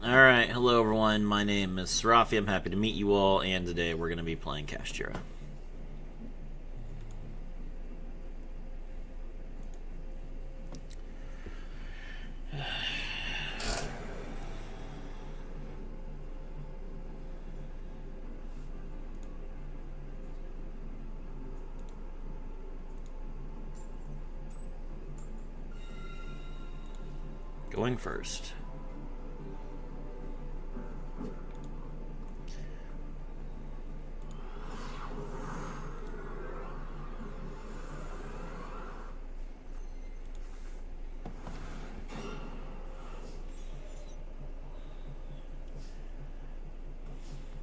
Alright, hello everyone, my name is Serafi, I'm happy to meet you all, and today we're going to be playing Kashtira. Going first.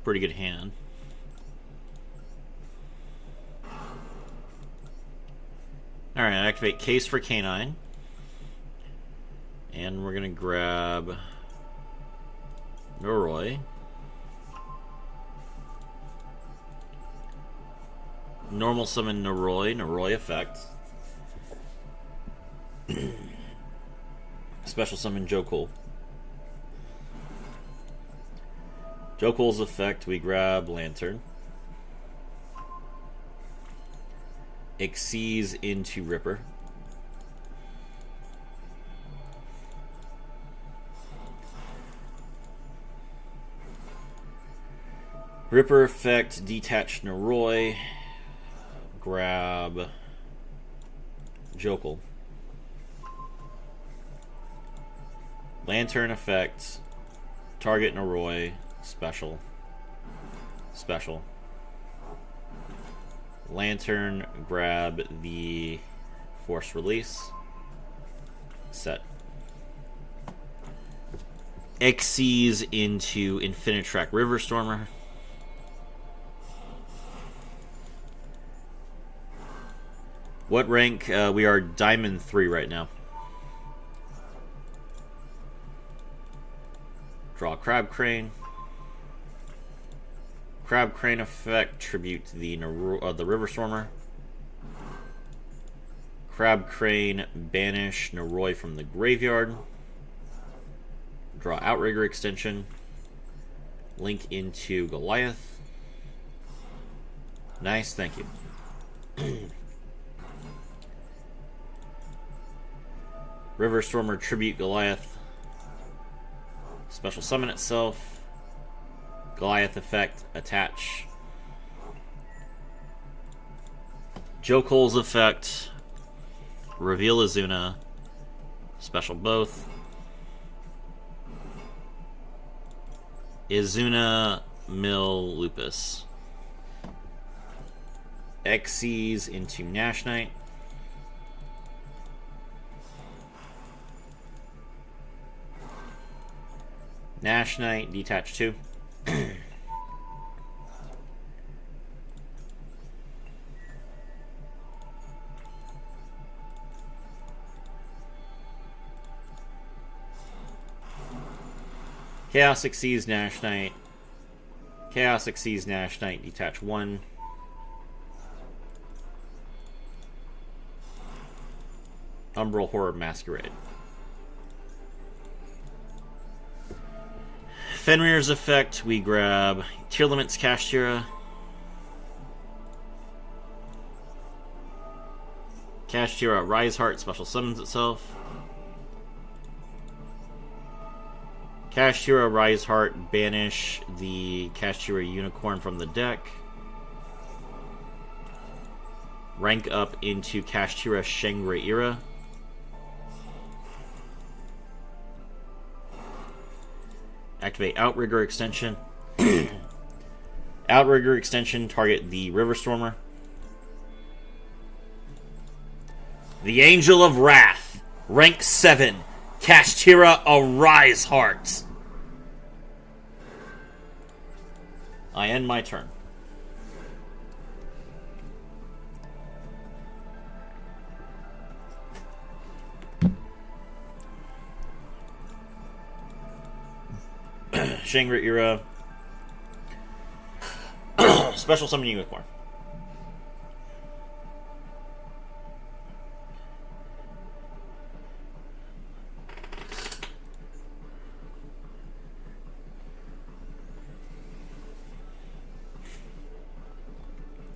Pretty good hand. Alright, activate Case for Canine. And we're gonna grab Noroi. Normal summon Noroi effect. Special summon Jokul. Jokul's effect, we grab Lantern. Exceeds into Ripper. Ripper effect, detach Noroi. Grab Jokul. Lantern effect, target Noroi. Special. Lantern, grab the Force Release. Set. Xyz into Infinitrack River Stormer. What rank? We are Diamond 3 right now. Draw Crab Crane. Crab Crane effect, tribute to the River Stormer. Crab Crane, banish Noroi from the graveyard. Draw Outrigger extension. Link into Goliath. Nice, thank you. River Stormer, tribute Goliath. Special summon itself. Goliath effect, attach. Jokul's effect, reveal Azuna. Special both. Izuna, mill Lupus. Xyz into Nash Knight. Nash Knight, detach 2. Chaos Xyz Nash Knight. Chaos Xyz Nash Knight, detach 1. Umbral Horror Masquerade. Fenrir's effect, we grab Tier Limits Kashtira. Kashtira Rise Heart special summons itself. Kashtira Rise Heart, banish the Kashtira Unicorn from the deck. Rank up into Kashtira Shangri-Ira. Activate Outrigger extension. Outrigger extension, target the River Stormer. The Angel of Wrath, rank 7. Kashtira Arise Heart. I end my turn. Shangri-Ira. Special summon Unicorn.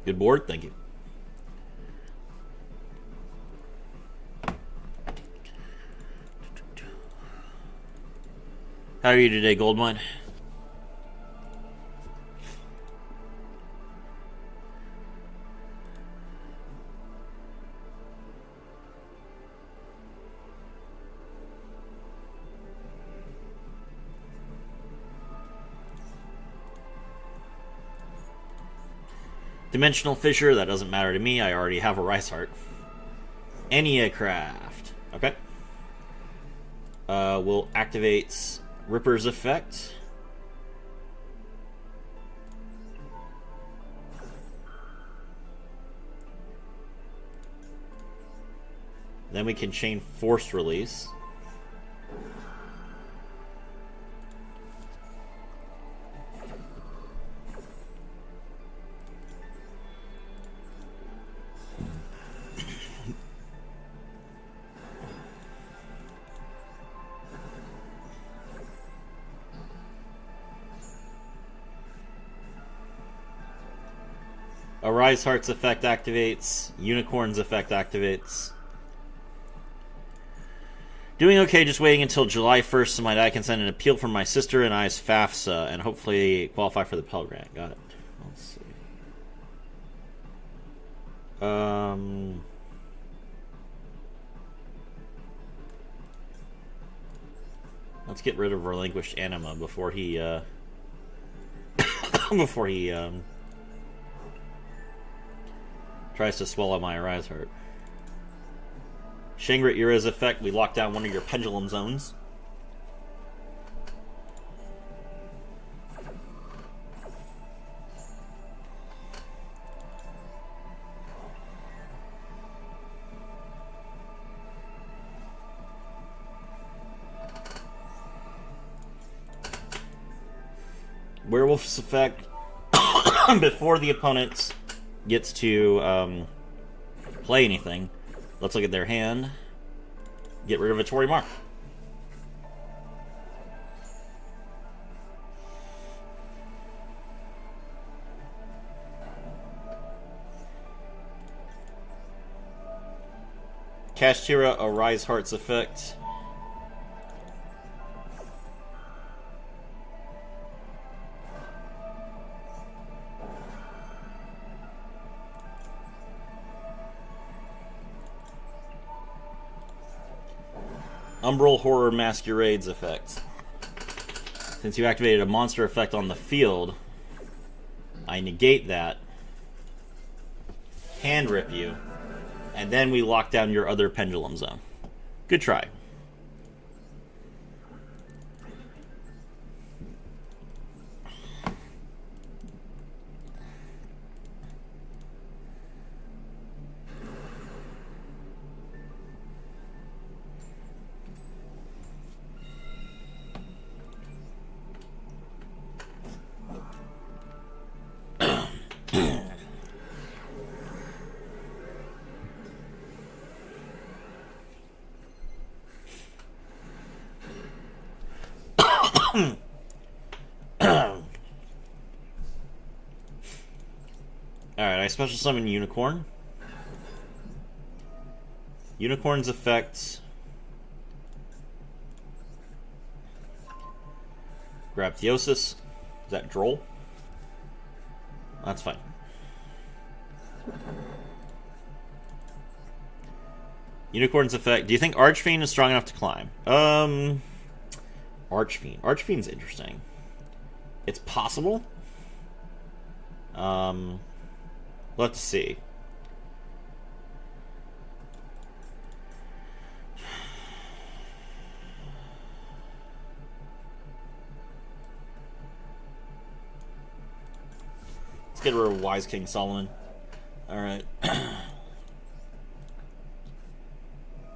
Good board, thank you. How are you today, Goldmine? Dimensional Fissure, that doesn't matter to me. I already have a Rice Heart. Enneacraft. Okay. We'll activate Ripper's effect. Then we can chain Force Release. Arise Heart's effect activates. Unicorn's effect activates. Doing okay, just waiting until July 1st so my dad can send an appeal from my sister and I's FAFSA and hopefully qualify for the Pell Grant. Got it. Let's see. Let's get rid of Relinquished Anima before he, before he, tries to swallow my Arise Heart. Shangri-Ira's effect, we lock down one of your pendulum zones. Werewolf's effect, before the opponent gets to play anything, let's look at their hand. Get rid of a Tory Mark. Kashtira, Arise Heart's effect. Umbral Horror Masquerade's effect. Since you activated a monster effect on the field, I negate that, hand rip you, and then we lock down your other pendulum zone. Good try. Alright, I special summon Unicorn. Unicorn's effect. Grab Theosis. Is that Droll? That's fine. Unicorn's effect. Do you think Archfiend is strong enough to climb? Archfiend. Archfiend's interesting. It's possible. Let's see. Let's get rid of Wise King Solomon. Alright.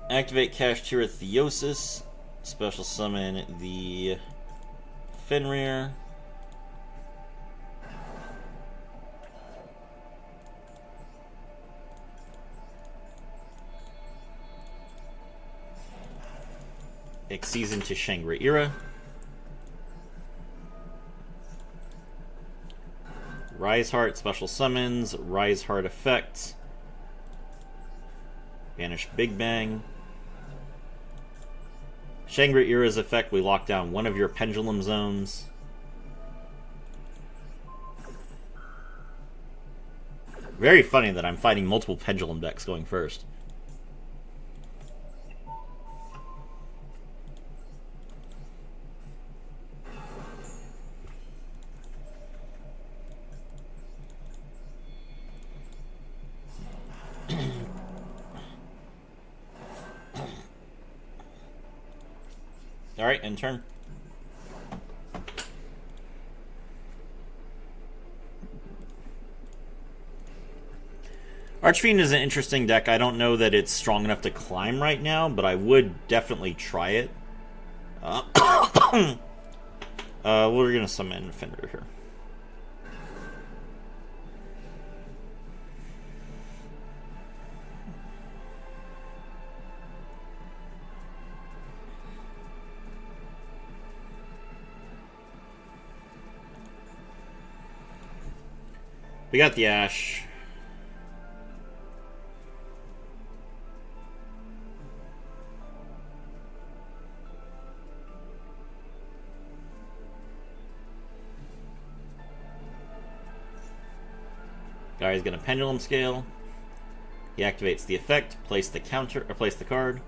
Activate Kashtira Theosis. Special summon the Fenrir. Exceeds into Shangri-Ira. Rise Heart, special summons, Rise Heart effect, banish Big Bang. Shangri-Ira's effect, we lock down one of your pendulum zones. Very funny that I'm fighting multiple pendulum decks going first. Alright, end turn. Archfiend is an interesting deck. I don't know that it's strong enough to climb right now, but I would definitely try it. We're going to summon Fenrir here. We got the Ash. Guy's gonna Pendulum Scale. He activates the effect, place the counter, or place the card.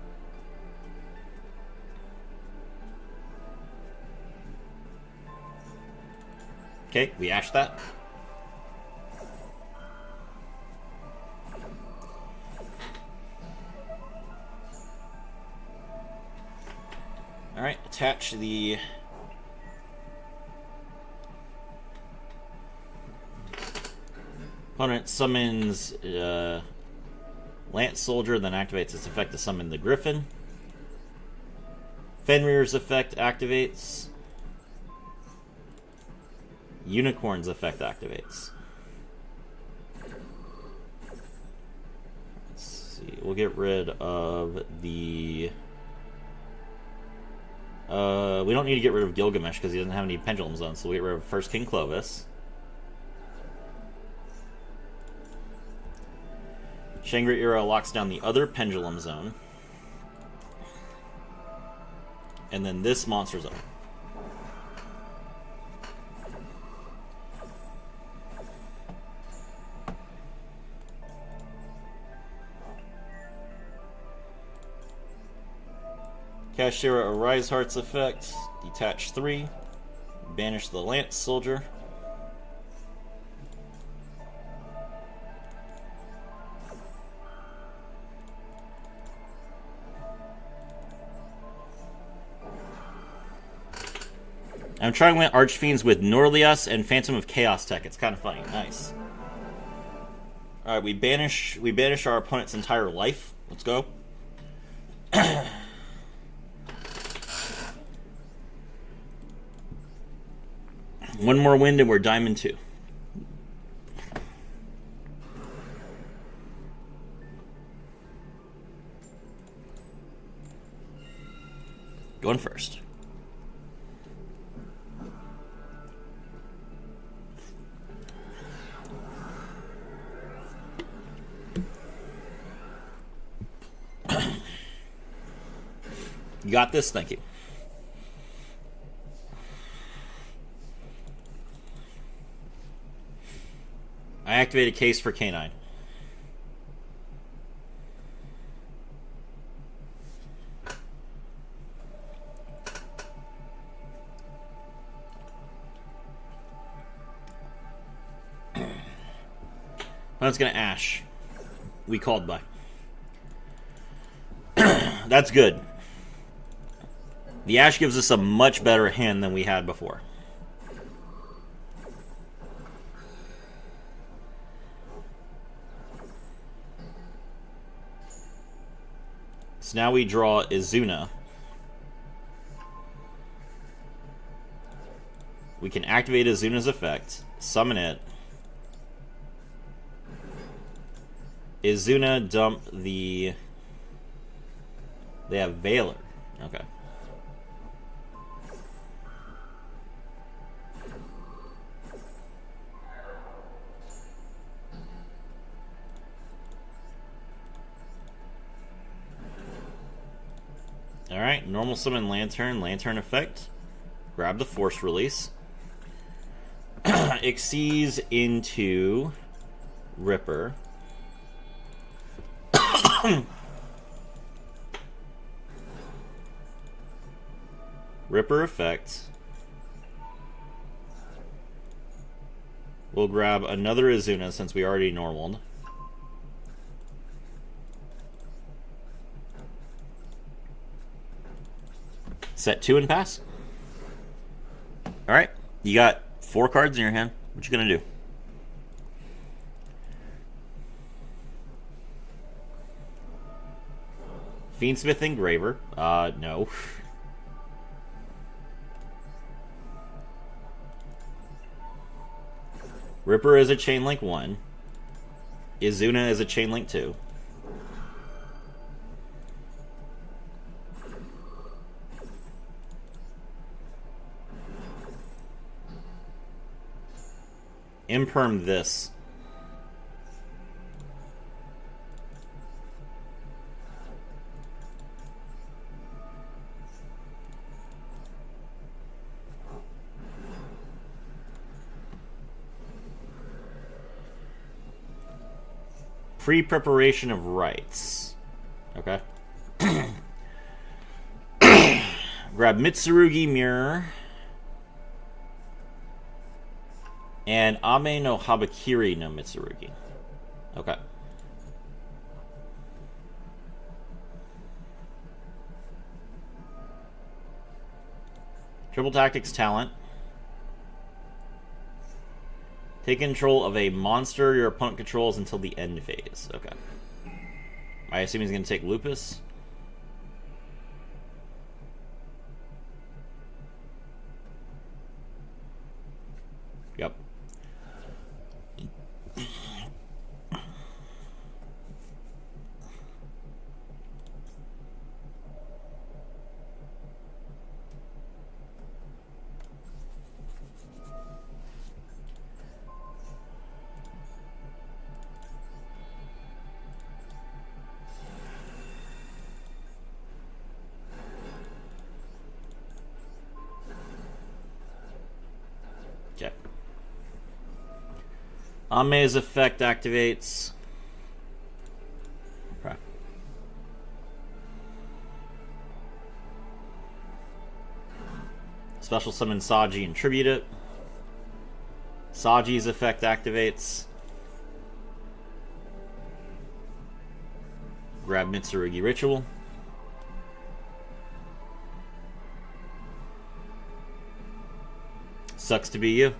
Okay, we ash that. Alright, attach the opponent summons Lance Soldier, then activates its effect to summon the Griffin. Fenrir's effect activates. Unicorn's effect activates. Let's see, we'll get rid of the... we don't need to get rid of Gilgamesh because he doesn't have any pendulum zones, so we'll get rid of first King Clovis. Shangri-Ira locks down the other pendulum zone. And then this monster zone. Kashtira, a Rise Heart's effect. Detach 3. Banish the Lance Soldier. I'm trying with Archfiends with Norlius and Phantom of Chaos tech. It's kind of funny. Nice. Alright, we banish our opponent's entire life. Let's go. One more wind and we're Diamond 2. Going first. You got this? Thank you. I activate a case for K9. That's gonna Ash. We called by. That's good. The Ash gives us a much better hand than we had before. So now we draw Izuna. We can activate Izuna's effect, summon it. Izuna dump the... They have Valor. Okay. Alright, normal summon Lantern, Lantern effect. Grab the Force Release. Exceeds into Ripper. Ripper effect. We'll grab another Izuna since we already normaled. Set 2 and pass. Alright, you got 4 cards in your hand. What you gonna do? Fiendsmith Engraver. No. Ripper is a Chain Link 1. Izuna is a Chain Link 2. Imperm this. Pre-preparation of rites. Okay. Grab Mitsurugi Mirror. And Ame no Habakiri no Mitsurugi. Okay. Triple Tactics talent. Take control of a monster your opponent controls until the end phase. Okay. I assume he's going to take Lupus. Yep. Okay. Ame's effect activates. Okay. Special summon Saji and tribute it. Saji's effect activates. Grab Mitsurugi Ritual. Sucks to be you.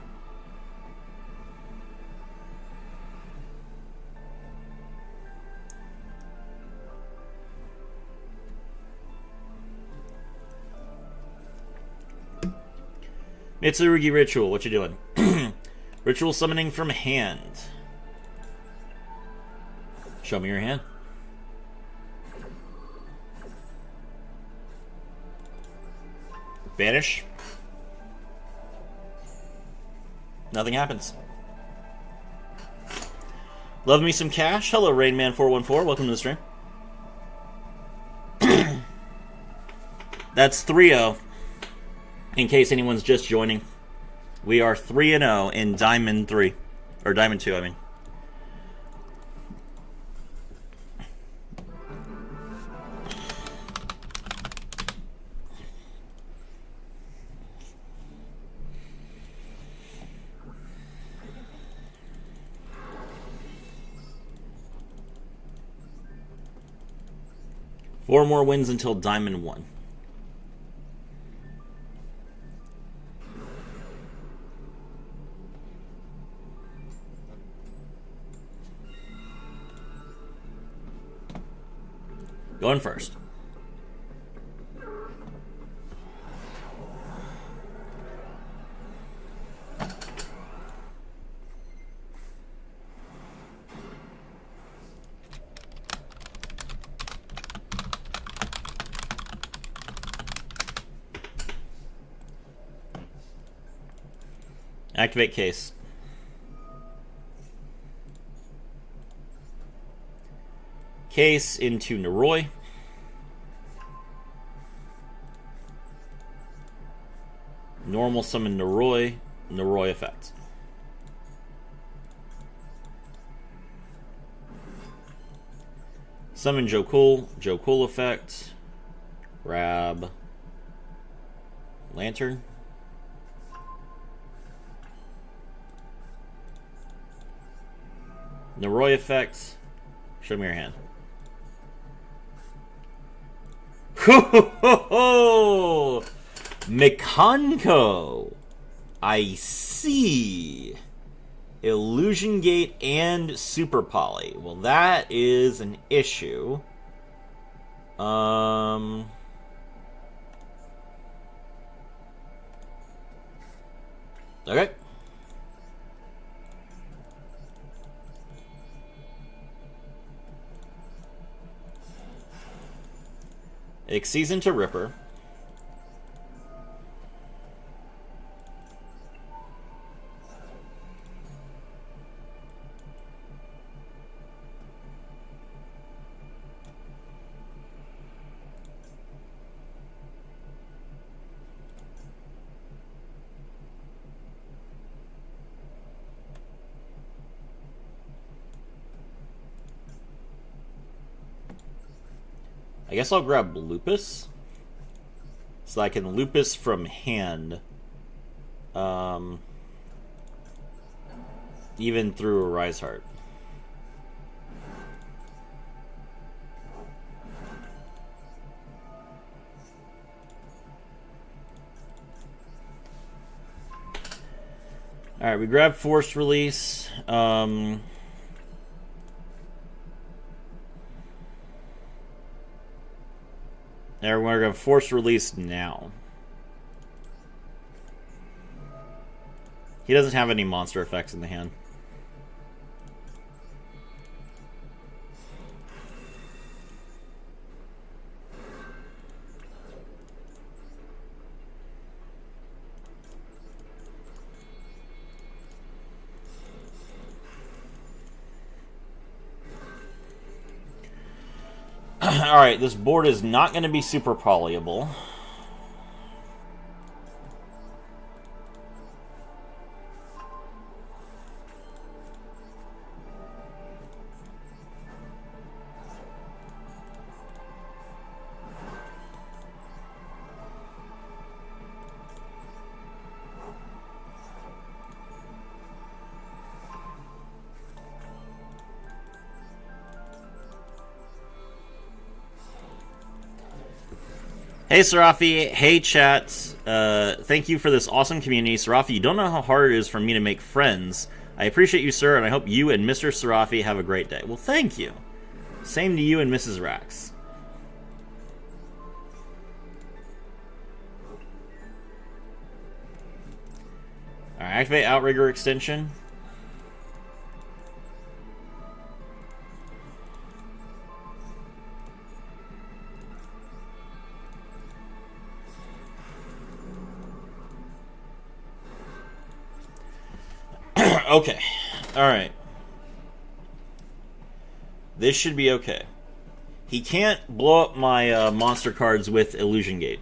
Mitsurugi Ritual, what you doing? Ritual summoning from hand. Show me your hand. Banish. Nothing happens. Love me some cash. Hello, Rainman414. Welcome to the stream. That's 3-0. In case anyone's just joining. We are 3-0 in Diamond 3. Or Diamond 2, I mean. Four more wins until Diamond 1. Going first. Activate case. Case into Noroi. Normal summon Noroi. Noroi effect. Summon Jokul. Jokul effect. Grab Lantern. Noroi effect. Show me your hand. Ho ho ho ho! Mekanko. I see. Illusion Gate and Super Poly. Well, that is an issue. Okay. Exceeds into Ripper. I guess I'll grab Lupus. So I can Lupus from hand. Even through a Rise Heart. Alright, we grab Force Release. Now we're going to Force Release now. He doesn't have any monster effects in the hand. Alright, this board is not going to be super polyable. Hey Serafi, hey chat, thank you for this awesome community. Serafi, you don't know how hard it is for me to make friends. I appreciate you, sir, and I hope you and Mr. Serafi have a great day. Well, thank you. Same to you and Mrs. Rax. Alright, activate Outrigger extension. Okay. Alright. This should be okay. He can't blow up my monster cards with Illusion Gate.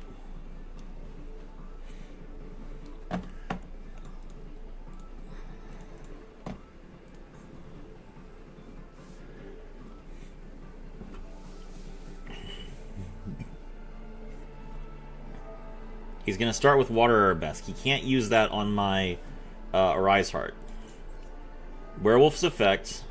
He's going to start with Water Arabesque. He can't use that on my Arise Heart. Werewolf's effect.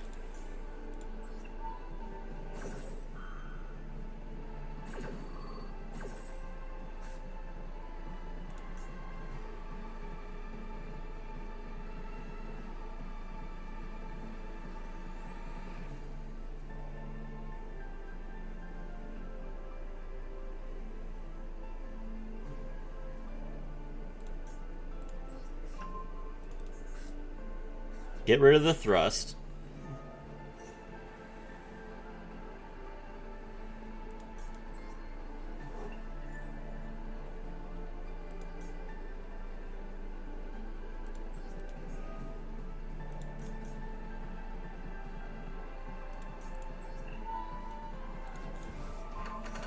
Get rid of the thrust.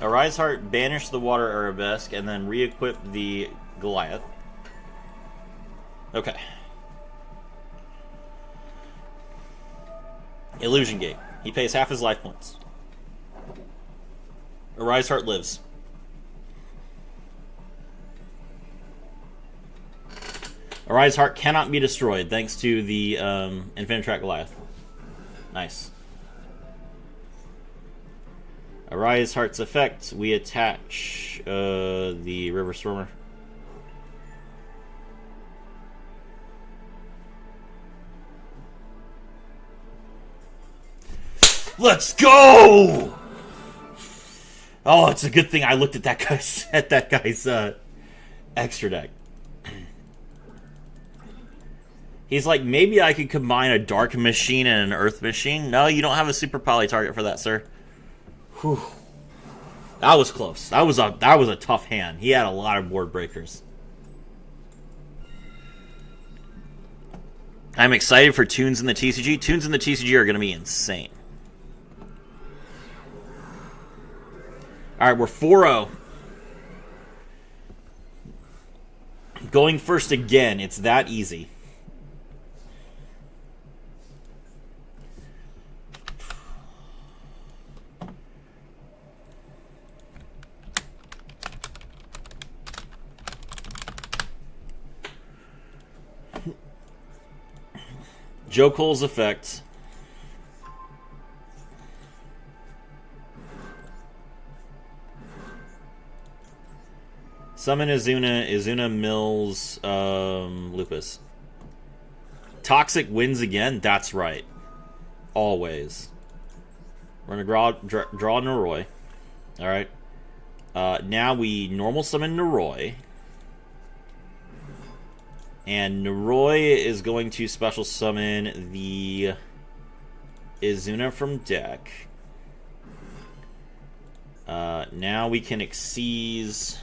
Arise Heart, banish the Water Arabesque, and then re-equip the Goliath. Okay. Illusion Gate. He pays half his life points. Arise Heart lives. Arise Heart cannot be destroyed thanks to the Infinitrack Goliath. Nice. Arise Heart's effect. We attach the River Stormer. Let's go! Oh, it's a good thing I looked at that guy's extra deck. He's like, maybe I could combine a Dark Machine and an Earth Machine. No, you don't have a Super Poly target for that, sir. Whew. That was close. That was a tough hand. He had a lot of board breakers. I'm excited for Tunes in the TCG. Tunes in the TCG are going to be insane. All right, we're 4-0. Going first again. It's that easy. Joe Cole's effect. Summon Izuna. Izuna mills Lupus. Toxic wins again? That's right. Always. We're going to draw Noroi. Alright. Now we normal summon Noroi. And Noroi is going to special summon the Izuna from deck. Now we can Xyz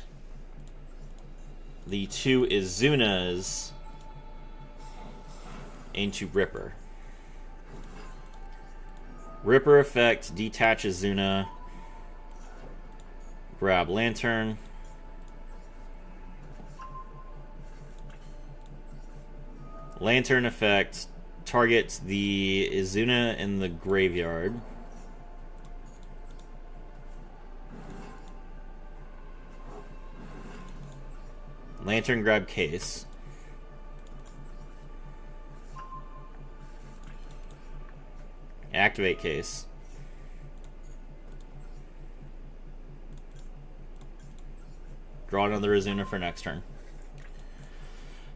the two Izunas into Ripper. Ripper effect, detach Izuna. Grab Lantern. Lantern effect targets the Izuna in the graveyard. Lantern grab case. Activate case. Draw another Izuna for next turn.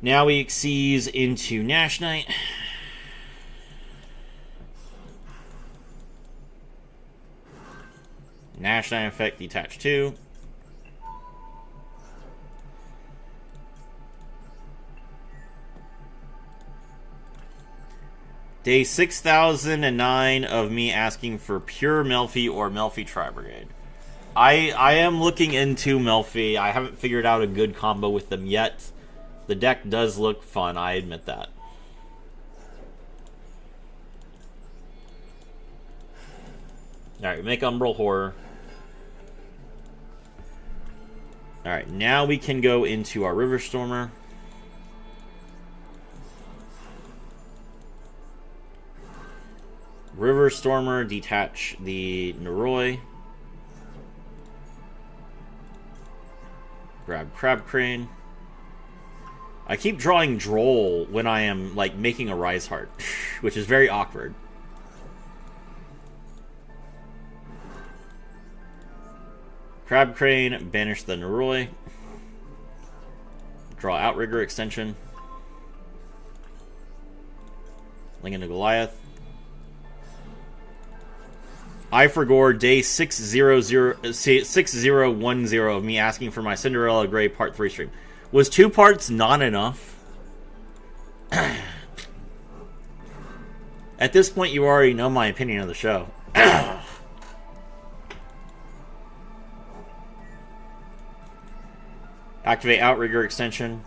Now we Xyz into Nash Knight. Nash Knight effect, detach 2. Day 6009 of me asking for pure Melfi or Melfi Tri-Brigade. I am looking into Melfi. I haven't figured out a good combo with them yet. The deck does look fun, I admit that. Alright, we make Umbral Horror. Alright, now we can go into our River Stormer. River Stormer, detach the Noroi. Grab Crab Crane. I keep drawing Droll when I am, like, making a Rise Heart, which is very awkward. Crab Crane, banish the Noroi. Draw Outrigger extension. Link into Goliath. I forgore day 6010 of me asking for my Cinderella Grey Part 3 stream. Was 2 parts not enough? At this point, you already know my opinion of the show. Activate Outrigger extension.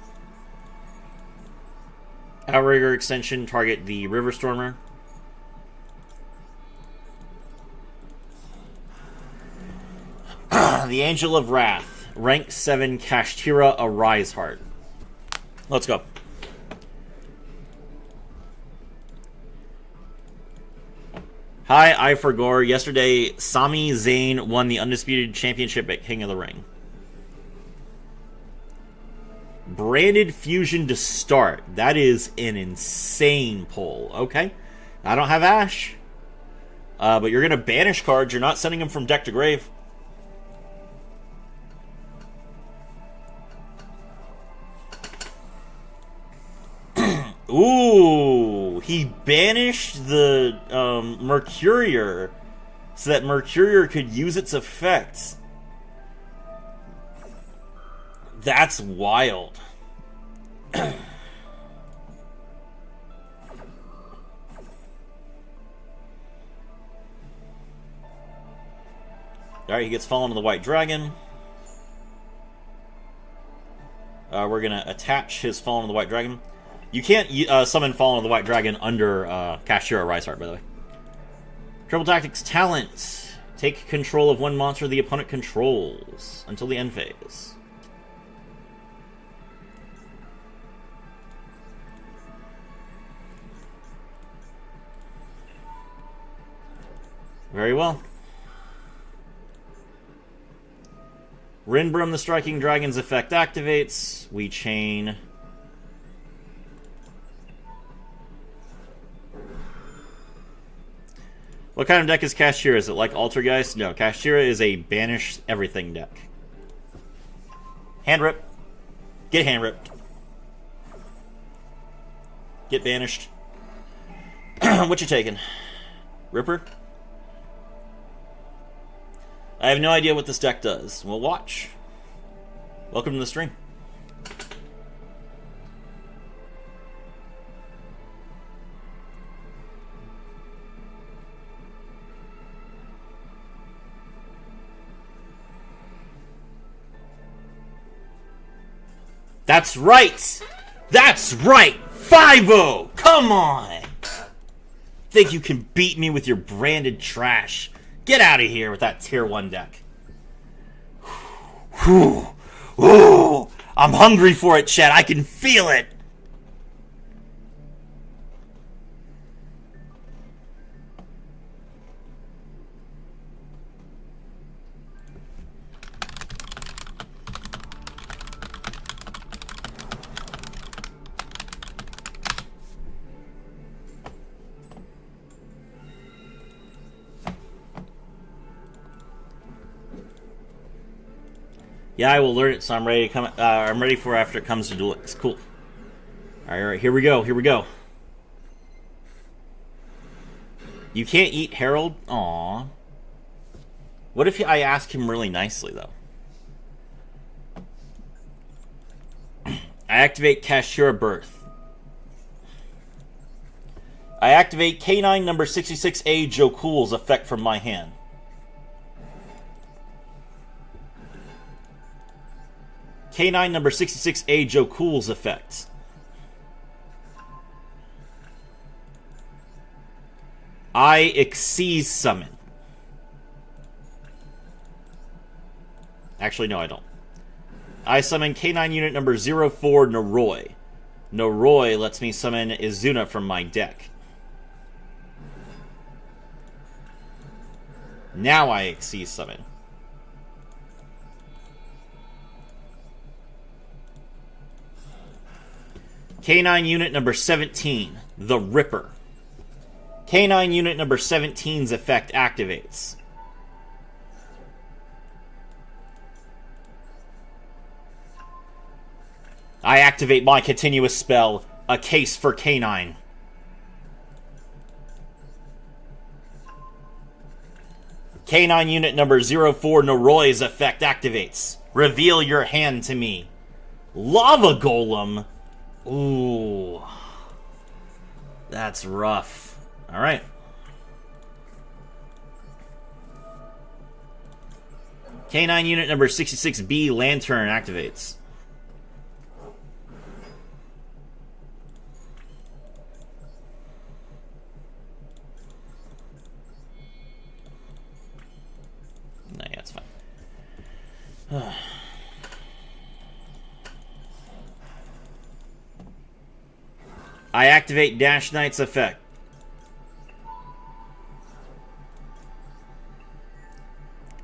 Outrigger extension, target the River Stormer. The Angel of Wrath. Rank 7 Kashtira, a Rise Heart. Let's go. Hi, I Gore. Yesterday, Sami Zayn won the Undisputed Championship at King of the Ring. Branded Fusion to start. That is an insane pull. Okay. I don't have Ash. But you're going to banish cards. You're not sending them from deck to grave. Ooh. He banished the Mercurier so that Mercurier could use its effects. That's wild. Alright, he gets Fallen to the White Dragon. We're going to attach his Fallen to the White Dragon. You can't summon Fallen to the White Dragon under Kashtira Rise Heart, by the way. Triple Tactics Talent. Take control of one monster the opponent controls until the end phase. Very well. Rinbrum, the Striking Dragon's effect activates. We chain. What kind of deck is Kashtira? Is it like Altergeist? No, Kashtira is a banish everything deck. Hand rip. Get hand ripped. Get banished. What you taking? Ripper? I have no idea what this deck does. We'll watch. Welcome to the stream. That's right! That's right! 5-0! Come on! Think you can beat me with your branded trash? Get out of here with that tier 1 deck. Whew. Ooh, I'm hungry for it, Chet. I can feel it. Yeah, I will learn it, so I'm ready to come. I'm ready for after it comes to Duelix. Cool. All right, here we go. Here we go. You can't eat Herald. Aww. What if I ask him really nicely though? I activate Kashtira Birth. I activate K9 number 66A Jokul's effect from my hand. K9 number 66A Jokul's effect. I Exceed Summon. Actually, no, I don't. I summon K9 unit number 04 Noroi. Noroi lets me summon Izuna from my deck. Now I Exceed Summon. K9 unit number 17, the Ripper. K9 unit number 17's effect activates. I activate my continuous spell, A Case for K9. K9 unit number 04 Noroi's effect activates. Reveal your hand to me. Lava Golem. Ooh. That's rough. Alright. K9 unit number 66B Lantern activates. Nah, yeah, it's fine. I activate Dash Knight's effect.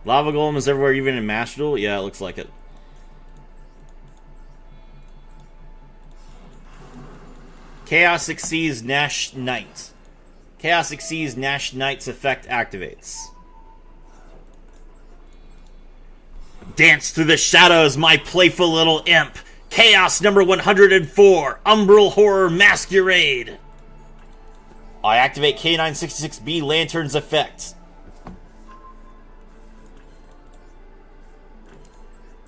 Lava Golem is everywhere, even in Master Duel? Yeah, it looks like it. Chaos Exceeds Nash Knight. Chaos Exceeds Nash Knight's effect activates. Dance through the shadows, my playful little imp. Chaos number 104, Umbral Horror Masquerade. I activate K966B Lantern's effect.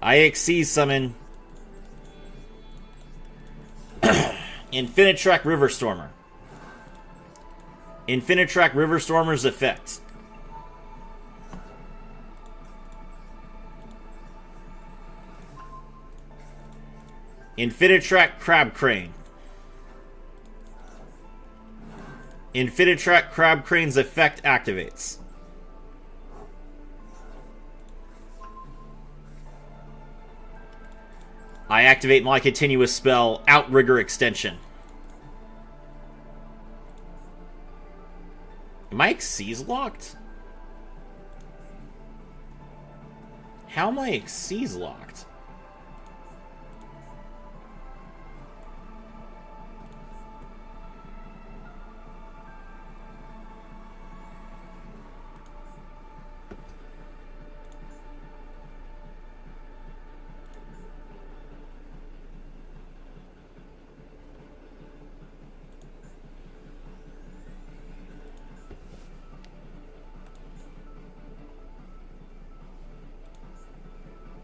I Xyz summon Infinitrack Riverstormer. Infinitrack Riverstormer's effect. Infinitrack Crab Crane. Infinitrack Crab Crane's effect activates. I activate my continuous spell, Outrigger Extension. Am I Xyz locked? How am I Xyz locked?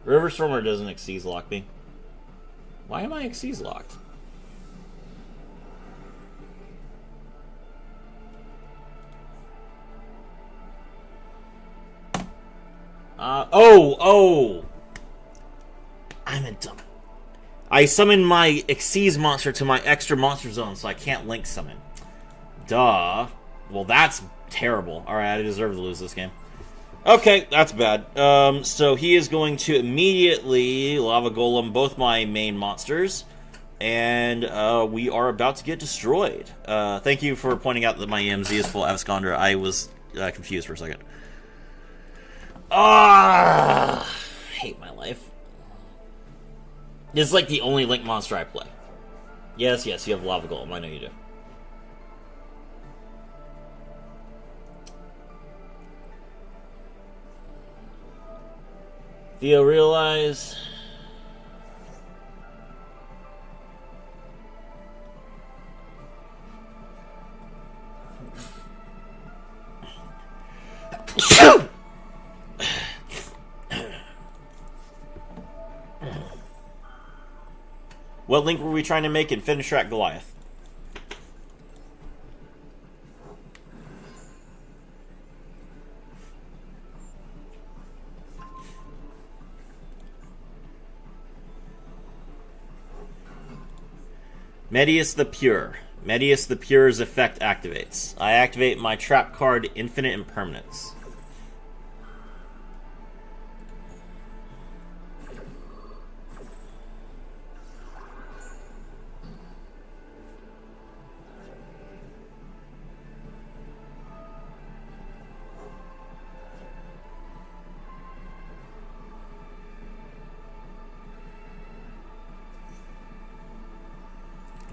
Riverstormer doesn't Xyz lock me. Why am I Xyz locked? Oh! I'm a dumb. I summon my Xyz monster to my extra monster zone, so I can't link summon. Duh. Well, that's terrible. Alright, I deserve to lose this game. Okay, that's bad. So he is going to immediately Lava Golem both my main monsters, and we are about to get destroyed. Thank you for pointing out that my EMZ is full Absconder. I was confused for a second. I hate my life. This is like the only Link monster I play. Yes, you have Lava Golem. I know you do. Theo, realize... What link were we trying to make in Infinitrack Goliath? Medius the Pure. Medius the Pure's effect activates. I activate my trap card Infinite Impermanence.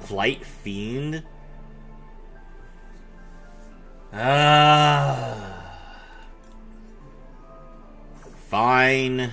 Flight Fiend? Fine.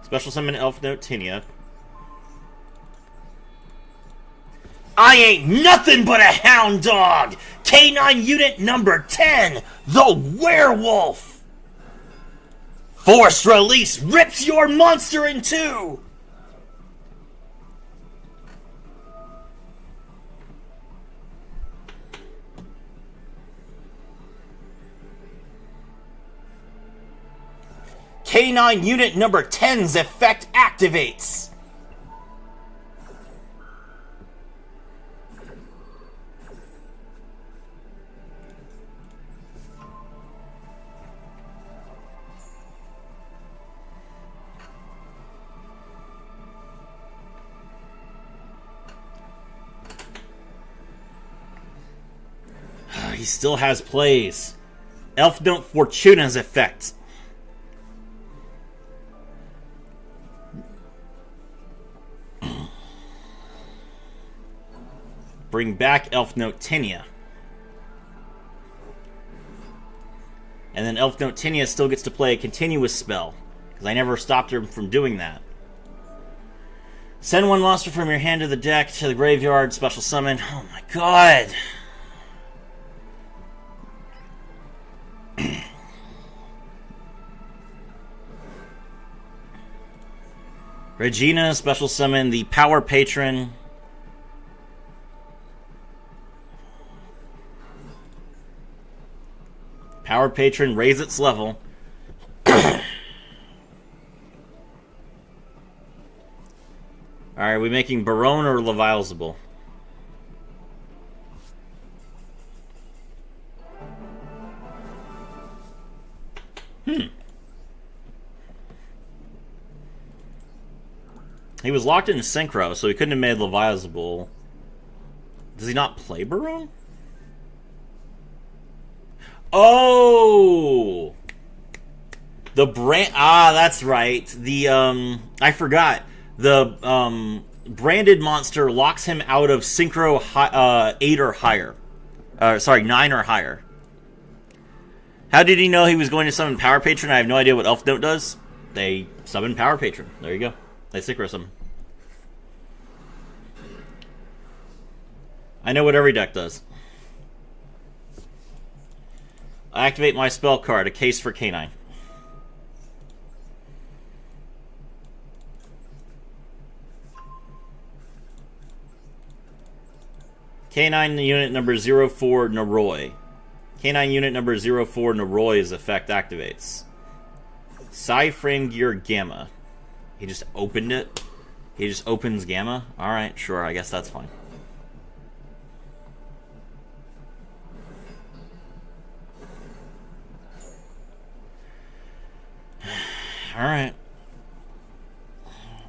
Special summon Elf Note Tinia. I ain't nothing but a hound dog! K9 unit number 10, the werewolf! Forced release rips your monster in two! K9 unit number 10's effect activates. He still has plays. Elf Note Fortuna's effect. Bring back Elf Note Tinia. And then Elf Note Tinia still gets to play a continuous spell, because I never stopped her from doing that. Send one monster from your hand to the deck to the graveyard, special summon. Oh my god! Regina, special summon the Power Patron. Power Patron, raise its level. Alright, are we making Barone or Leviathan? He was locked in Synchro, so he couldn't have made Leviathan. Does he not play Barone? Oh! The brand... Ah, that's right. The, I forgot. The, branded monster locks him out of Synchro 8 or higher. 9 or higher. How did he know he was going to summon Power Patron? I have no idea what Elf Note does. They summon Power Patron. There you go. They Synchro summon. I know what every deck does. I activate my spell card, a case for K9. K9 unit number 04, Naroi. K9 unit number 04, Naroi's effect activates. Psy-Frame Gear Gamma. He just opened it? He just opens Gamma? Alright, sure, I guess that's fine. Alright.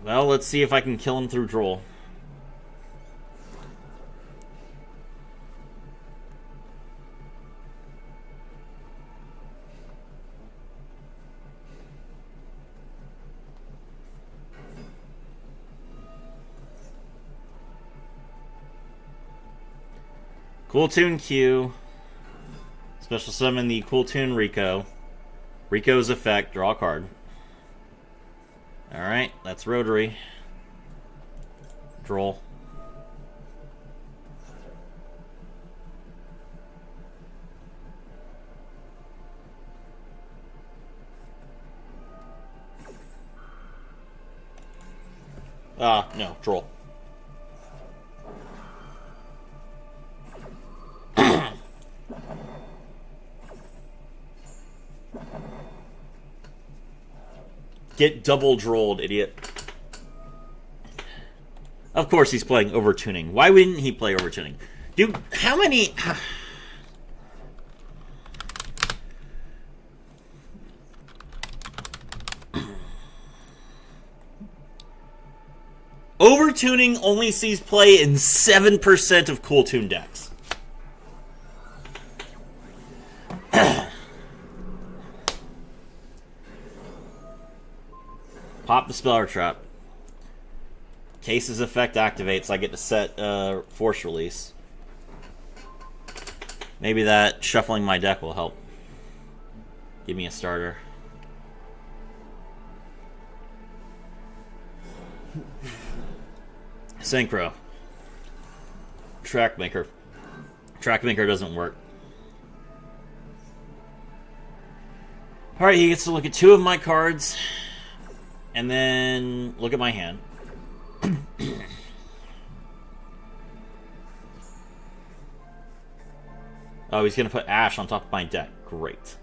Well, let's see if I can kill him through Droll. Cool Tune Q. Special summon the Cool Tune Rico. Rico's effect, draw a card. Alright, that's Rotary. Droll. No, Droll. Get double drolled, idiot. Of course he's playing Overtuning. Why wouldn't he play Overtuning? Dude, how many... Overtuning only sees play in 7% of Cool Tune decks. Pop the Speller Trap. Case's effect activates. I get to set Force Release. Maybe that shuffling my deck will help. Give me a starter. Synchro. Trackmaker. Trackmaker doesn't work. Alright, he gets to look at 2 of my cards. And then look at my hand. Oh, he's going to put Ash on top of my deck. Great.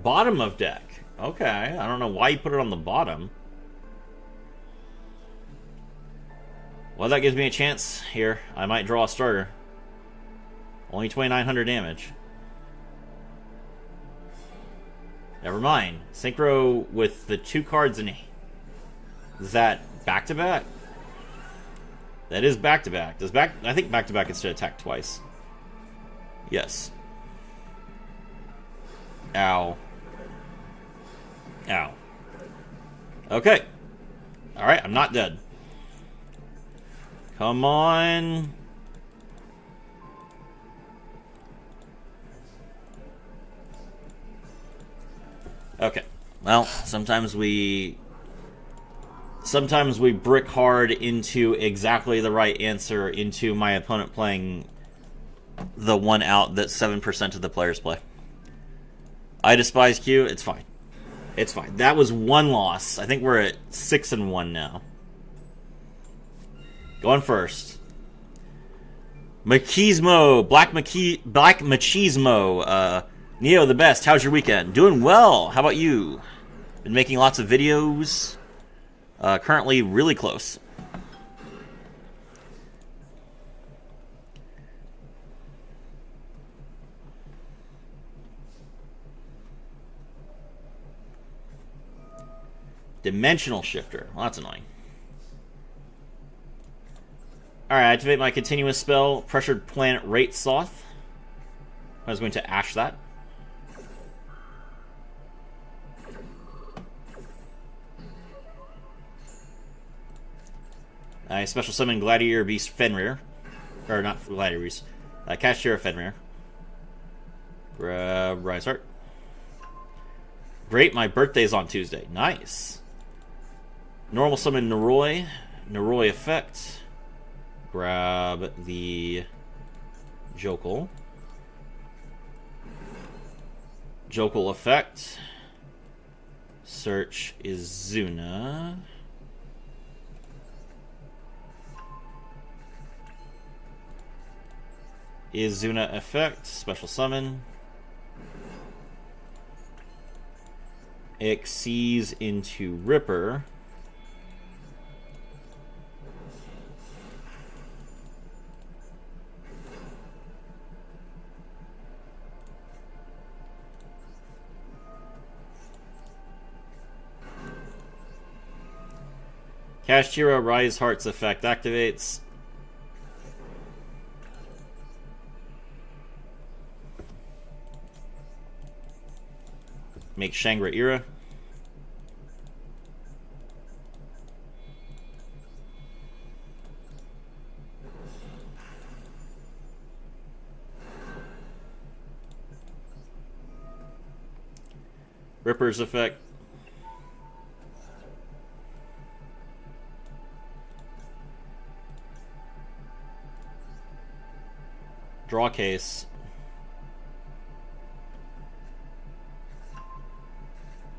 Bottom of deck. Okay, I don't know why you put it on the bottom. Well, that gives me a chance here. I might draw a starter. Only 2,900 damage. Never mind. Synchro with the 2 cards in... Is that back-to-back? That is back-to-back. Does back... I think back-to-back instead attack twice. Yes. Ow. Ow. Okay. Alright, I'm not dead. Come on. Okay. Well, sometimes we brick hard into exactly the right answer into my opponent playing the one out that 7% of the players play. I despise Q. It's fine. It's fine. That was one loss. I think we're at 6-1 now. Going first. Machismo. Black Machismo. Neo, the best. How's your weekend? Doing well. How about you? Been making lots of videos. Currently really close. Dimensional Shifter. Well, that's annoying. Alright, activate my continuous spell. Pressured Planet Rate Soth. I was going to ash that. I special summon Gladiator Beast Fenrir. Or not Gladiator Beast. Kashtira Fenrir. Grab Rise Heart. Great, my birthday's on Tuesday. Nice. Normal summon Noroi. Noroi effect. Grab the Jokul. Jokul effect. Search Izuna. Izuna effect. Special summon. Exceeds into Ripper. Kashtira Rise Hearts effect activates. Make Shangra Era. Ripper's effect. Draw case.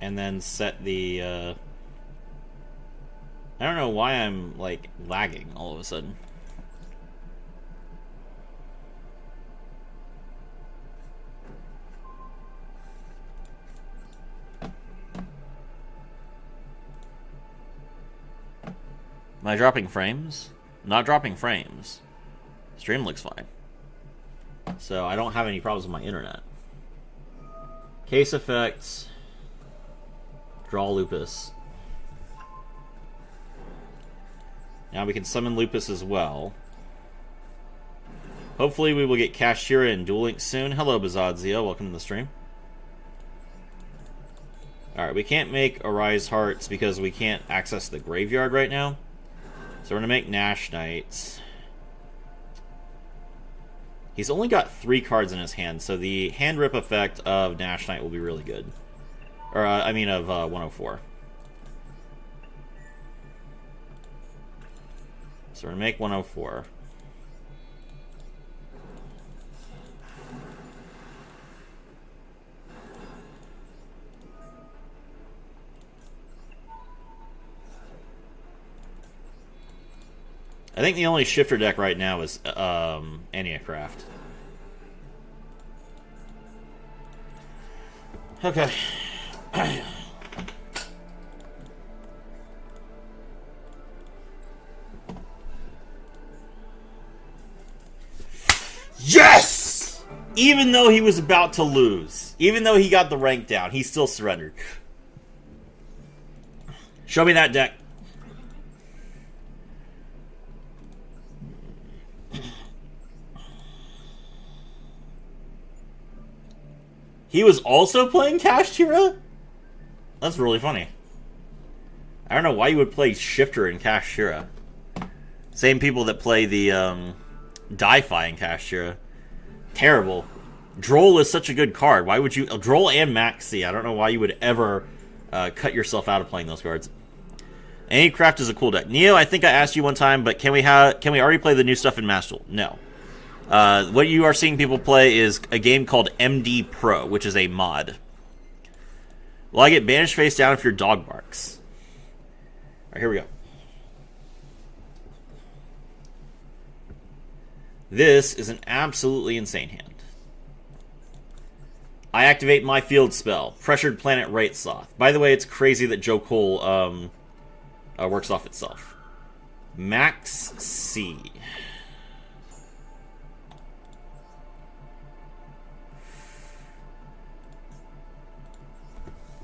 And then set the, I don't know why I'm, like, lagging all of a sudden. Am I dropping frames? I'm not dropping frames. Stream looks fine. So I don't have any problems with my internet. Case effects. Draw Lupus. Now we can summon Lupus as well. Hopefully we will get Kashtira and Duel Links soon. Hello, Bazadzio. Welcome to the stream. Alright, we can't make Arise Hearts because we can't access the graveyard right now. So we're going to make Nash Knights. He's only got 3 cards in his hand, so the hand rip effect of Nash Knight will be really good. Or, I mean of 104. So we're going to make 104. I think the only shifter deck right now is Eniacraft. Okay. Yes! Even though he was about to lose, even though he got the rank down, he still surrendered. Show me that deck. He was also playing Kashtira? That's really funny. I don't know why you would play Shifter in Kashtira. Same people that play the Di-Fi in Kashtira. Terrible. Droll is such a good card. Why would you... Droll and Maxi. I don't know why you would ever cut yourself out of playing those cards. Any Craft is a cool deck. Neo, I think I asked you one time, but can we already play the new stuff in Master Duel? No. What you are seeing people play is a game called MD Pro, which is a mod. Well, I get banished face down if your dog barks. Alright, here we go. This is an absolutely insane hand. I activate my field spell. Pressured Planet Right Sloth. By the way, it's crazy that Joe Cole works off itself. Max C.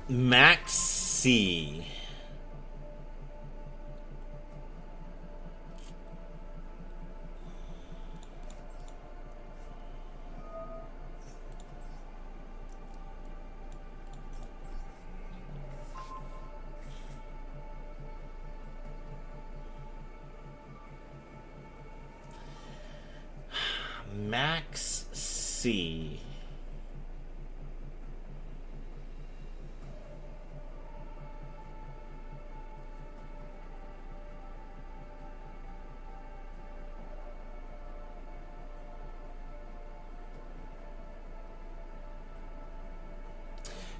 Max C. Max C.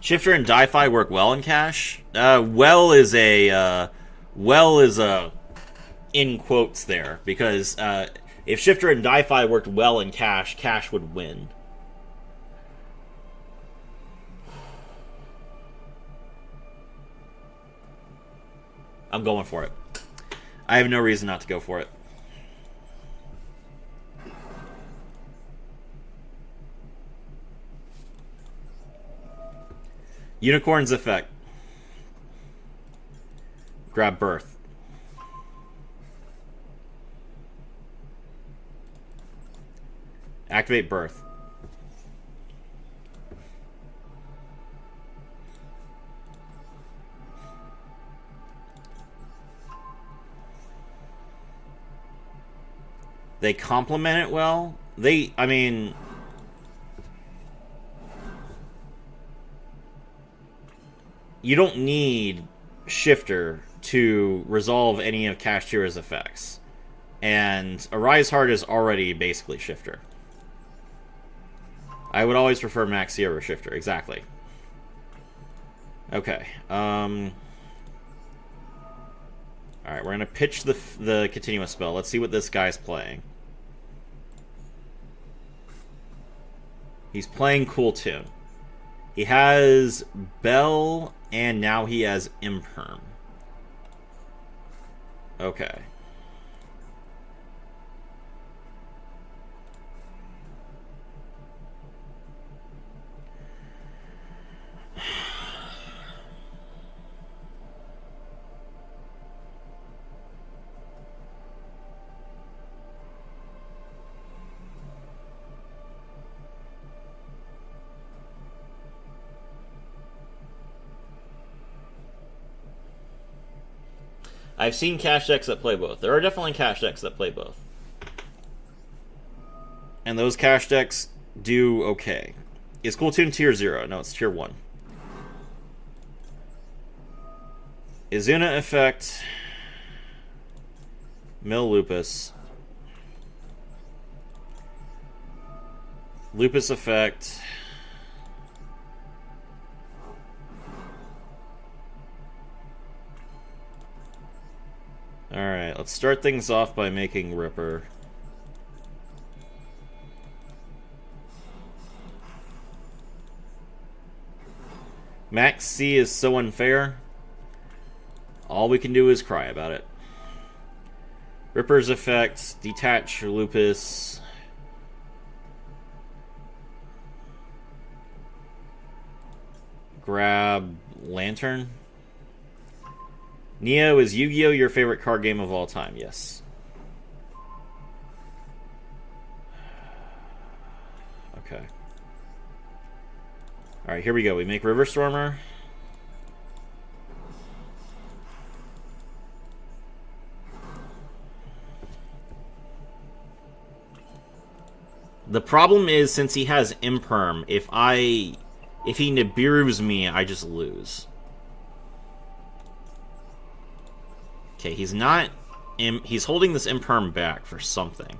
Shifter and Di-Fi work well in Cash. Well is a in quotes there, because if Shifter and Di-Fi worked well in Cash, Cash would win. I'm going for it. I have no reason not to go for it. Unicorn's effect. Grab Birth. Activate Birth. They complement it well. I mean... You don't need Shifter to resolve any of Kashtira's effects. And Arise Heart is already basically Shifter. I would always prefer Maxi over Shifter, exactly. Okay. Alright, we're going to pitch the continuous spell. Let's see what this guy's playing. He's playing Cool Tune. He has Bell, and now he has Imperm. Okay. I've seen cash decks that play both. There are definitely cash decks that play both. And those cash decks do okay. Is Cool Tune tier 0? No, it's tier 1. Izuna effect. Mill Lupus. Lupus effect. Alright, let's start things off by making Ripper. Max C is so unfair. All we can do is cry about it. Ripper's effect, detach Lupus. Grab Lantern. Neo, is Yu-Gi-Oh! Your favorite card game of all time? Yes. Okay. Alright, here we go. We make River Stormer. The problem is, since he has Imperm, if he Nibiru's me, I just lose. Okay, he's not... he's holding this Imperm back for something.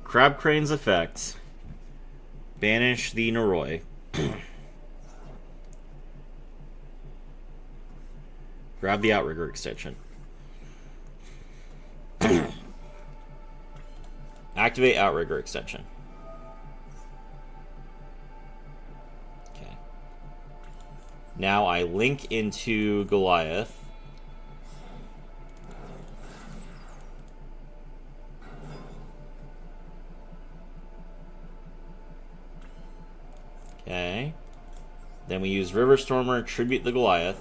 Crab Crane's effect. Banish the Noroi. Grab the Outrigger extension. Activate Outrigger extension. Okay. Now I link into Goliath. Okay. Then we use River Stormer, tribute the Goliath.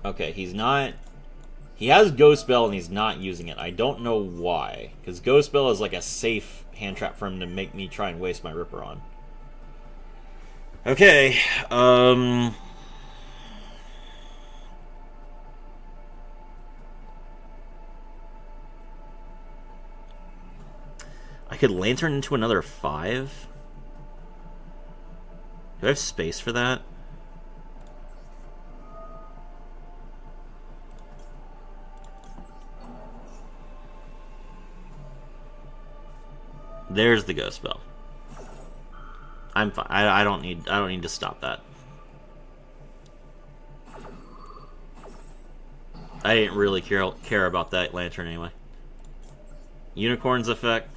Okay, he's not... He has Ghost Bell and he's not using it. I don't know why. Because Ghost Bell is like a safe hand trap for him to make me try and waste my Ripper on. Okay, I could Lantern into another 5? Do I have space for that? There's the Ghost Bell. I'm fine. I don't need to stop that. I didn't really care about that Lantern anyway. Unicorn's effect.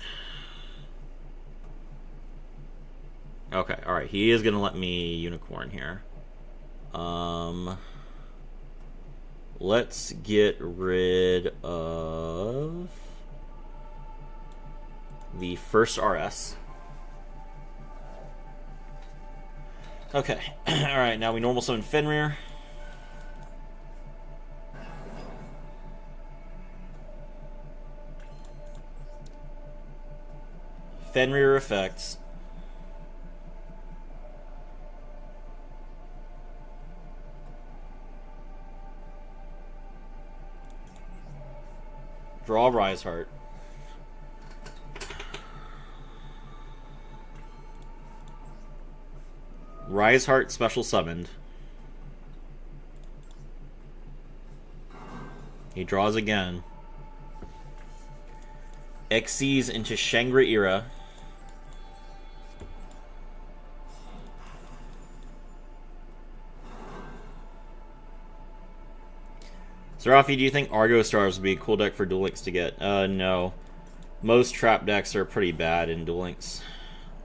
Okay, alright, he is gonna let me Unicorn here. Let's get rid of the first RS. Okay, alright, now we normal summon Fenrir. Fenrir effects. Draw Rise Heart. Rise Heart special summoned. He draws again. Xyz into Shangri-Ira. Serafi, do you think Argo Stars would be a cool deck for Duel Links to get? No. Most trap decks are pretty bad in Duel Links.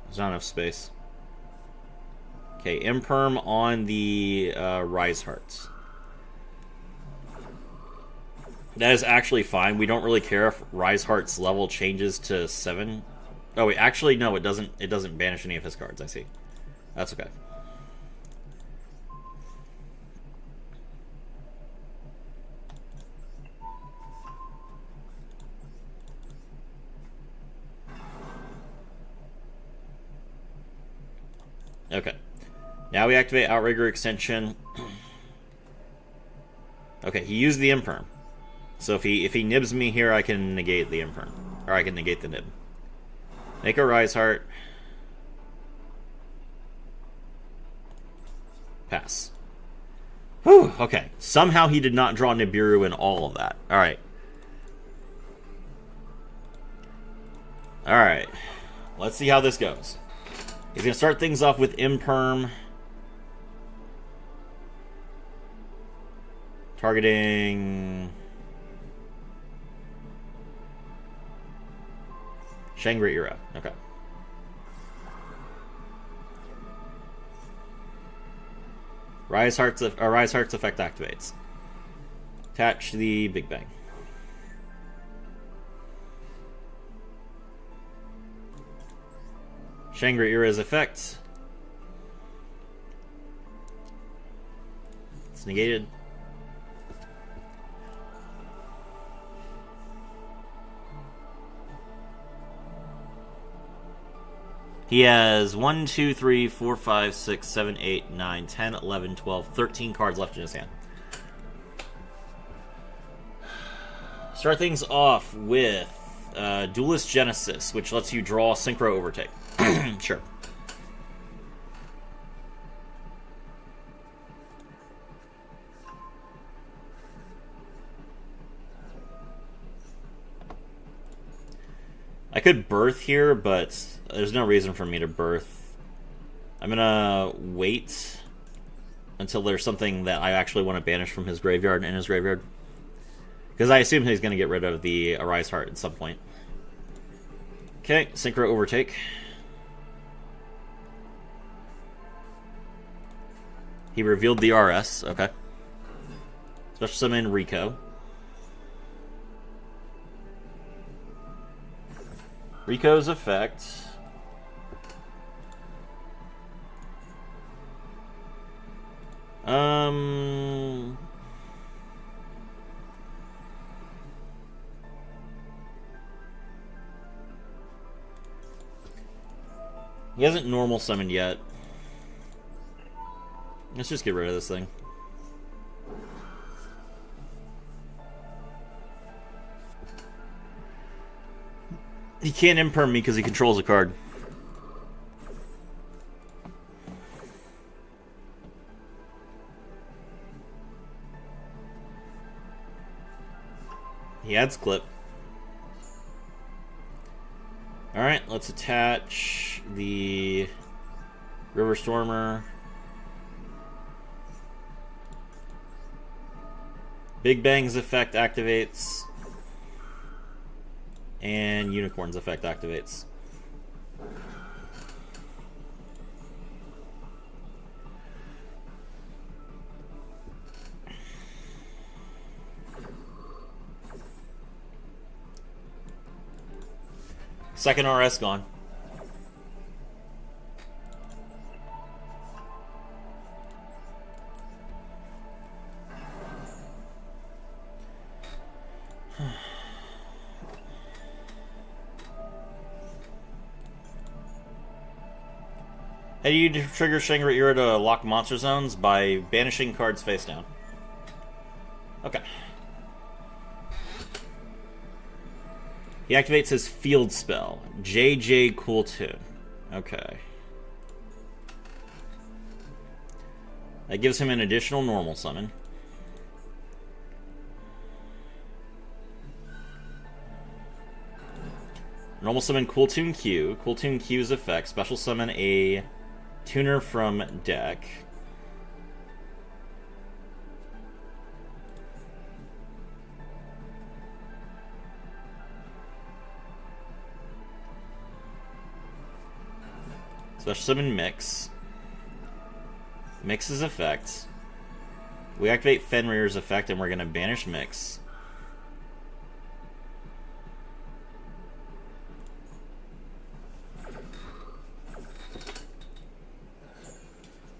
There's not enough space. Okay, Imperm on the Rise Hearts. That is actually fine. We don't really care if Rise Heart's level changes to 7. Oh wait, actually no, it doesn't. It doesn't banish any of his cards. I see. That's okay. Okay. Now we activate Outrigger extension. Okay, he used the Imperm. So if he nibs me here, I can negate the Imperm. Or I can negate the nib. Make a Rise Heart. Pass. Whew, okay. Somehow he did not draw Nibiru in all of that. Alright. Alright. Let's see how this goes. He's going to start things off with Imperm. Targeting Shangri-Ira. Okay. Rise Heart's effect activates. Attach the Big Bang. Shangri-Ira's effect. It's negated. He has 1, 2, 3, 4, 5, 6, 7, 8, 9, 10, 11, 12, 13 cards left in his hand. Start things off with Duelist Genesis, which lets you draw Synchro Overtake. Sure. I could birth here, but there's no reason for me to birth. I'm gonna wait until there's something that I actually want to banish from his graveyard and in his graveyard. Because I assume he's gonna get rid of the Arise Heart at some point. Okay, Synchro Overtake. He revealed the RS, okay. Special Summon Rico. Rico's effect. He hasn't normal summoned yet. Let's just get rid of this thing. He can't imperm me because he controls a card. He adds clip. Alright, let's attach the River Stormer. Big Bang's effect activates. And Unicorn's effect activates. Second RS gone. How do you trigger Shangri-Ira to lock monster zones? By banishing cards face down. Okay. He activates his field spell, JJ Cool Tune. Okay. That gives him an additional normal summon. Normal summon Cool Tune Q. Cool Tune Q's effect. Special summon a tuner from deck. Special summon Mix. Mix's effect. We activate Fenrir's effect and we're going to banish Mix.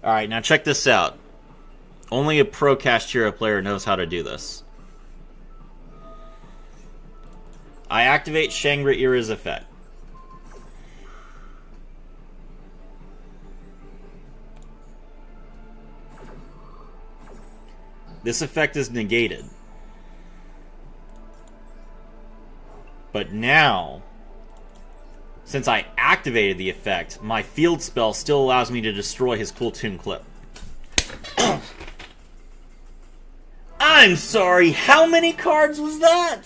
Alright, now check this out. Only a pro Kashtira player knows how to do this. I activate Shangri-Ira's effect. This effect is negated. But now, since I activated the effect, my field spell still allows me to destroy his Cool Tune clip. I'm sorry, how many cards was that?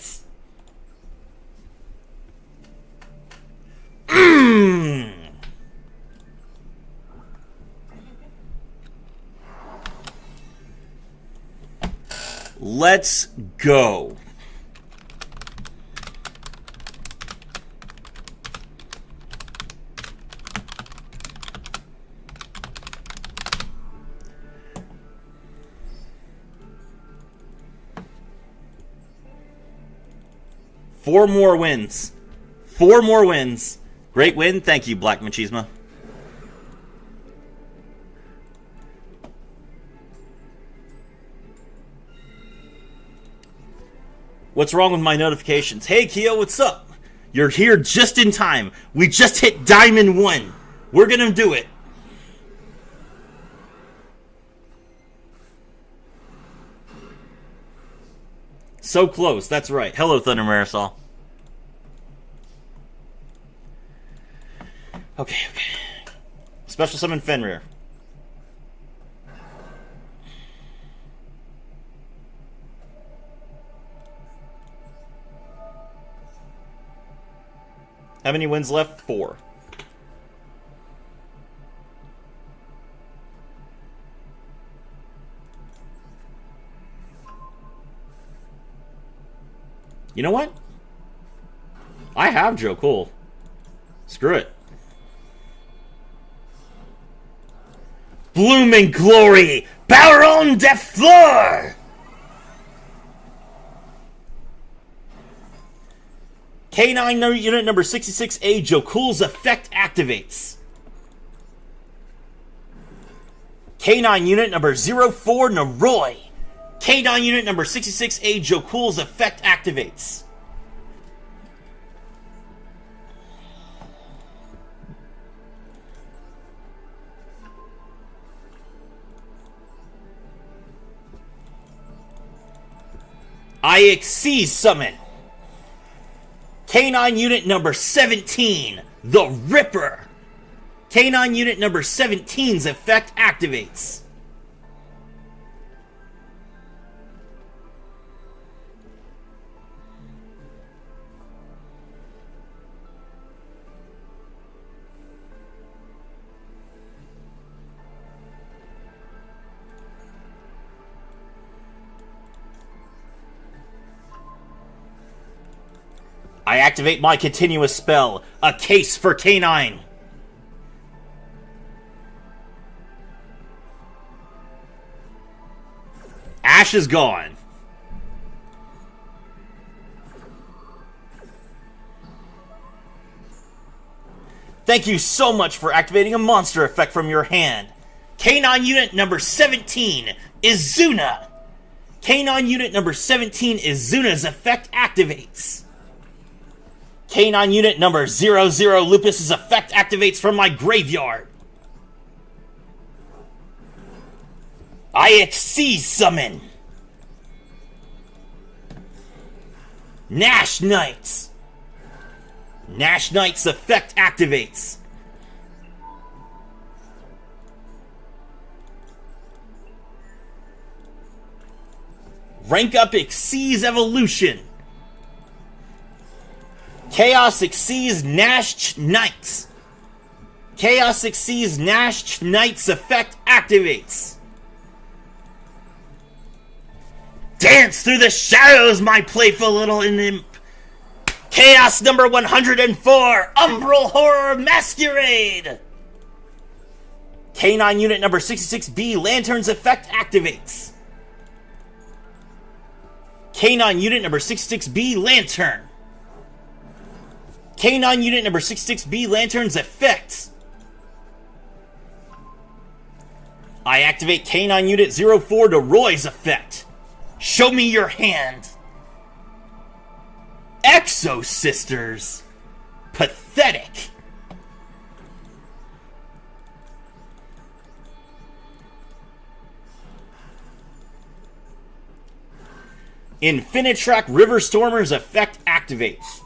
Let's go. Four more wins. 4 more wins. Great win. Thank you, Black Machismo. What's wrong with my notifications? Hey, Keo, what's up? You're here just in time. We just hit Diamond 1. We're gonna do it. So close. That's right. Hello, Thunder Marisol. Okay. Special summon Fenrir. How many wins left? 4. You know what? I have Joe Cool. Screw it. Blooming glory! Power on the floor! K9 unit number 66A, Jokul's effect activates. K9 unit number 04, Naroi. K9 unit number 66A, Jokul's effect activates. I exceed summon. K9 unit number 17, the Ripper. K9 unit number 17's effect activates. I activate my continuous spell, a case for K9. Ash is gone. Thank you so much for activating a monster effect from your hand. K9 unit number 17 is Zuna. K9 unit number 17 is Zuna's effect activates. K9 unit number 00 Lupus's effect activates from my graveyard. I exceed summon. Nash Knights. Nash Knight's effect activates. Rank up exceeds evolution. Chaos exceeds Nash Knights. Chaos exceeds Nash Knights effect activates. Dance through the shadows, my playful little imp. Chaos number 104, Umbral Horror Masquerade. K9 unit number 66B, Lantern's effect activates. K9 unit number 66B, Lantern. K9 unit number 66B, Lantern's effects. I activate K9 unit 04 to Roy's effect. Show me your hand. Exo Sisters. Pathetic. Infinitrack River Stormer's effect activates.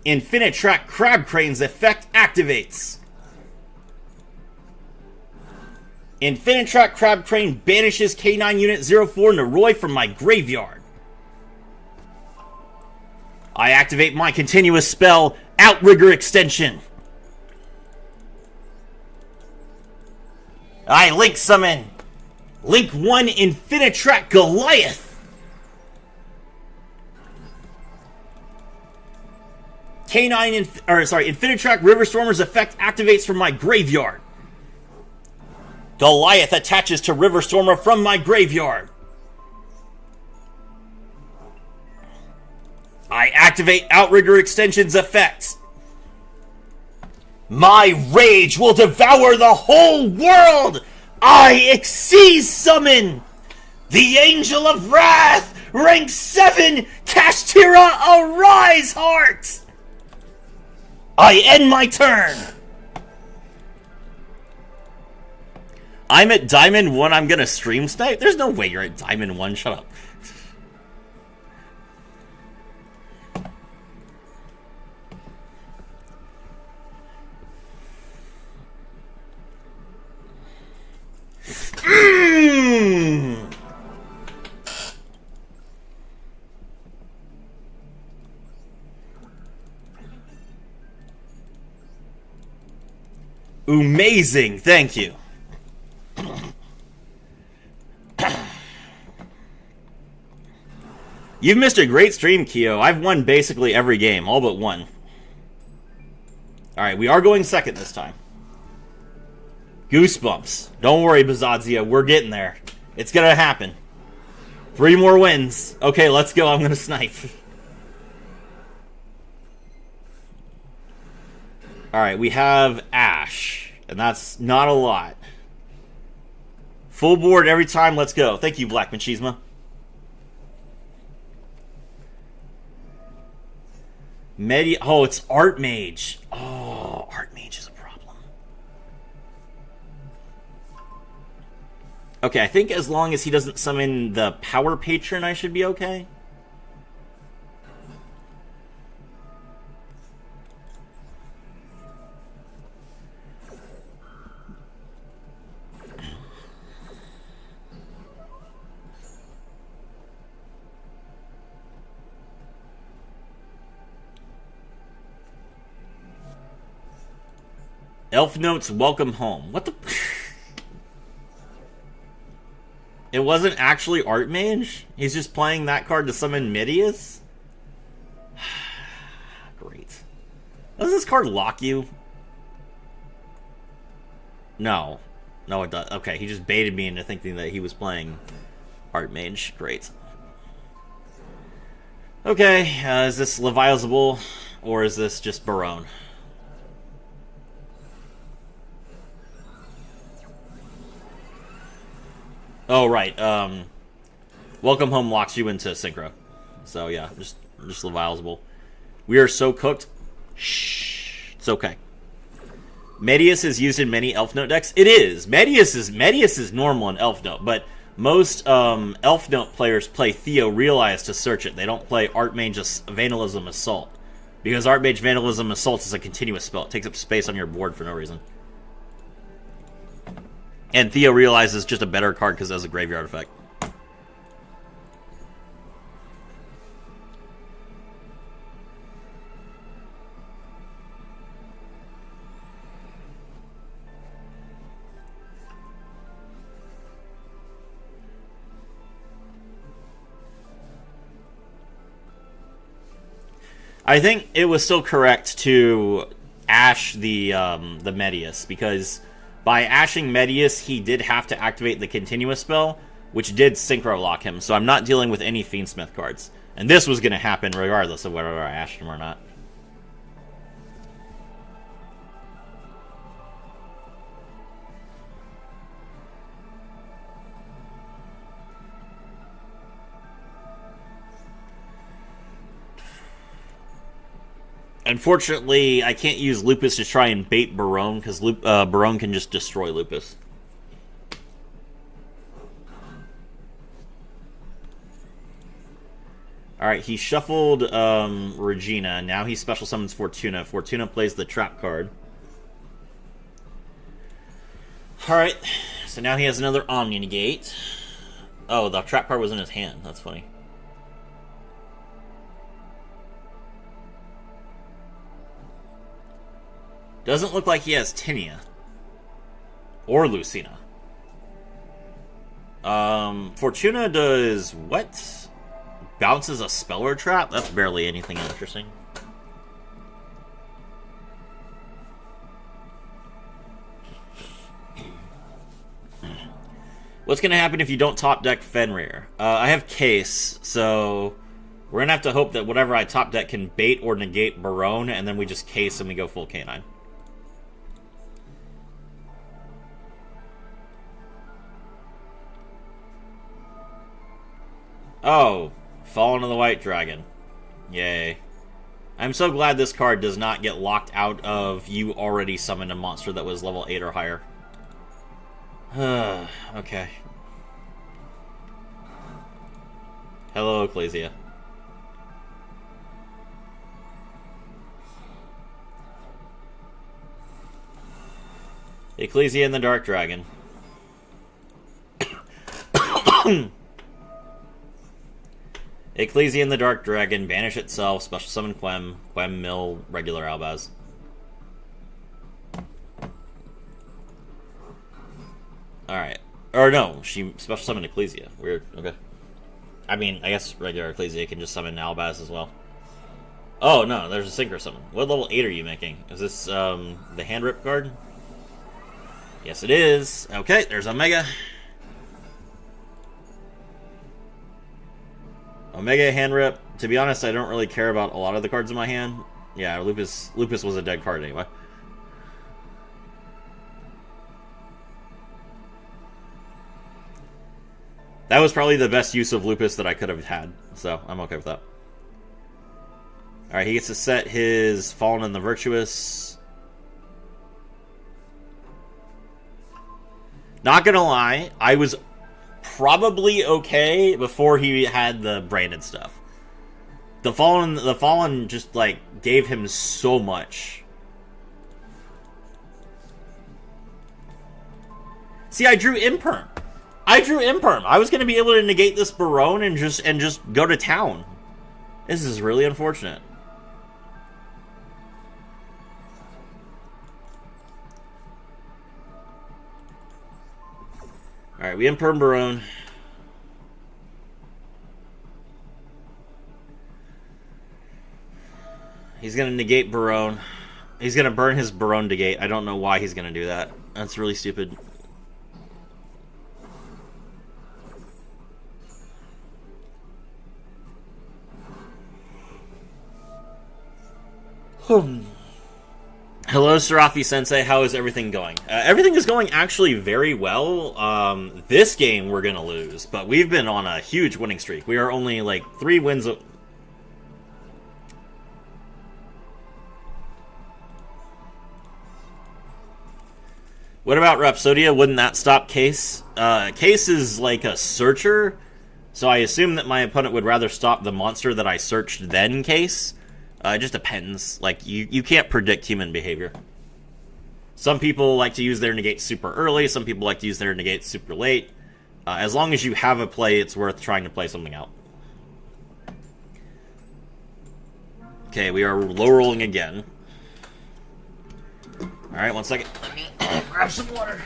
Infinitrack Crab Crane's effect activates. Infinitrack Crab Crane banishes K9 Unit 04 Naroi from my graveyard. I activate my continuous spell, Outrigger Extension. I Link Summon Link 1 Infinitrack Goliath. Infinitrack River Stormer's effect activates from my graveyard. Goliath attaches to River Stormer from my graveyard. I activate Outrigger Extension's effect. My rage will devour the whole world. I Exceed Summon the Angel of Wrath, rank 7, Kashtira, Arise Heart. I end my turn. I'm at Diamond 1, I'm gonna stream snipe? There's no way you're at Diamond 1, shut up. Amazing, thank you. You've missed a great stream, Kyo. I've won basically every game, all but one. Alright, we are going second this time. Goosebumps. Don't worry, Bazadzia, we're getting there. It's gonna happen. 3 more wins. Okay, let's go, I'm gonna snipe. Alright, we have Ash. And that's not a lot. Full board every time, let's go. Thank you, Black Machismo. Oh, it's Art Mage. Oh, Art Mage is a problem. Okay, I think as long as he doesn't summon the Power Patron, I should be okay. Elf Notes, welcome home. What the... It wasn't actually Art Mage? He's just playing that card to summon Midius? Great. Does this card lock you? No. No, it does. Okay, he just baited me into thinking that he was playing Art Mage. Great. Okay, is this Leviathan or is this just Barone? Oh, right. Welcome Home locks you into Synchro. So, yeah, just Leviathan. We are so cooked. Shh. It's okay. Medius is used in many Elf Note decks. It is. Medius is normal in Elf Note, but most Elf Note players play Theo Realize to search it. They don't play Archmage Vandalism Assault. Because Archmage Vandalism Assault is a continuous spell. It takes up space on your board for no reason. And Theo Realize is just a better card because it has a graveyard effect. I think it was still correct to ash the Medius, because by ashing Medius, he did have to activate the continuous spell, which did synchro lock him, so I'm not dealing with any Fiendsmith cards. And this was going to happen regardless of whether I ashed him or not. Unfortunately, I can't use Lupus to try and bait Barone, because Barone can just destroy Lupus. Alright, he shuffled Regina. Now he special summons Fortuna. Fortuna plays the trap card. Alright, so now he has another Omni Negate. Oh, the trap card was in his hand. That's funny. Doesn't look like he has Tinia. Or Lucina. Fortuna does what? Bounces a spell or trap? That's barely anything interesting. What's going to happen if you don't top deck Fenrir? I have Case, so we're going to have to hope that whatever I top deck can bait or negate Barone, and then we just Case and we go full Canine. Oh, Fallen of the White Dragon. Yay. I'm so glad this card does not get locked out of you already summoned a monster that was level 8 or higher. Okay. Hello, Ecclesia. Ecclesia and the Dark Dragon. Ecclesia and the Dark Dragon, banish itself, special summon Quem, Quem mill, regular Albaz. Alright. Or no, she special summoned Ecclesia. Weird. Okay. I mean, I guess regular Ecclesia can just summon Albaz as well. Oh, no, there's a Synchro Summon. What level 8 are you making? Is this, the Hand Rip card? Yes, it is. Okay, there's Omega. Omega Hand Rip. To be honest, I don't really care about a lot of the cards in my hand. Yeah, Lupus was a dead card anyway. That was probably the best use of Lupus that I could have had, so I'm okay with that. Alright, he gets to set his Fallen and the Virtuous. Not gonna lie, I was probably okay before he had the branded stuff. The Fallen just, like, gave him so much. See, I drew Imperm. I was gonna be able to negate this Barone and just go to town. This is really unfortunate. Alright, we Imperm Barone. He's gonna negate Barone. He's gonna burn his Barone to gate. I don't know why he's gonna do that. That's really stupid. Hello, Sarafi Sensei. How is everything going? Everything is going actually very well. This game we're gonna lose, but we've been on a huge winning streak. We are only like 3 wins. What about Rhapsodia? Wouldn't that stop Case? Case is like a searcher, so I assume that my opponent would rather stop the monster that I searched than Case. It just depends. Like, you can't predict human behavior. Some people like to use their negate super early. Some people like to use their negate super late. As long as you have a play, it's worth trying to play something out. Okay, we are low rolling again. Alright, 1 second. Let me grab some water.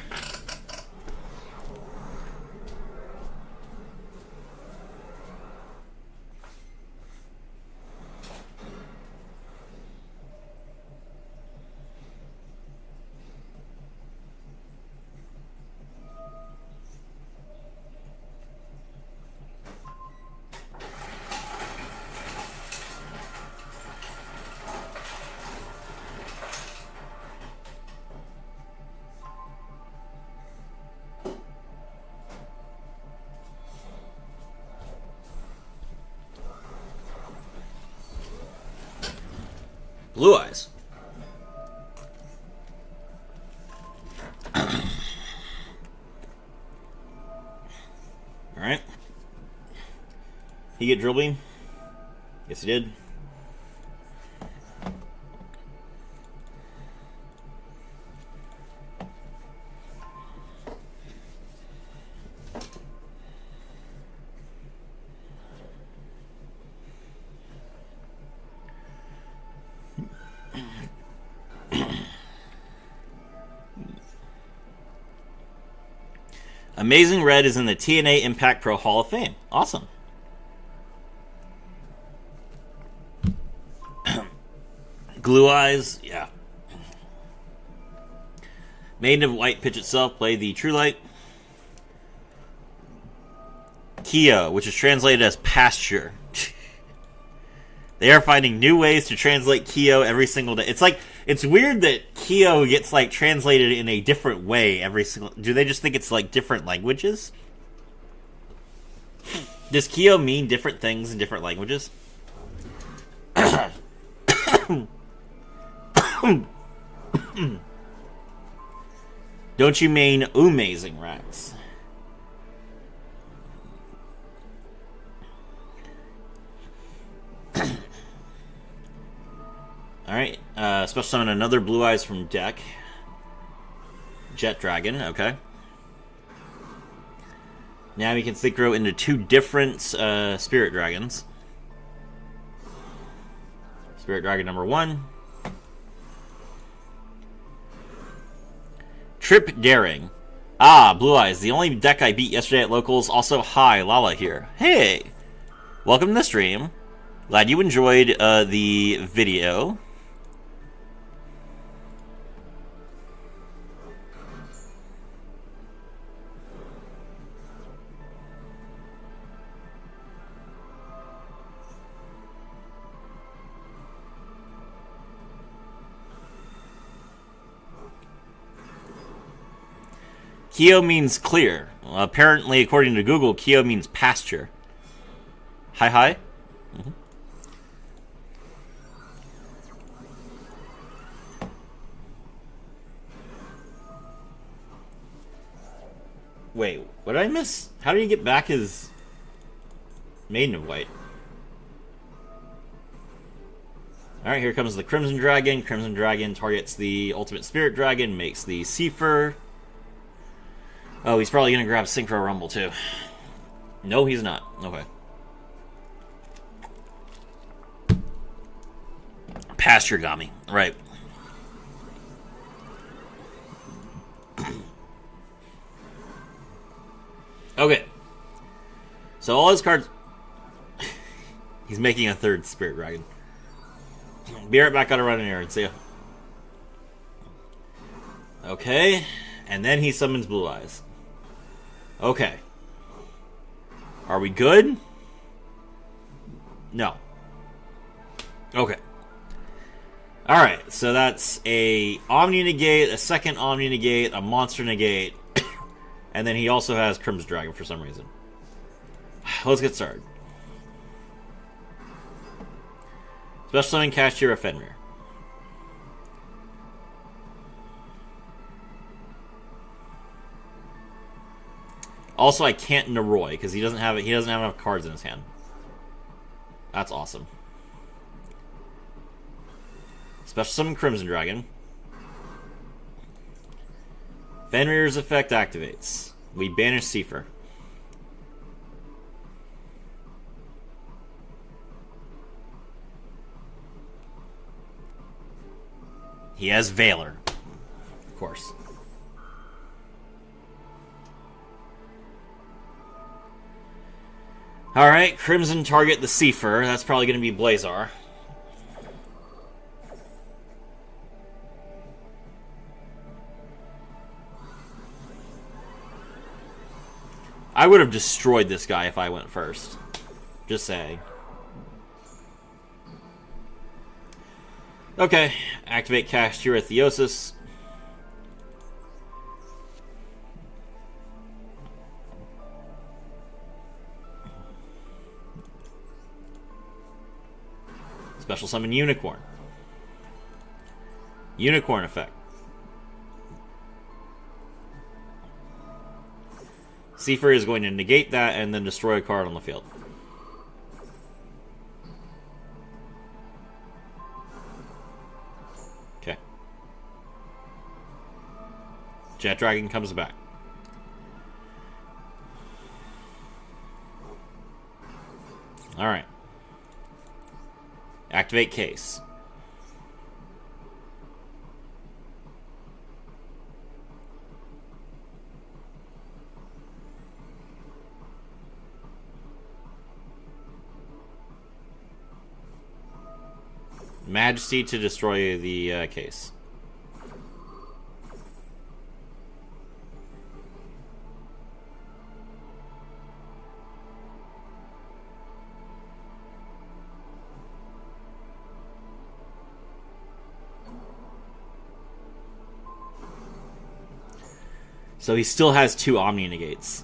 Blue Eyes. Alright. He get Drill Beam? Yes, he did. Amazing Red is in the TNA Impact Pro Hall of Fame. Awesome. Glue Eyes, yeah. Maiden of White pitch itself, play the True Light. Kyo, which is translated as pasture. They are finding new ways to translate Kyo every single day. It's weird that Kyo gets like translated in a different way every single. Do they just think it's like different languages? Does Kyo mean different things in different languages? Don't you mean amazing, Rex? Alright, special summon another Blue Eyes from deck. Jet Dragon, okay. Now we can synchro into two different Spirit Dragons. Spirit Dragon number 1. Trip Daring. Ah, Blue Eyes, the only deck I beat yesterday at locals. Also, hi, Lala here. Hey! Welcome to the stream. Glad you enjoyed the video. Kyo means clear. Apparently, according to Google, Kyo means pasture. Hi. Mm-hmm. Wait, what did I miss? How did he get back his Maiden of White? Alright, here comes the Crimson Dragon. Crimson Dragon targets the Ultimate Spirit Dragon, makes the Seifer. Oh, he's probably going to grab Synchro Rumble, too. No, he's not. Okay. Pasture Gami. Right. Okay. So all his cards... He's making a third Spirit Dragon. Be right back, gotta run in here and see ya. Okay. And then he summons Blue Eyes. Okay. Are we good? No. Okay. Alright, so that's a Omni Negate, a second Omni Negate, a Monster Negate, and then he also has Crimson Dragon for some reason. Let's get started. Special Summon Kashtira Fenrir. Also, I can't Naroi because he doesn't have enough cards in his hand. That's awesome. Special Summon Crimson Dragon. Fenrir's effect activates. We banish Seifer. He has Valor, of course. Alright, Crimson target the Seifer. That's probably going to be Blazar. I would have destroyed this guy if I went first. Just saying. Okay, activate Kashtira Theosis. Special Summon Unicorn. Unicorn effect. Seifer is going to negate that and then destroy a card on the field. Okay. Jet Dragon comes back. Alright. Activate Case. Majesty to destroy the case. So he still has 2 Omni Negates.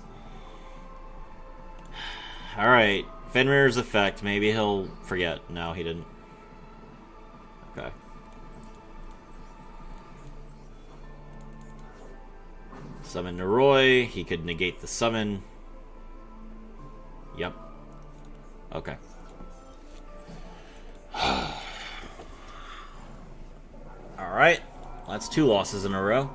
Alright. Fenrir's effect. Maybe he'll forget. No, he didn't. Okay. Summon Noroi. He could negate the summon. Yep. Okay. Alright. That's 2 losses in a row.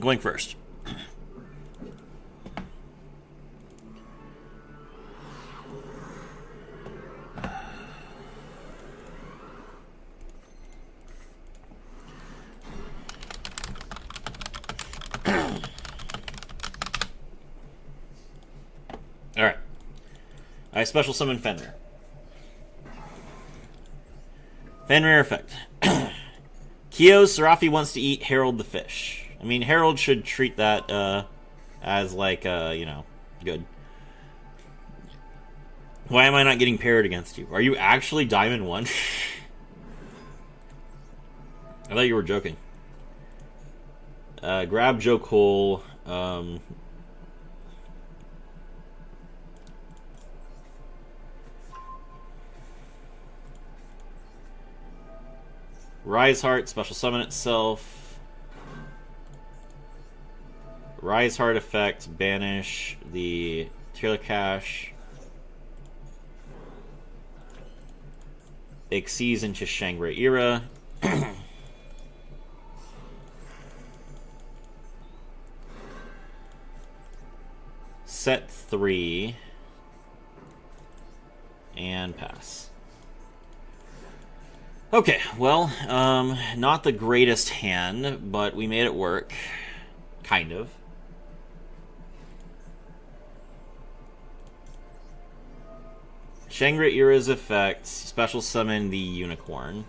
Going first. Alright. I special summon Fenrir. Fenrir effect. Kyo, Serafi wants to eat Harold the fish. I mean, Harold should treat that as, like, you know, good. Why am I not getting paired against you? Are you actually Diamond 1? I thought you were joking. Grab Joe Cole. Rise Heart, special summon itself. Rise Heart effect, banish the Tirlakash. Exceeds into Shangri-Ira. Set 3. And pass. Okay, well, not the greatest hand, but we made it work. Kind of. Shangri-Ira's effect, special summon the unicorn.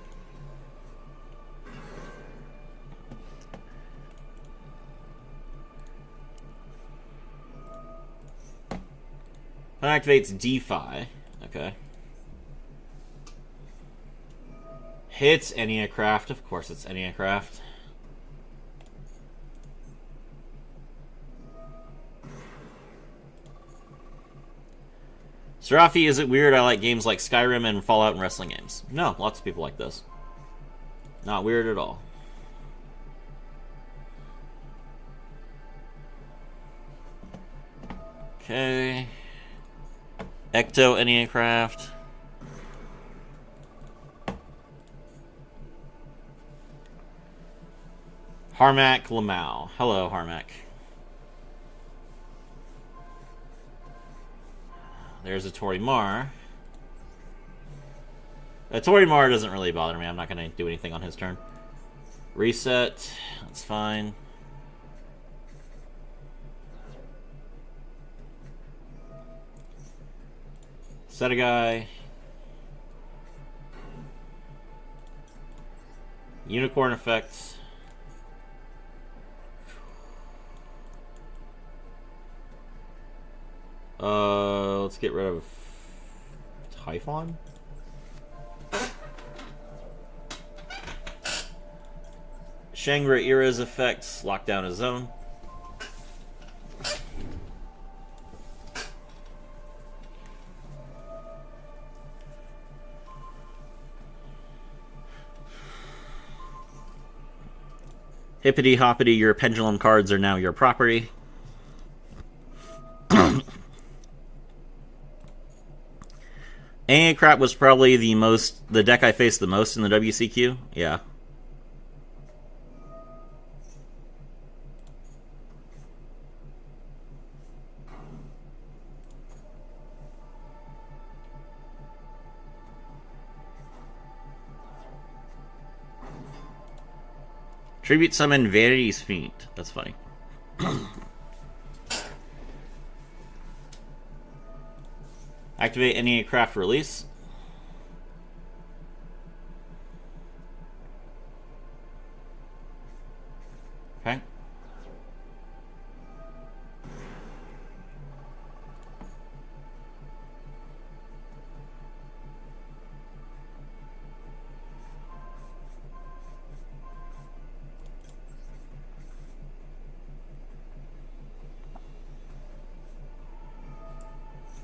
That activates D5. Okay. Hits Enneacraft. Of course it's Enneacraft. Serafi, is it weird I like games like Skyrim and Fallout and wrestling games? No, lots of people like this. Not weird at all. Okay. Ecto Enneacraft. Harmac Lamau. Hello, Harmac. There's a Torimar. Torimar doesn't really bother me. I'm not going to do anything on his turn. Reset. That's fine. Set a guy. Unicorn effects. Let's get rid of Typhon. Shangri-Ira's effects, lock down a zone. Hippity hoppity, your pendulum cards are now your property. Enneacraft was probably the deck I faced the most in the WCQ. Yeah. Tribute summon Vanity's Fiend. That's funny. Activate any craft release. Okay.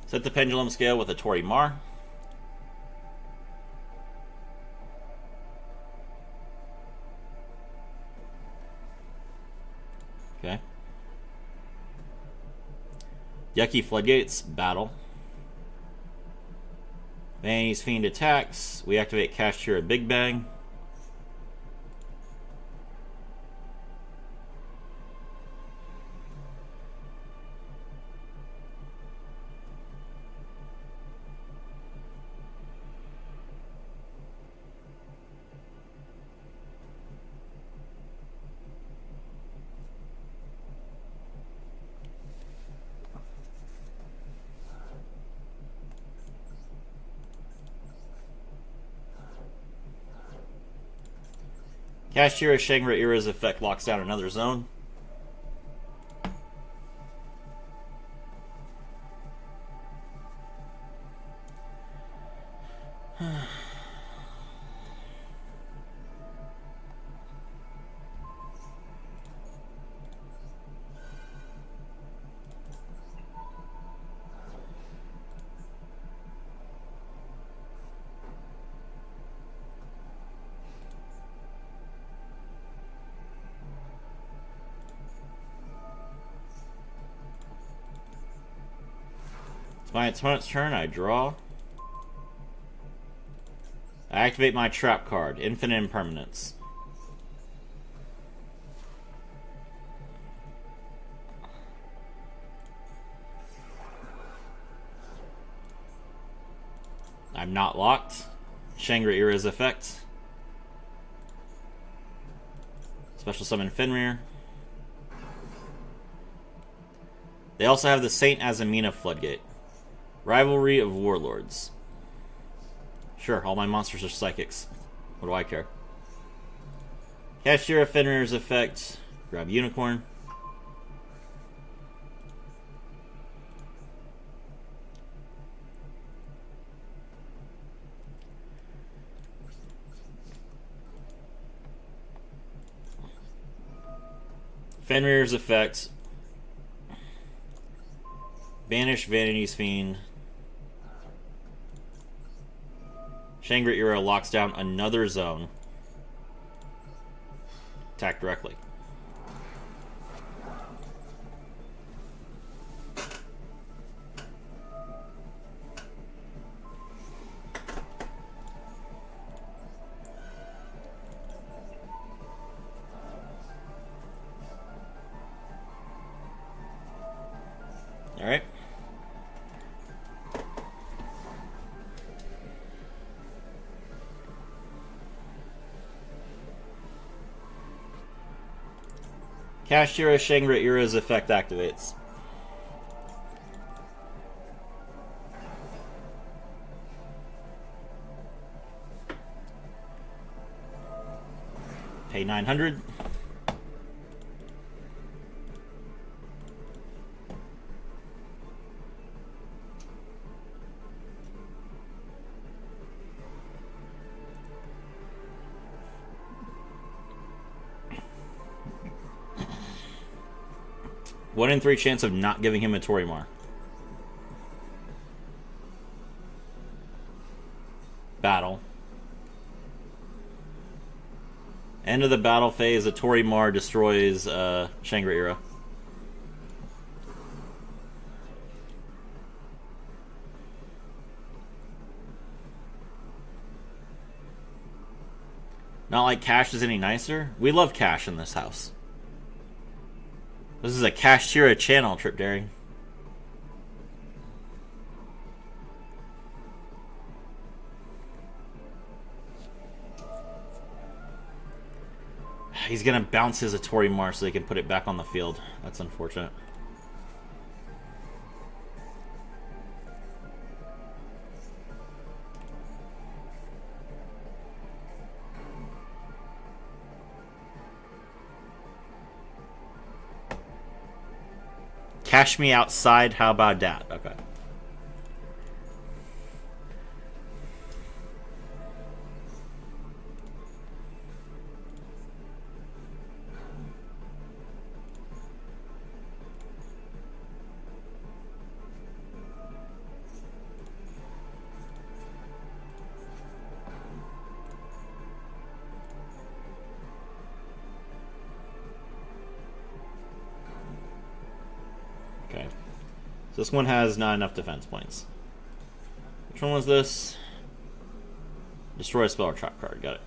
Set the pendulum scale with a Tori Mar. Okay. Yucky Floodgates, battle. Vanity's Fiend attacks. We activate Kashtira Big Bang. Kashtira Shangri-Ira's effect locks down another zone. It's my opponent's turn. I draw. I activate my trap card. Infinite Impermanence. I'm not locked. Shangri-Ira's effect. Special summon Fenrir. They also have the Saint Azamina Floodgate. Rivalry of Warlords. Sure, all my monsters are psychics. What do I care? Kashtira Fenrir's effect. Grab Unicorn. Fenrir's effect. Banish Vanity's Fiend. Shangri-Ira locks down another zone. Attack directly. All right. Kashtira Shangri-Ira's effect activates. Pay 900. One in 3 chance of not giving him a Torimar. Battle. End of the battle phase, a Torimar destroys Shangri-Ira. Not like Cash is any nicer. We love Cash in this house. This is a Kashtira channel, Trip Daring. He's gonna bounce his Atori Mar so they can put it back on the field. That's unfortunate. Cash me outside, how about that? Okay. Okay. So this one has not enough defense points. Which one was this? Destroy a spell or trap card. Got it.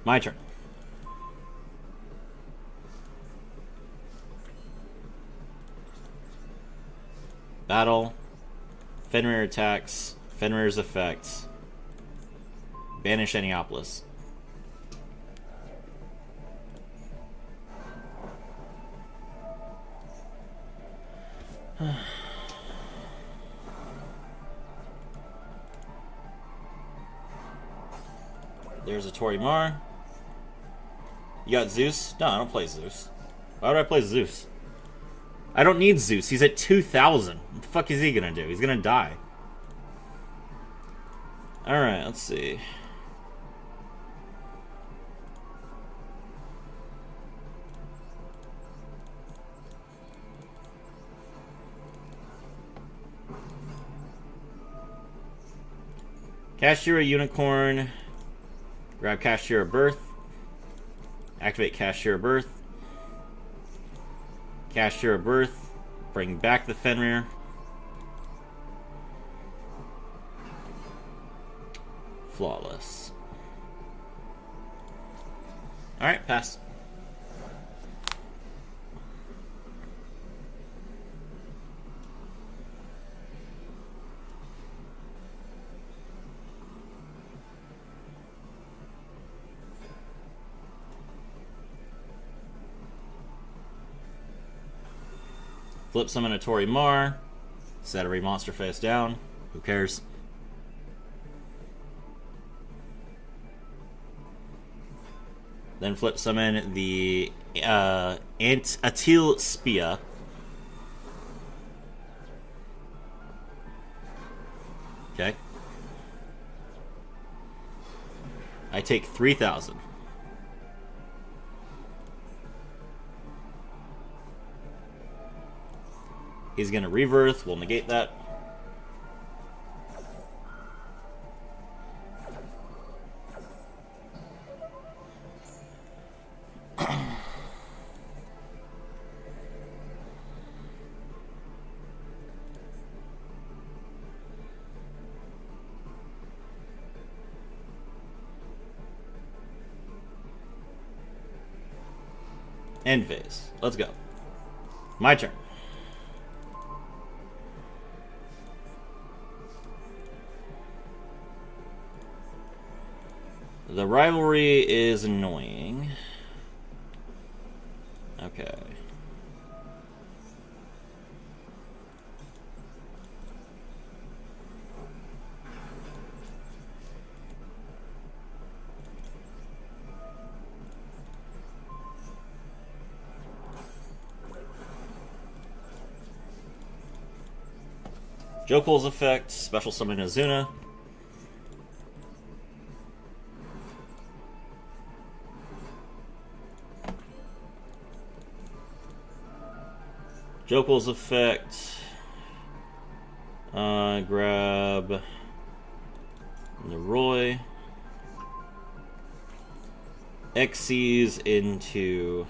My turn. Battle. Fenrir attacks. Fenrir's effects. Banish Aniopolis. There's a Torimar. You got Zeus? No, I don't play Zeus. Why would I play Zeus? I don't need Zeus. He's at 2,000. What the fuck is he gonna do? He's gonna die. Alright, let's see. Kashtira Unicorn. Grab Kashtira Birth. Activate Kashtira Birth. Kashtira Birth. Bring back the Fenrir. Flawless. Alright, pass. Flip summon a Torimar. Set every monster face down. Who cares? Then flip summon the Atil Spia. Okay. I take 3,000. He's going to rebirth. We'll negate that. End phase. Let's go. My turn. The rivalry is annoying. Okay. Jokul's effect, special summon Azuna. Jokul's effect. Grab Leroy. Xyz into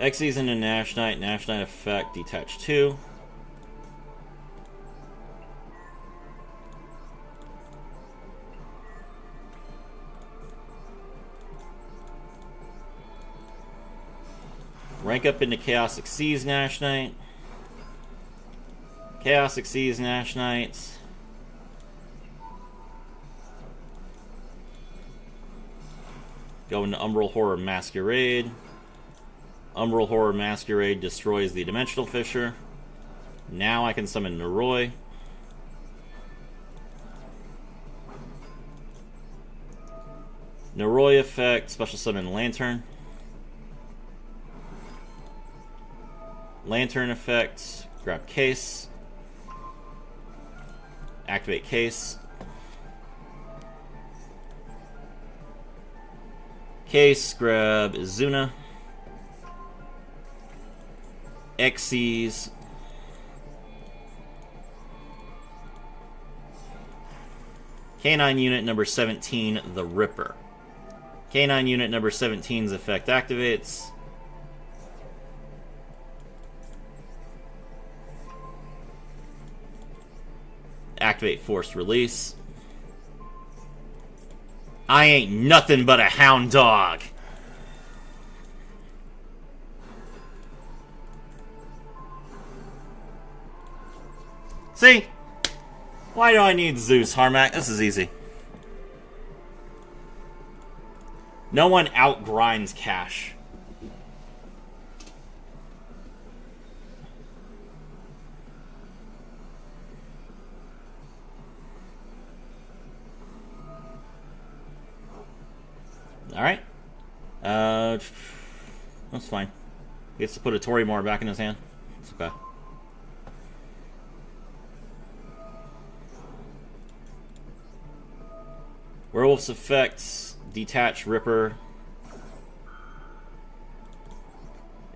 Xyz into Nash Knight effect, detach 2. Rank up into Chaos Xyz Nash Knight. Chaos Xyz Nash Knight. Go into Umbral Horror Masquerade. Umbral Horror Masquerade destroys the Dimensional Fissure. Now I can summon Noroi. Noroi effect, special summon Lantern. Lantern effect, grab Case. Activate Case. Case, grab Izuna. Xyz. Canine unit number 17, the Ripper. Canine unit number 17's effect activates. Activate Forced Release. I ain't nothing but a hound dog. See? Why do I need Zeus, Harmac? This is easy. No one outgrinds Cash. Alright. That's fine. He gets to put a Torimar back in his hand. It's okay. Werewolf's effects, detach Ripper.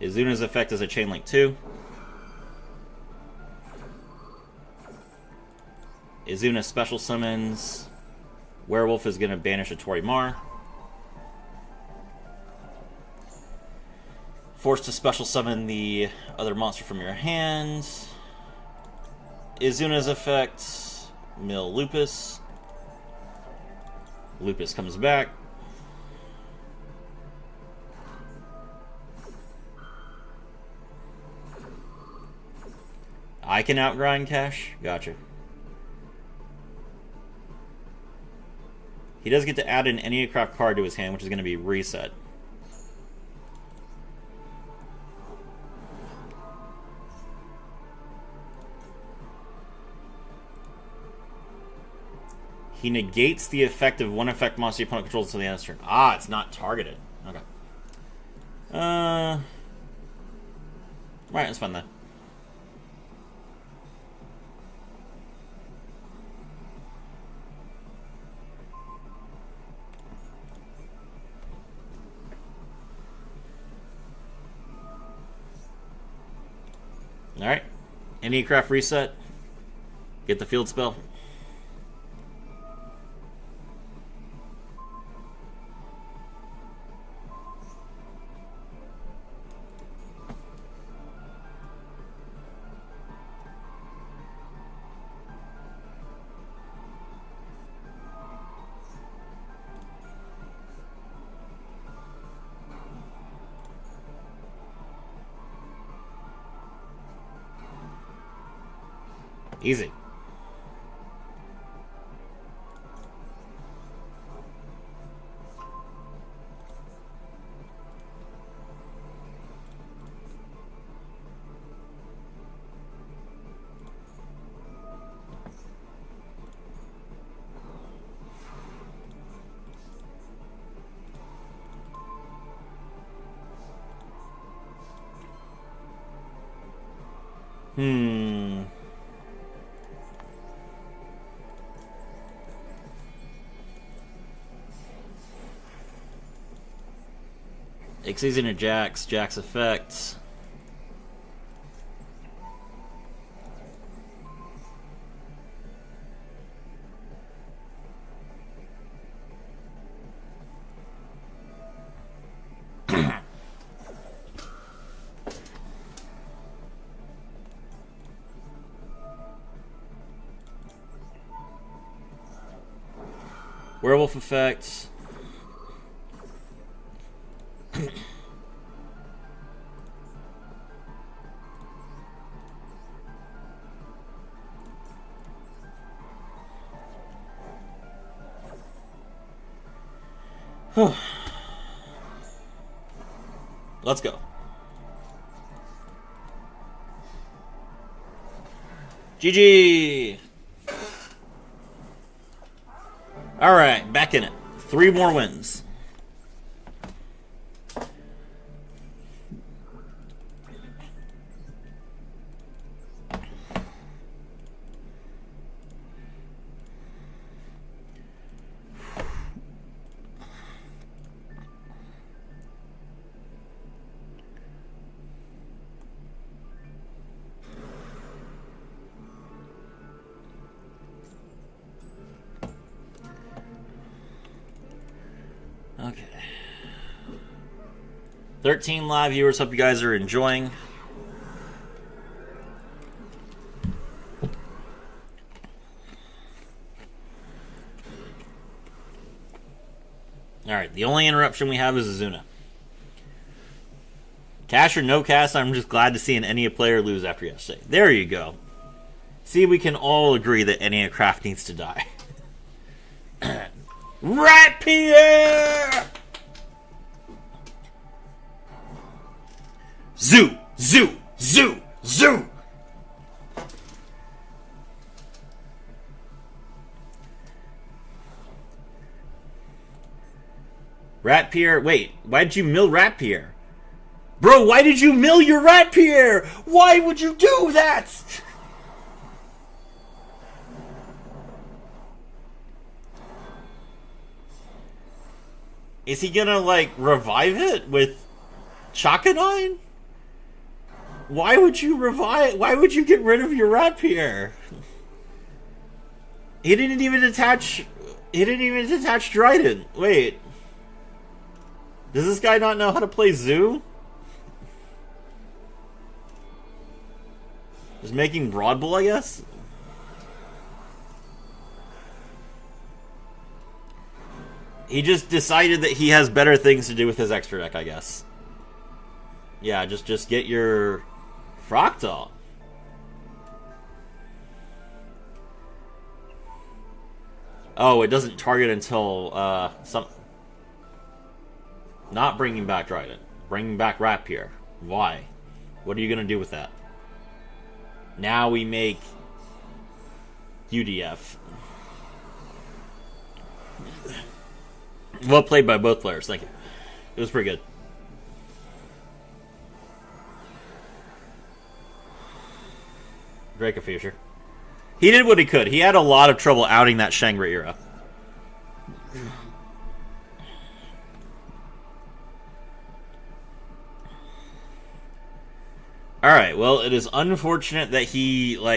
Izuna's effect is a Chain Link 2. Izuna special summons. Werewolf is going to banish a Torimar. Forced to special summon the other monster from your hand. Izuna's effect, mill Lupus. Lupus comes back. I can outgrind Cash? Gotcha. He does get to add an Enneacraft card to his hand, which is going to be reset. He negates the effect of one effect monster your opponent controls until the end of the turn. Ah, it's not targeted. Okay. Right, that's fine then. Alright. Enneacraft reset. Get the field spell. Easy. Xyz into Jax, Jax effects. Werewolf effect. Let's go. GG! Alright, back in it. 3 more wins. Okay. 13 live viewers. Hope you guys are enjoying. Alright, the only interruption we have is Azuna. Cash or no cash, I'm just glad to see an Enya player lose after yesterday. There you go. See, we can all agree that Enya Craft needs to die. Rapier! Zoo! Zoo! Zoo! Zoo! Rapier, wait, why did you mill Rapier? Bro, why did you mill your Rapier? Why would you do that? Is he gonna, like, revive it with Chakanine? Why would you revive... Why would you get rid of your Rapier? He didn't even attach... He didn't even attach Dryden. Wait. Does this guy not know how to play Zoo? Just making Broad Bull, I guess? He just decided that he has better things to do with his extra deck, I guess. Yeah, just get your Fractal. Oh, it doesn't target until some. Not bringing back Dryden. Bringing back Rapier. Why? What are you gonna do with that? Now we make UDF. Well played by both players, thank you. It was pretty good. Draco Future. He did what he could. He had a lot of trouble outing that Shangri era. Alright, well, it is unfortunate that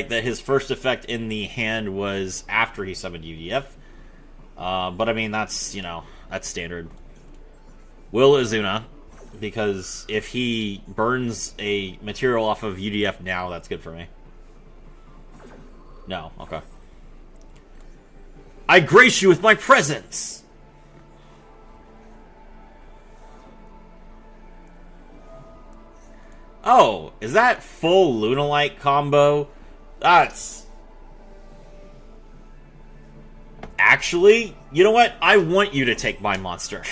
that his first effect in the hand was after he summoned UDF. But I mean, that's, that's standard. Will Azuna, because if he burns a material off of UDF now, that's good for me. No, okay. I grace you with my presence! Oh, is that full Lunalite combo? That's... Actually, you know what? I want you to take my monster.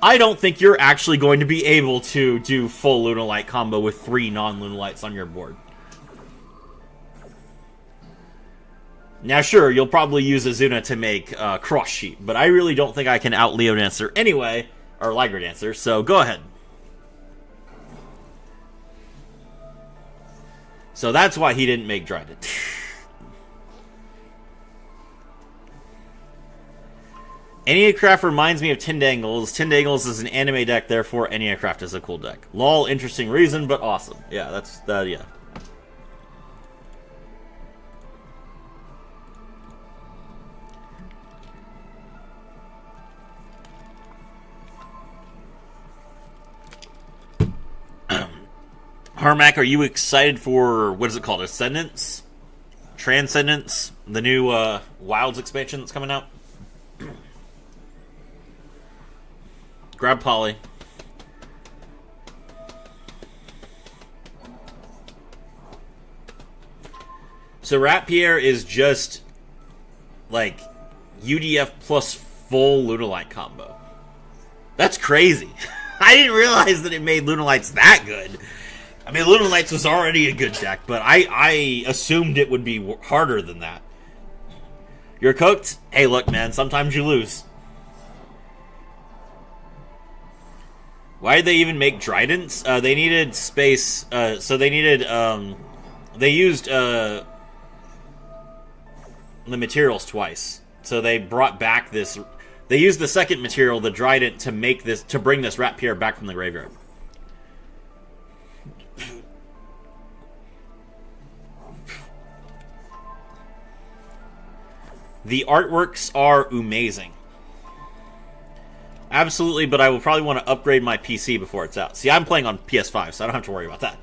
I don't think you're actually going to be able to do full Lunalite combo with 3 non-Lunalites on your board. Now, sure, you'll probably use Azuna to make Cross Sheep, but I really don't think I can out Leo Dancer anyway, or Liger Dancer, so go ahead. So that's why he didn't make Dryden. Enneacraft reminds me of Tindangles. Tindangles is an anime deck, therefore Enneacraft is a cool deck. Lol, interesting reason, but awesome. Yeah, that's, yeah. Harmac, are you excited for, what is it called, Ascendance? Transcendence, the new Wilds expansion that's coming out. Grab Polly. So Rat Pierre is just like UDF plus full Lunalight combo. That's crazy. I didn't realize that it made Lunalights that good. I mean, Lunalights was already a good deck, but I assumed it would be harder than that. You're cooked? Hey, look, man, sometimes you lose. Why did they even make Tridents? They needed space, so they needed, they used, the materials twice. So they brought back this, they used the second material, the Trident, to make this, to bring this Rat Pierre back from the graveyard. The artworks are amazing. Absolutely, but I will probably want to upgrade my PC before it's out. See, I'm playing on PS5, so I don't have to worry about that.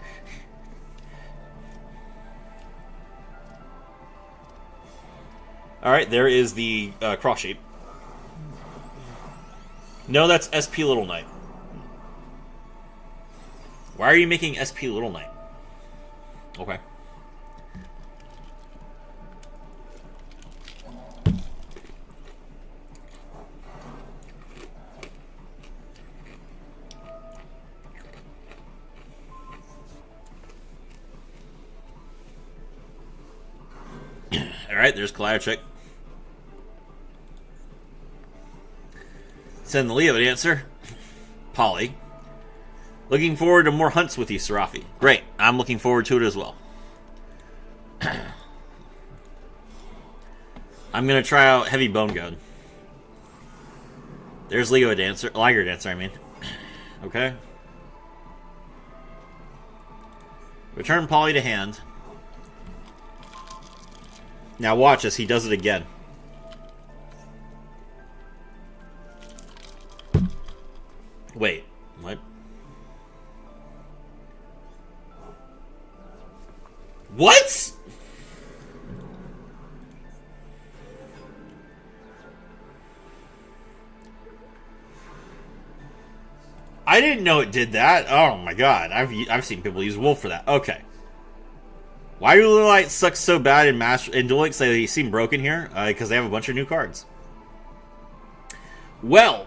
Alright, there is the Cross Sheep. No, that's SP Little Knight. Why are you making SP Little Knight? Okay. Alright, there's Kaliochik. Send the Leo an answer. Polly. Looking forward to more hunts with you, Serafi. Great. I'm looking forward to it as well. I'm going to try out Heavy Bone Gun. There's Leo Dancer. Liger Dancer, I mean. Okay. Return Polly to hand. Now watch as he does it again. Wait, what? What? I didn't know it did that. Oh my god, I've seen people use Wolf for that. Okay. Why do Lunalight suck so bad in Master and Duel Links? They seem broken here because they have a bunch of new cards. Well,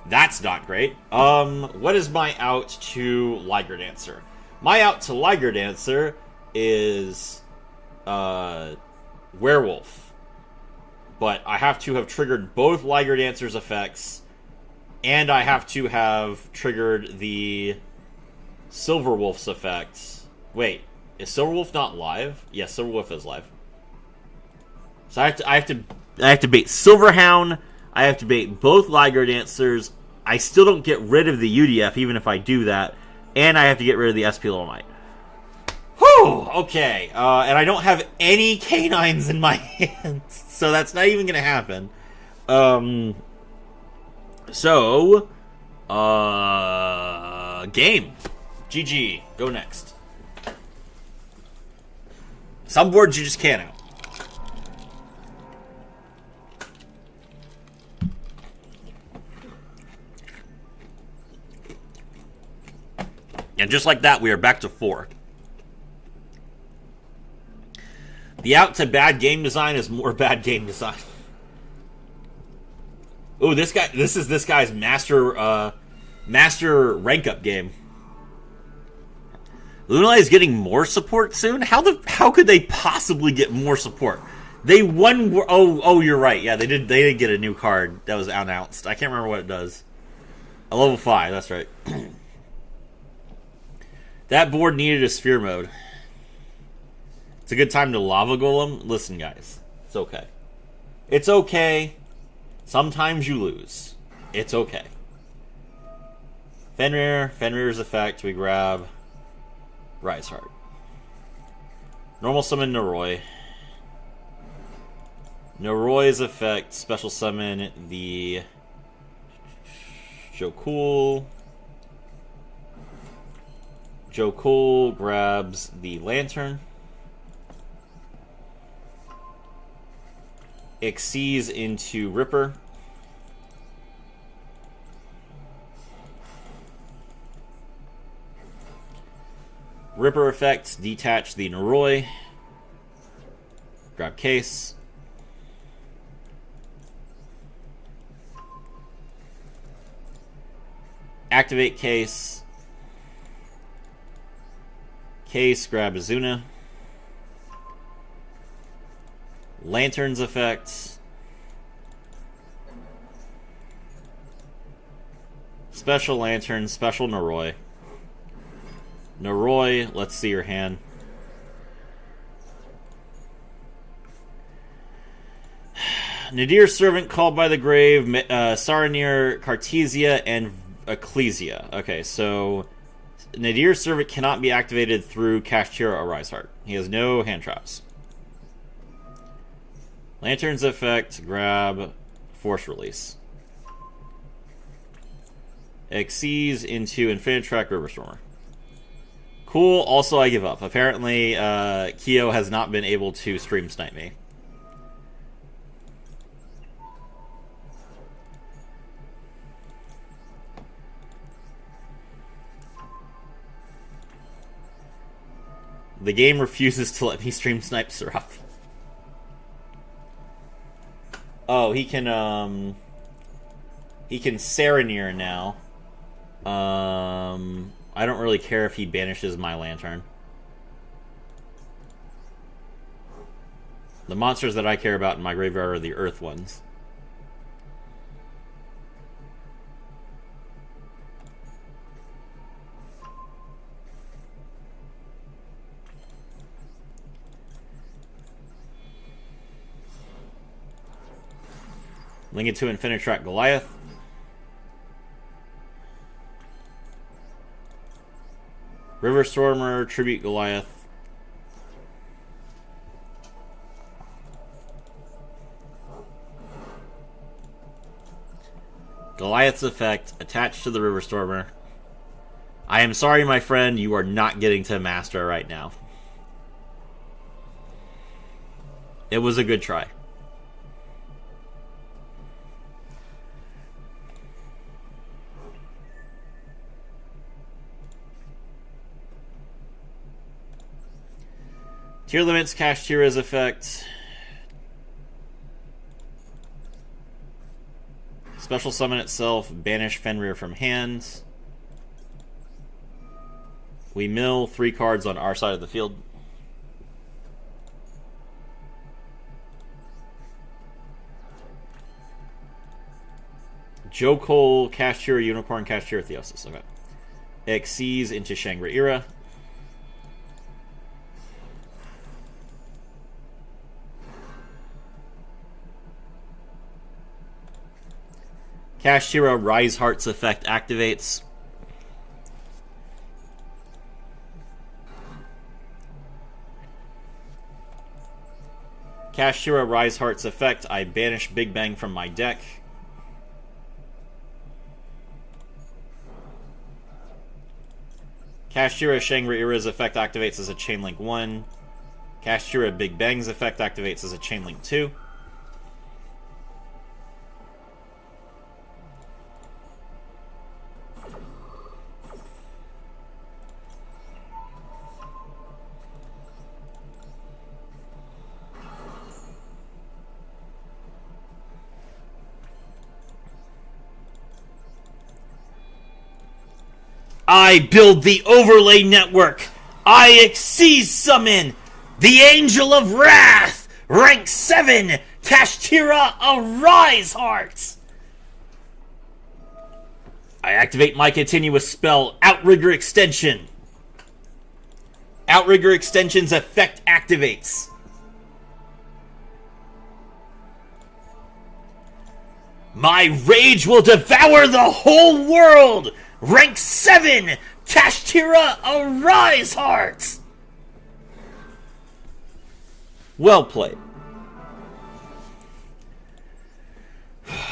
that's not great. What is my out to Liger Dancer? My out to Liger Dancer is Werewolf, but I have to have triggered both Liger Dancer's effects, and I have to have triggered the Silverwolf's effects. Wait. Is Silverwolf not live? Yes, Silverwolf is live. So I have to bait Silverhound. I have to bait both Liger Dancers. I still don't get rid of the UDF even if I do that, and I have to get rid of the SP Little Knight. Whew. Okay. And I don't have any canines in my hands, so that's not even gonna happen. Game. GG. Go next. Some boards you just can't out. And just like that, we are back to 4. The out to bad game design is more bad game design. Oh, this guy. This is this guy's master rank up game. Lunalight is getting more support soon? How could they possibly get more support? They won. Oh, you're right. Yeah, they did get a new card that was announced. I can't remember what it does. A level 5. That's right. That board needed a sphere mode. It's a good time to lava golem. Listen, guys, it's okay. It's okay. Sometimes you lose. It's okay. Fenrir's effect. We grab Rise Heart. Normal summon Noroi. Noroi's effect, special summon the Jokul. Jokul grabs the Lantern. Xyz into Ripper. Ripper effect, detach the Noroi. Grab case. Activate case. Case, grab Azuna. Lanterns effect. Special Lantern, special Noroi. Noroi, let's see your hand. Nadir Servant, Called by the Grave, Saranir, Cartesia, and Ecclesia. Okay, so Nadir Servant cannot be activated through Kashtira or Riseheart. He has no hand traps. Lantern's effect, grab Force Release. Xyz into Infinitrack Riverstormer. Cool, also I give up. Apparently, Kyo has not been able to stream snipe me. The game refuses to let me stream snipe Seraph. Oh, he can Saranir now. I don't really care if he banishes my Lantern. The monsters that I care about in my graveyard are the Earth ones. Link it to Infinitrack Goliath. Riverstormer, Tribute Goliath. Goliath's effect attached to the Riverstormer. I am sorry, my friend, you are not getting to Master right now. It was a good try. Tier limits Kashtira's effect. Special summon itself, banish Fenrir from hand. We mill 3 cards on our side of the field. Jokol, Kashtira, Unicorn, Kashtira, Theosis. Okay. Xyz into Shangri-Ira. Kashtira, Riseheart's effect activates. Kashtira, Riseheart's effect, I banish Big Bang from my deck. Kashtira, Shangri-Ira's effect activates as a Chainlink 1. Kashtira, Big Bang's effect activates as a Chainlink 2. I build the overlay network. I Xyz summon the Angel of Wrath, rank 7, Kashtira, a Riseheart. I activate my continuous spell, Outrigger Extension. Outrigger Extension's effect activates. My rage will devour the whole world. Rank 7, Kashtira, a Riseheart. Well played.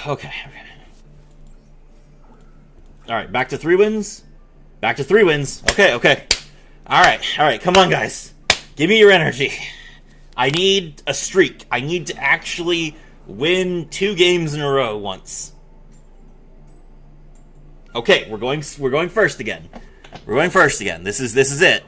Okay. Alright, back to 3 wins. Back to 3 wins. Okay. Alright, come on, guys. Give me your energy. I need a streak. I need to actually Win 2 games in a row once. Okay, we're going first again. We're going first again. This is it.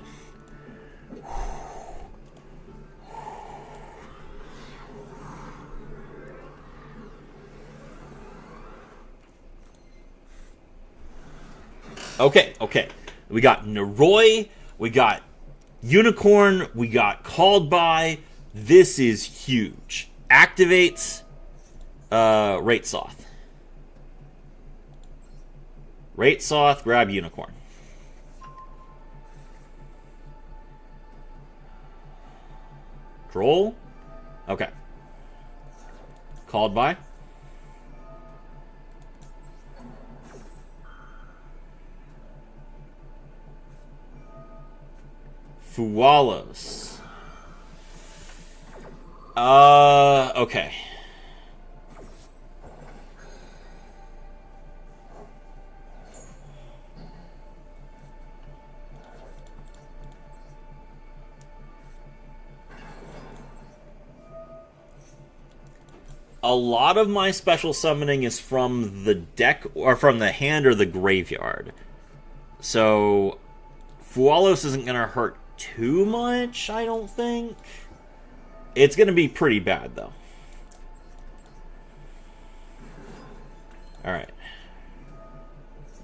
Okay. We got Noroi, we got Unicorn, we got Called By. This is huge. Activates Ratesoth. Ratesoth, grab Unicorn. Droll? Okay. Called By. Fualos. Okay. A lot of my special summoning is from the deck, or from the hand or the graveyard. So, Fualos isn't going to hurt too much, I don't think. It's going to be pretty bad, though. Alright.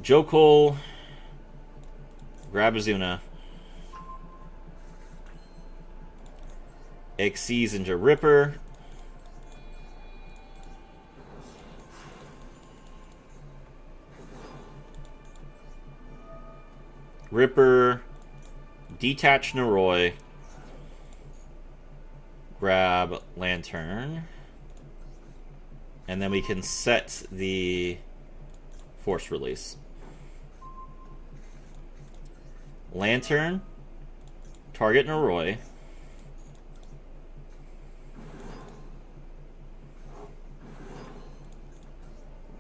Jokul. Grab Azuna. Xyz into Ripper. Ripper. Detach Noroi. Grab Lantern. And then we can set the Force Release. Lantern. Target Noroi.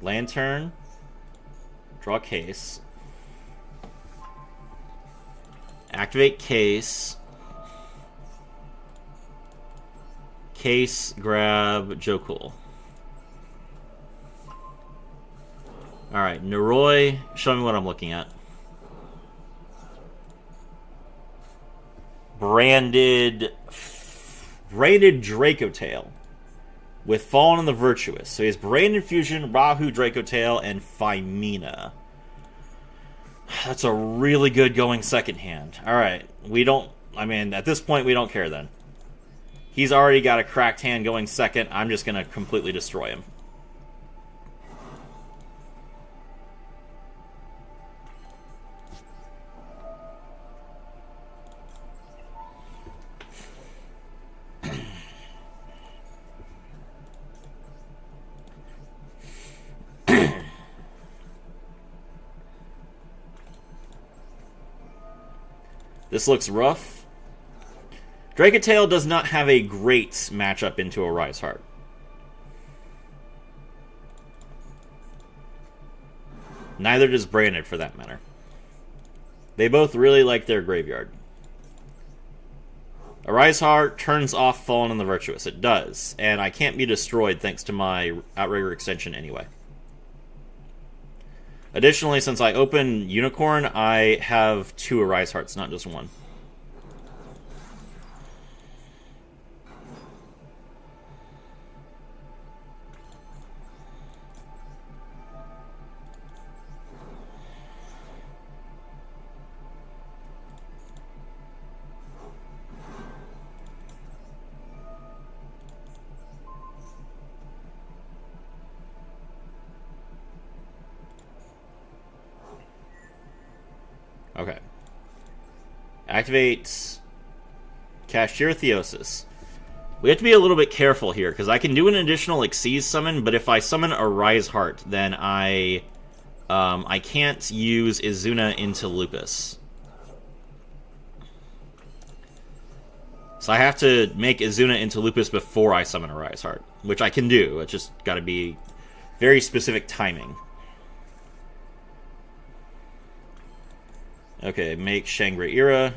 Lantern. Draw Case. Activate Case. Case, grab Jokul. Alright, Noroi, show me what I'm looking at. Branded Draco Tail with Fallen on the Virtuous. So he has Branded Fusion, Rahu Draco Tail, and Phimina. That's a really good going second hand. Alright, at this point we don't care then. He's already got a cracked hand going second. I'm just going to completely destroy him. This looks rough. Dracatail does not have a great matchup into a Rise Heart. Neither does Branded, for that matter. They both really like their graveyard. A Rise Heart turns off Fallen on the Virtuous. It does. And I can't be destroyed thanks to my Outrigger extension anyway. Additionally, since I open Unicorn, I have 2 Arise Hearts, not just 1. Okay. Activate Kashtira Theosis. We have to be a little bit careful here, because I can do an additional Xyz summon, but if I summon a Rise Heart, then I can't use Izuna into Lupus. So I have to make Izuna into Lupus before I summon a Rise Heart, which I can do. It's just got to be very specific timing. Okay, make Shangri-Ira.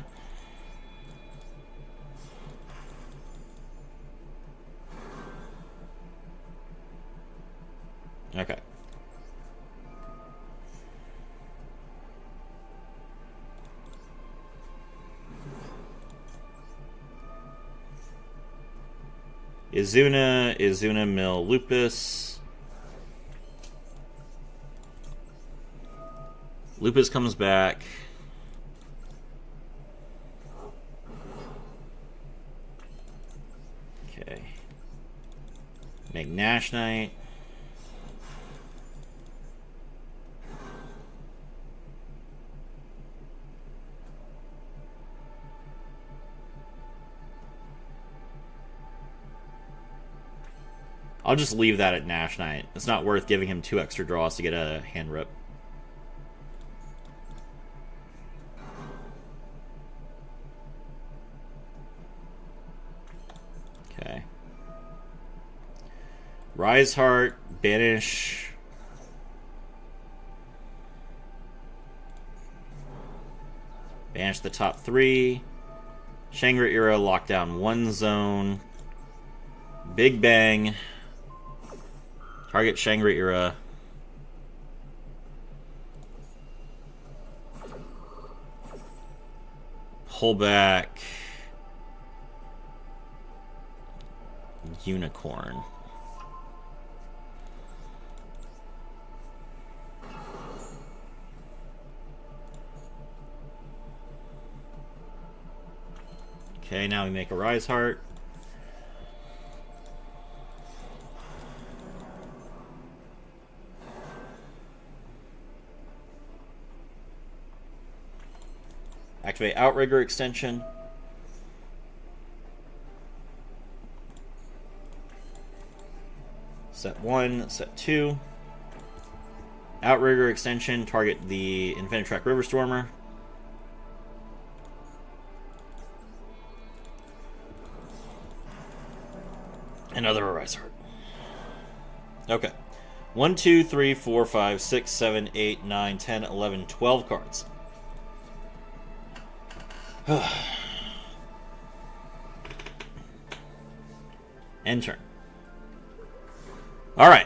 Izuna, mill Lupus. Lupus comes back. Okay. Make Nash Knight. I'll just leave that at Nash Knight. It's not worth giving him 2 extra draws to get a hand rip. Okay. Rise Heart, banish. Banish the top 3. Shangri-Ira, lock down 1 zone. Big Bang. Target Shangri-Ira. Pull back. Unicorn. Okay, now we make a Rise Heart. Activate Outrigger extension. Set 1, set 2. Outrigger extension, target the Infinitrack Riverstormer. Another Rise Heart. Okay. 1, 2, 3, 4, 5, 6, 7, 8, 9, 10, 11, 12 cards. End turn. All right.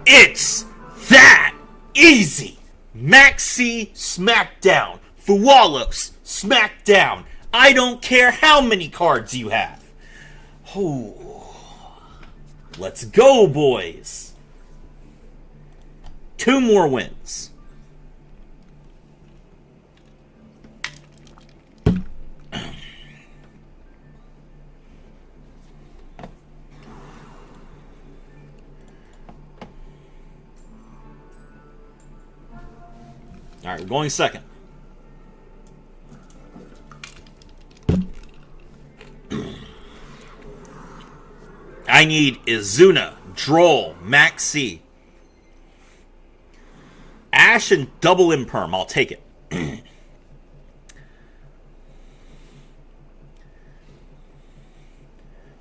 It's that easy. Maxi Smackdown. Fuwalos Smackdown. I don't care how many cards you have. Oh, let's go, boys. 2 more wins. All right, we're going second. I need Izuna, Droll, Maxi. Ash and double Imperm. I'll take it.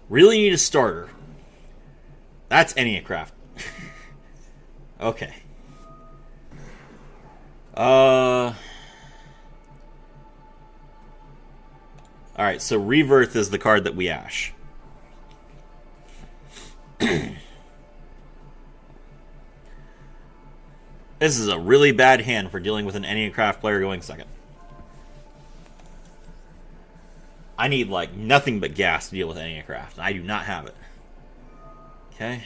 Really need a starter. That's Enneacraft. Okay. Alright, so Rebirth is the card that we Ash. This is a really bad hand for dealing with an Enneacraft player going second. I need, like, nothing but gas to deal with Enneacraft. I do not have it. Okay.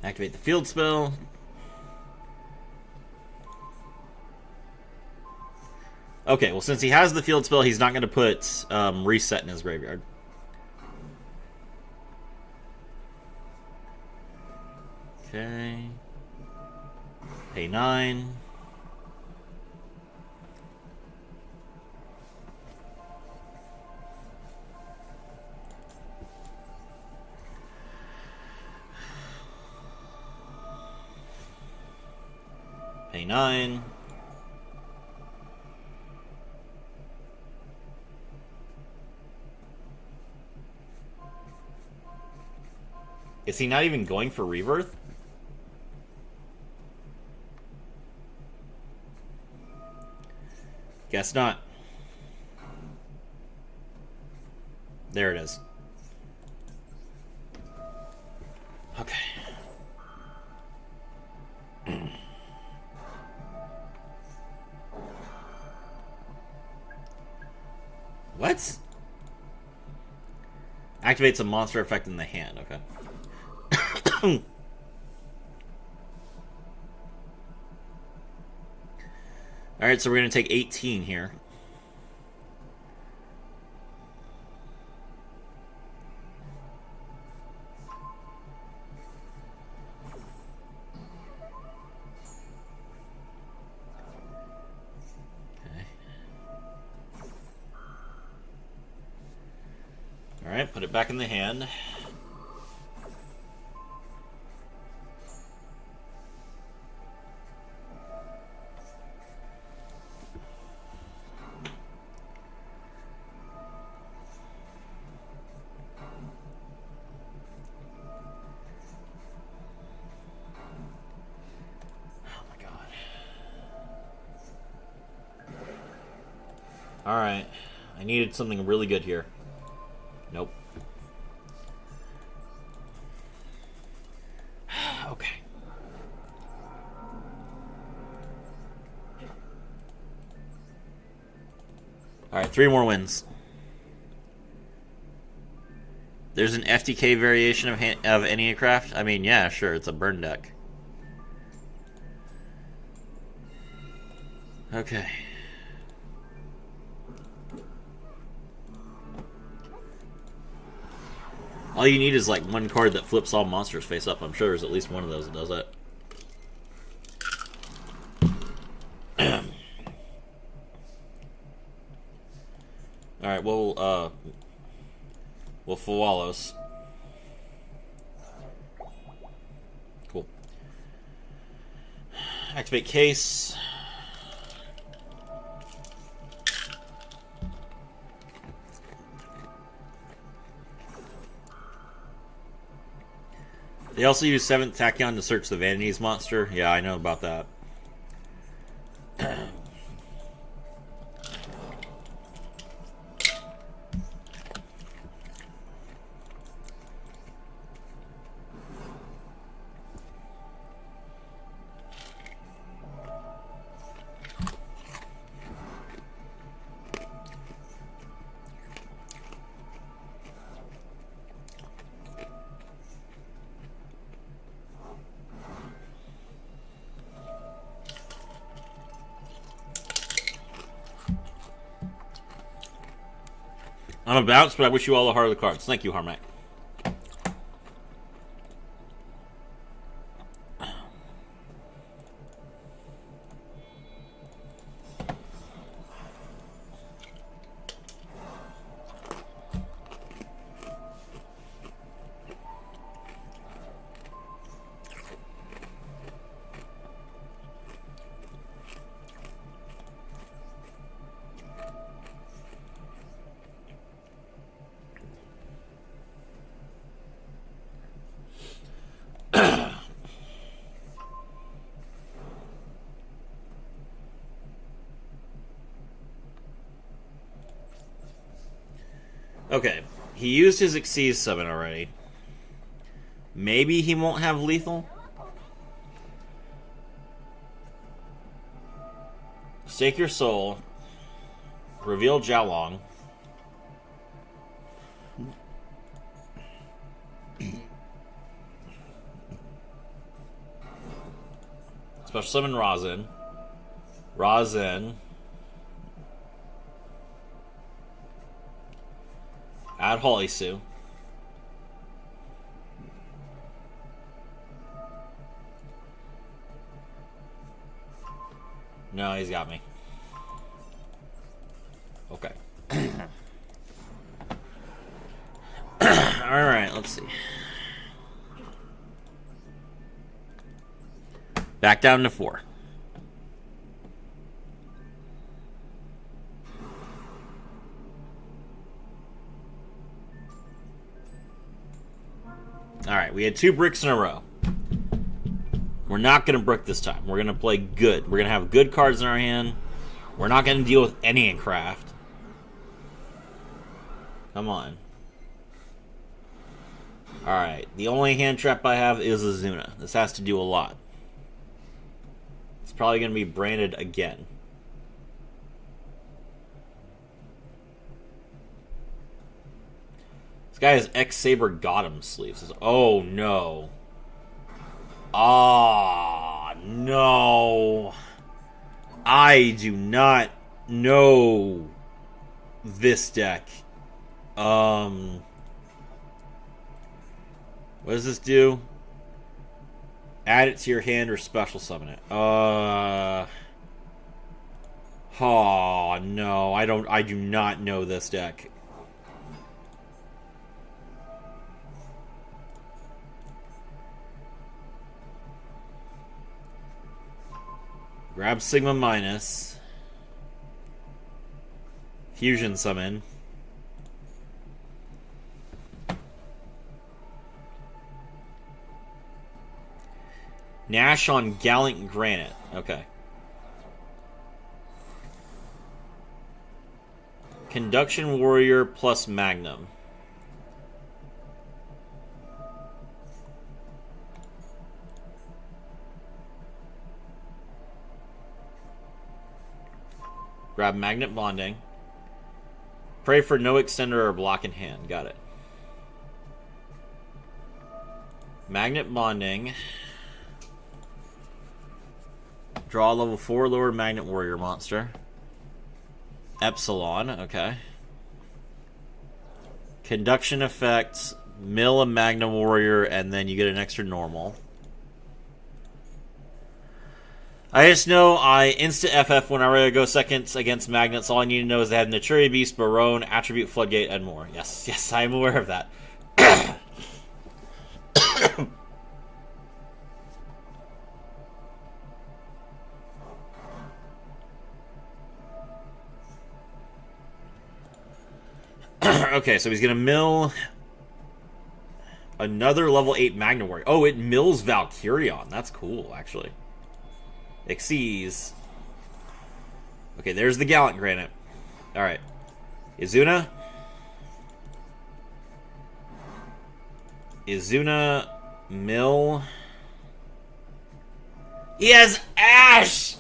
Activate the field spell. Okay, well, since he has the field spell, he's not going to put reset in his graveyard. Okay. Pay 9. Pay 9. Is he not even going for rebirth? Guess not. There it is. Okay. What? Activates a monster effect in the hand. Okay. Alright, so we're going to take 18 here. Alright, put it back in the hand. Oh my god. Alright, I needed something really good here. Nope. Okay. Alright, 3 more wins. There's an FTK variation of Enneacraft? I mean, yeah, sure, it's a burn deck. Okay. All you need is like one card that flips all monsters face up. I'm sure there's at least one of those that does that. Alright, we'll Fawalos. Cool. Activate case. They also use 7th Tachyon to search the Vanities monster. Yeah, I know about that. I'm a bounce, but I wish you all the heart of the cards. Thank you, Harmac. Okay, he used his Xyz summon already. Maybe he won't have lethal. Stake your soul. Reveal Jiaolong. Special summon Razin. Razin. Add Holisu. No, he's got me. Okay. Alright, let's see. Back down to 4. Alright, we had 2 bricks in a row. We're not going to brick this time. We're going to play good. We're going to have good cards in our hand. We're not going to deal with any in craft. Come on. Alright, the only hand trap I have is Azuna. This has to do a lot. It's probably going to be branded again. This guy has X-Saber Gotham sleeves. Oh, no. Ah, no. I do not know this deck. What does this do? Add it to your hand or special summon it. Oh, no. I do not know this deck. Grab Sigma Minus. Fusion Summon. Nash on Gallant Granite. Okay. Conduction Warrior plus Magnum. Grab Magnet Bonding. Pray for no extender or block in hand. Got it. Magnet Bonding. Draw a level 4 lower Magnet Warrior monster. Epsilon, okay. Conduction effect. Mill a Magnum Warrior, and then you get an extra normal. I just know I insta-FF whenever I go seconds against Magnets. All I need to know is they have Naturi Beast, Barone, Attribute Floodgate, and more. Yes, yes, I am aware of that. Okay, so he's going to mill another level 8 Magnum Warrior. Oh, it mills Valkyrion. That's cool, actually. Xyz. Okay, there's the Gallant Granite. Alright. Izuna. Izuna. Mill. He has Ash!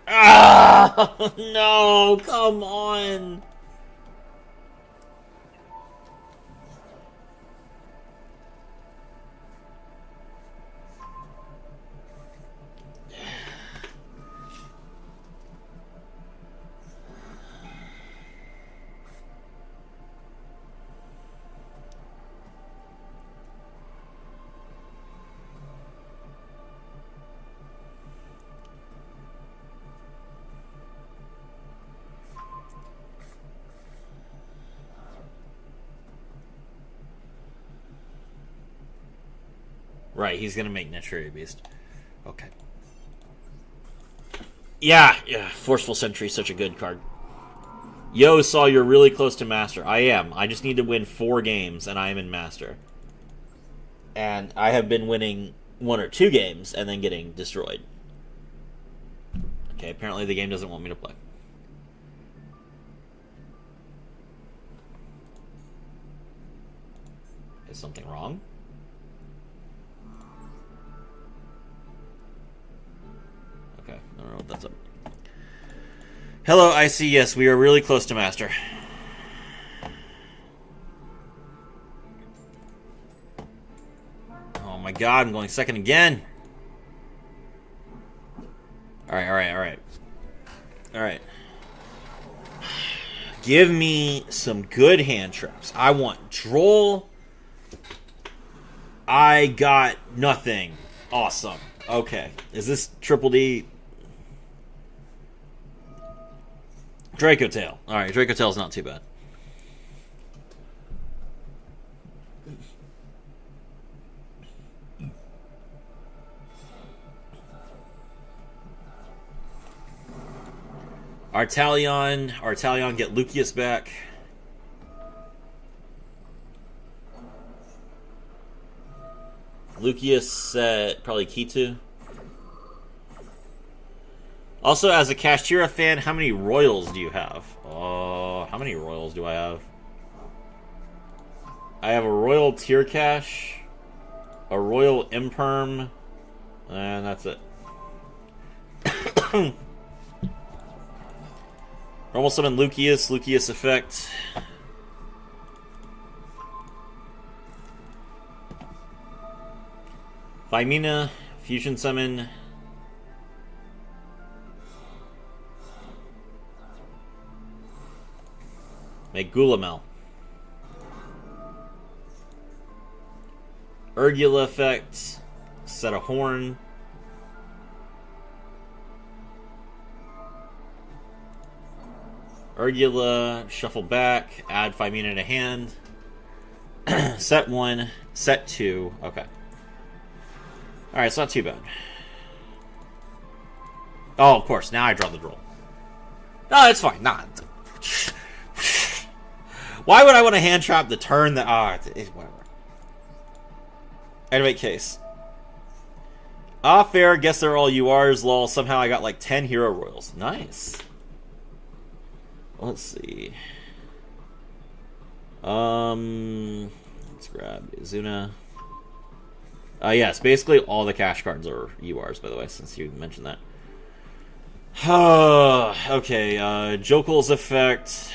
Ah! No! Come on! Right, he's gonna make Naturi Beast. Okay. Yeah, Forceful Sentry is such a good card. Yo, Saul, you're really close to Master. I am. I just need to win 4 games, and I am in Master. And I have been winning 1 or 2 games, and then getting destroyed. Okay, apparently the game doesn't want me to play. Is something wrong? Okay, I don't know what that's up. Hello, I see. Yes, we are really close to Master. Oh my god, I'm going second again. Alright. Give me some good hand traps. I want Droll. I got nothing. Awesome. Okay. Is this Triple D? Draco Tail. Alright, Draco Tail's not too bad. Artalion, get Lucius back. Lucius set probably Kitu. Also, as a Kashtira fan, how many Royals do you have? How many Royals do I have? I have a Royal Tiercash, a Royal Imperm, and that's it. Normal summon Lucius, Lucius effect. Vimina, fusion summon. Make Gulamel. Urgula effect. Set a horn. Urgula, shuffle back, add Vimina to hand. Set 1, set 2. Okay. Alright, it's not too bad. Oh, of course, now I draw the droll. No, it's fine. Nah. Why would I want to hand trap the turn that... whatever. Activate case. Fair. Guess they're all URs, lol. Somehow I got like 10 Hero Royals. Nice. Let's see. Let's grab Izuna. Yes, basically all the cash cards are URs, by the way, since you mentioned that. Okay, Jokel's effect.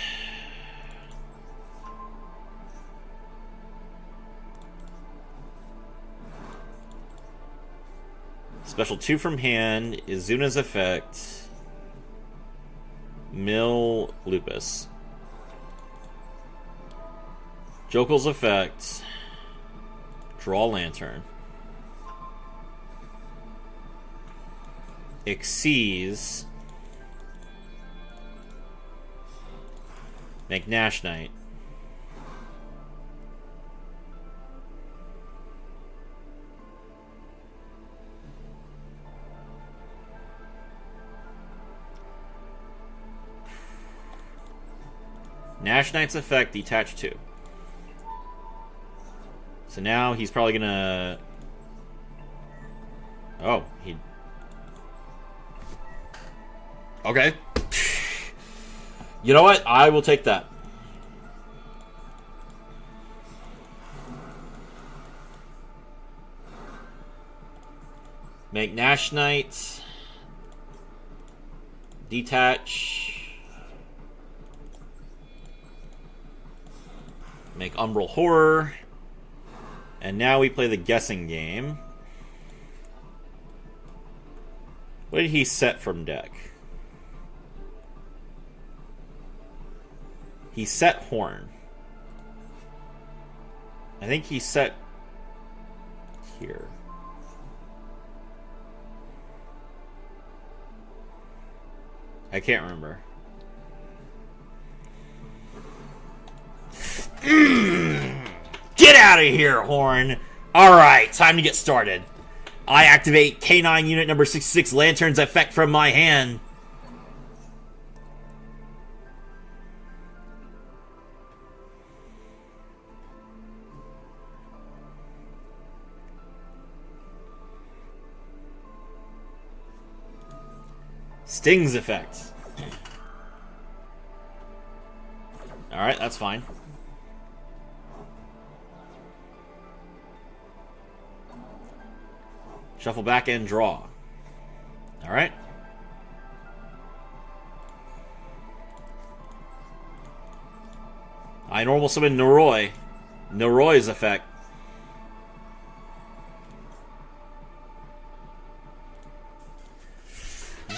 Special 2 from hand, Izuna's effect. Mill Lupus. Jokel's effect. Draw Lantern. Xyz. Make Nash Knight. Nash Knight's effect, detach 2. So now he's probably gonna... Oh, he... Okay. You know what? I will take that. Make Nash Knight. Detach. Make Umbral Horror. And now we play the guessing game. What did he set from deck? He set Horn. I think he set here. I can't remember. Get out of here, Horn! Alright, time to get started. I activate K9 unit number 66 Lantern's effect from my hand. Sting's effect. Alright, that's fine. Shuffle back and draw. Alright. I normal summon Noroi. Noroi's effect.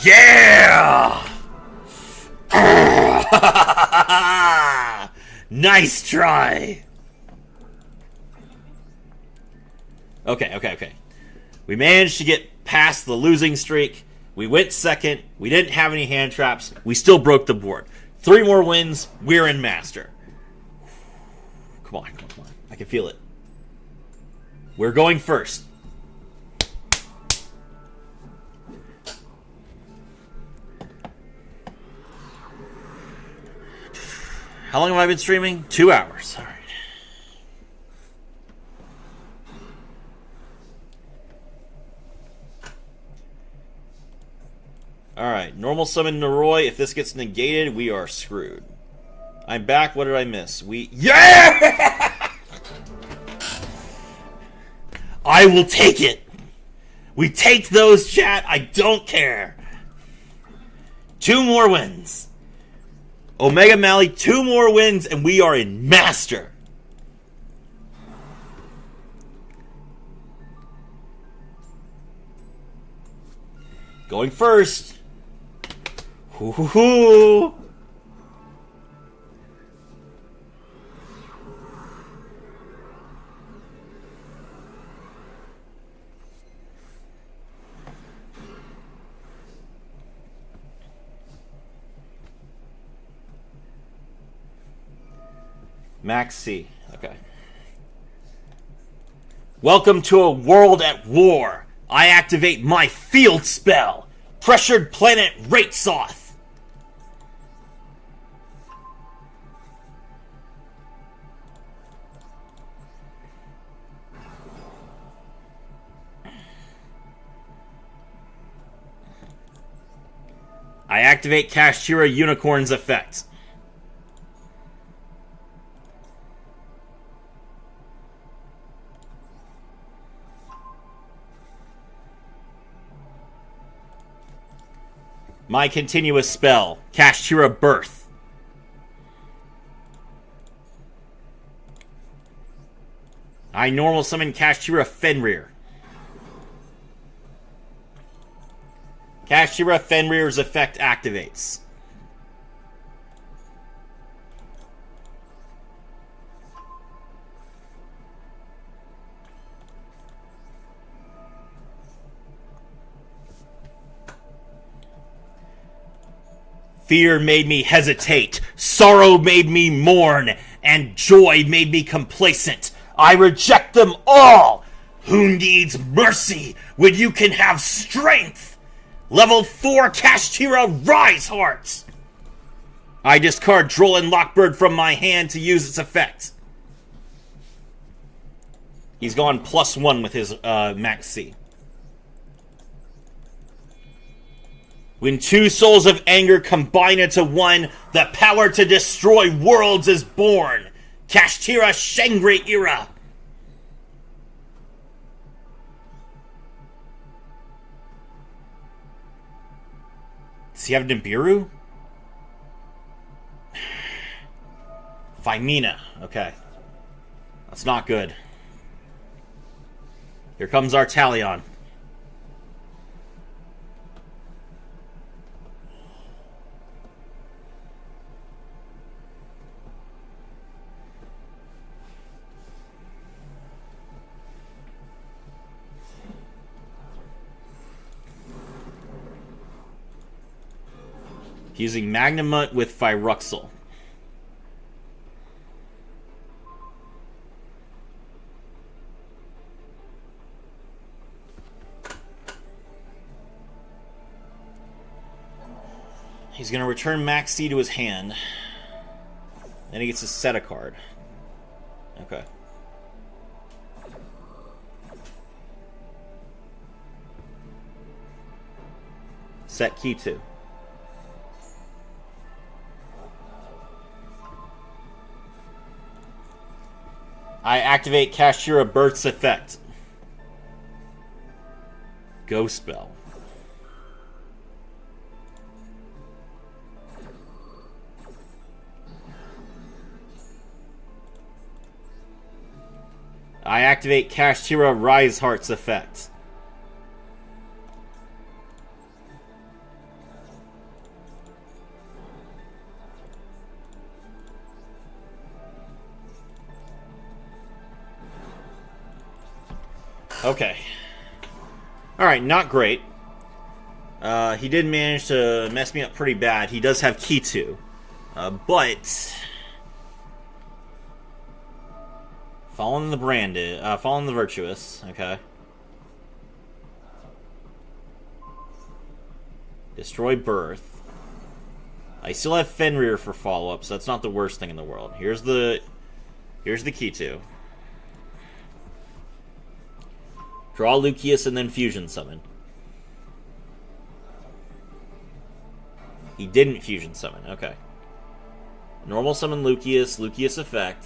Yeah! Nice try! Okay. We managed to get past the losing streak. We went second. We didn't have any hand traps. We still broke the board. 3 more wins. We're in Master. Come on. I can feel it. We're going first. How long have I been streaming? 2 hours. All right. Alright, normal summon Noroi. If this gets negated, we are screwed. I'm back. What did I miss? Yeah! I will take it. We take those, chat. I don't care. 2 more wins. Omega Mally, 2 more wins, and we are in Master. Going first. Hoo-hoo-hoo. Max C. Okay. Welcome to a world at war. I activate my field spell. Pressured planet Ratesoth. I activate Kashtira Unicorn's effect. My continuous spell, Kashtira Birth. I normal summon Kashtira Fenrir. Kashtira Fenrir's effect activates. Fear made me hesitate, sorrow made me mourn, and joy made me complacent. I reject them all! Who needs mercy when you can have strength? Level 4 Kashtira Rise Hearts! I discard Droll and Lockbird from my hand to use its effect. He's gone +1 with his Max C. When 2 souls of anger combine into one, the power to destroy worlds is born. Kashtira Shangri Era. Does he have Nibiru? Phimina. Okay. That's not good. Here comes our Talion. Using Magnamut with Phyruxel. He's going to return Max C to his hand. Then he gets to set a card. Okay. Set key 2. I activate Kashtira Birth's effect. Ghost Spell. I activate Kashtira Rise Heart's effect. Okay. Alright, not great. He did manage to mess me up pretty bad. He does have Key 2. But... Fallen the Branded. Fallen the Virtuous. Okay. Destroy Birth. I still have Fenrir for follow-up, so that's not the worst thing in the world. Here's the key to. Draw Lucius and then fusion summon. He didn't fusion summon. Okay. Normal summon Lucius. Lucius effect.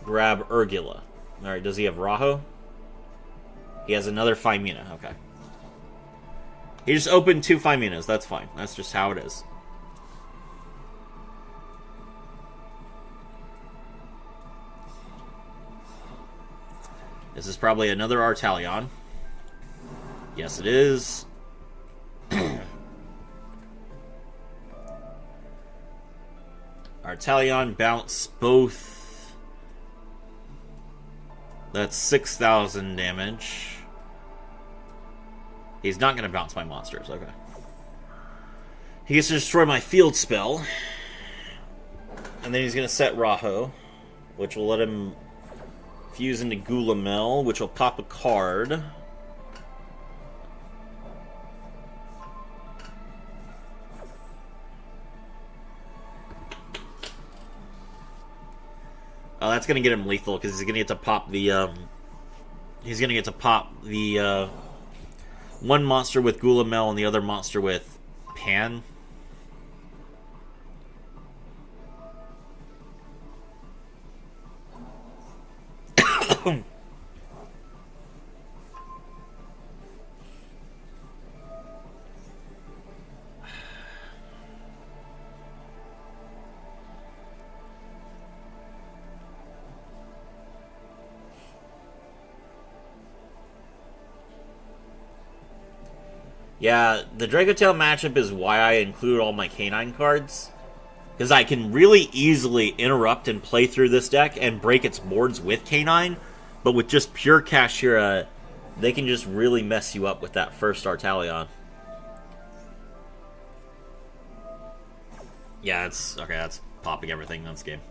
Grab Urgula. Alright, does he have Raho? He has another Phymina. Okay. He just opened 2 Phyminas. That's fine. That's just how it is. This is probably another Artalion. Yes, it is. Artalion bounce both. That's 6,000 damage. He's not going to bounce my monsters. Okay. He gets to destroy my field spell. And then he's going to set Raho, which will let him fuse into Gulamel, which will pop a card. Oh, that's gonna get him lethal because he's gonna get to pop the. He's gonna get to pop the one monster with Gulamel and the other monster with Pan. Yeah, the Dracotail matchup is why I include all my Canine cards. Because I can really easily interrupt and play through this deck and break its boards with Canine. But with just pure Kashtira, they can just really mess you up with that first Artalion. Yeah, it's... Okay, that's popping everything in this game.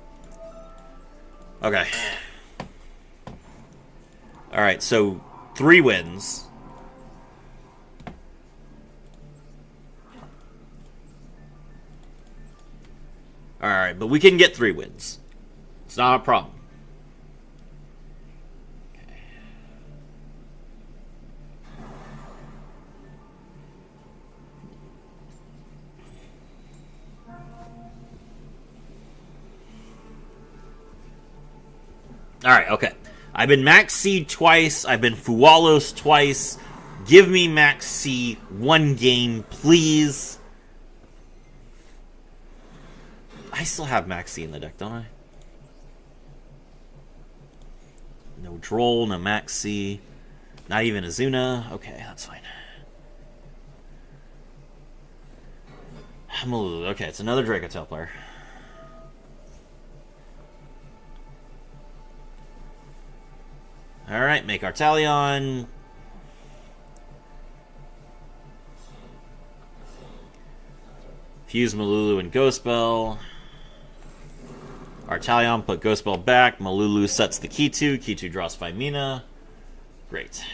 Okay. Alright, so 3 wins. Alright, but we can get 3 wins. It's not a problem. Okay. Alright, okay. I've been Max C twice. I've been Fualos twice. Give me Max C 1 game, please. I still have Max C in the deck, don't I? No Droll, no Max C. Not even Azuna. Okay, that's fine. Okay, it's another Dracotail player. Alright, make Artalion. Fuse Malulu and Ghost Bell. Artalion, put Ghost Bell back. Malulu sets the Key-2. Key-2 draws Phymina. Great.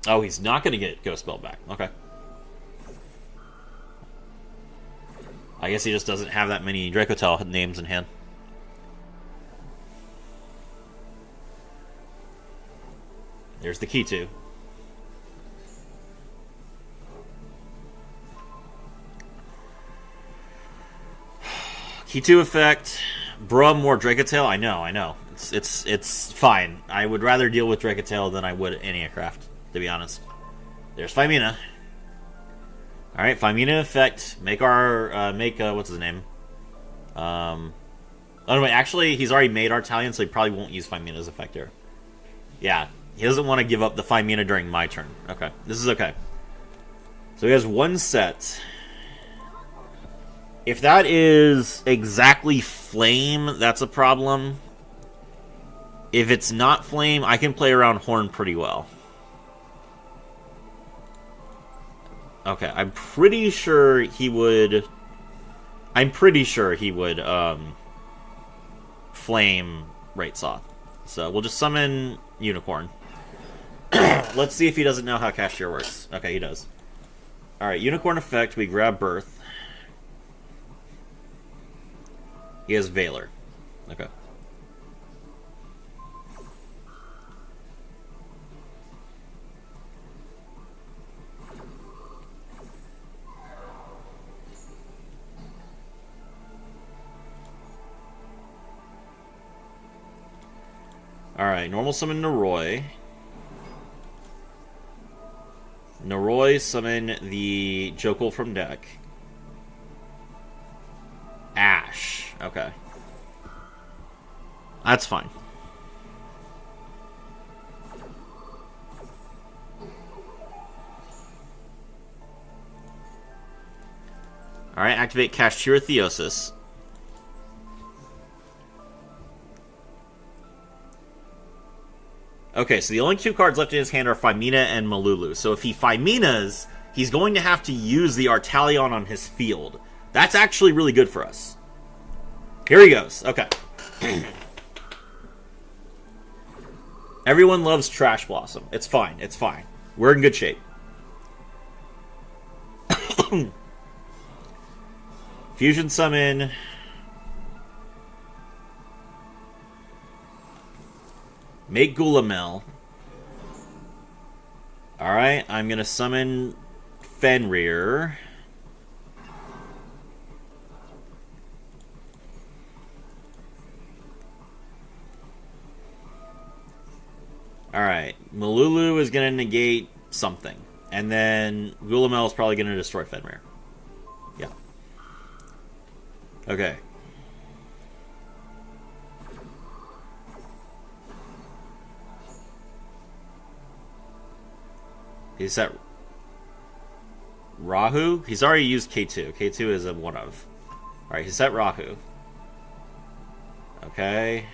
Oh, he's not going to get Ghost Bell back. Okay. I guess he just doesn't have that many Dracotail names in hand. There's the Key-2. Key-2 effect. Bruh, more Dracotail. I know. It's fine. I would rather deal with Dracotail than I would any aircraft, to be honest. There's Phymina. Alright, Phymina effect. Make our, what's his name? Oh, no, wait, actually, he's already made Artalion, so he probably won't use Phymina's effect here. Yeah, he doesn't want to give up the Phymina during my turn. Okay, this is okay. So he has 1 set. If that is exactly Flame, that's a problem. If it's not Flame, I can play around Horn pretty well. Okay, I'm pretty sure he would... Flame Right Soth. So we'll just summon Unicorn. Let's see if he doesn't know how Kashtira works. Okay, he does. Alright, Unicorn effect, we grab Birth. He has Valor. Okay. Alright, normal summon Noroi. Noroi summon the Jokul from deck. Ash. Okay. That's fine. Alright, activate Kashtira Theosis. Okay, so the only two cards left in his hand are Fimina and Malulu. So if he Fiminas, he's going to have to use the Artalion on his field. That's actually really good for us. Here he goes. Okay. Everyone loves Trash Blossom. It's fine. It's fine. We're in good shape. Fusion Summon. Make Gulamel. Alright, I'm going to summon Fenrir. Alright, Malulu is going to negate something. And then Gulamel is probably going to destroy Fenrir. Yeah. Okay. He's set Rahu. He's already used K2. K2 is a one of. Alright, he's set Rahu. Okay.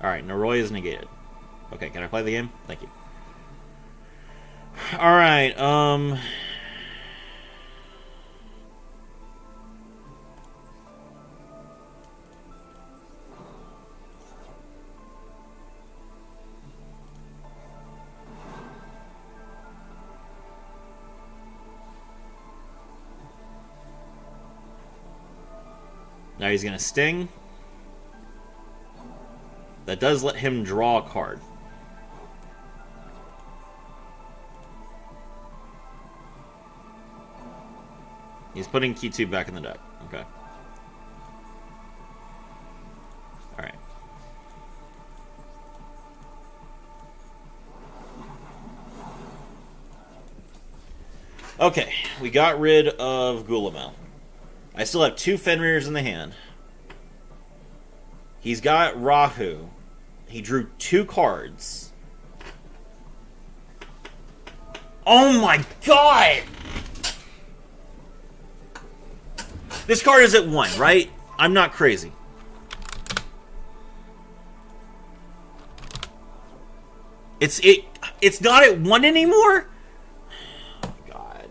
Alright, Noroi is negated. Okay, can I play the game? Thank you. Alright, now he's going to Sting. That does let him draw a card. He's putting Key 2 back in the deck. Okay. Alright. Okay, we got rid of Gulamel. I still have 2 Fenrirs in the hand. He's got Rahu. He drew 2 cards. Oh my god! This card is at 1, right? I'm not crazy. It's not at 1 anymore? Oh god.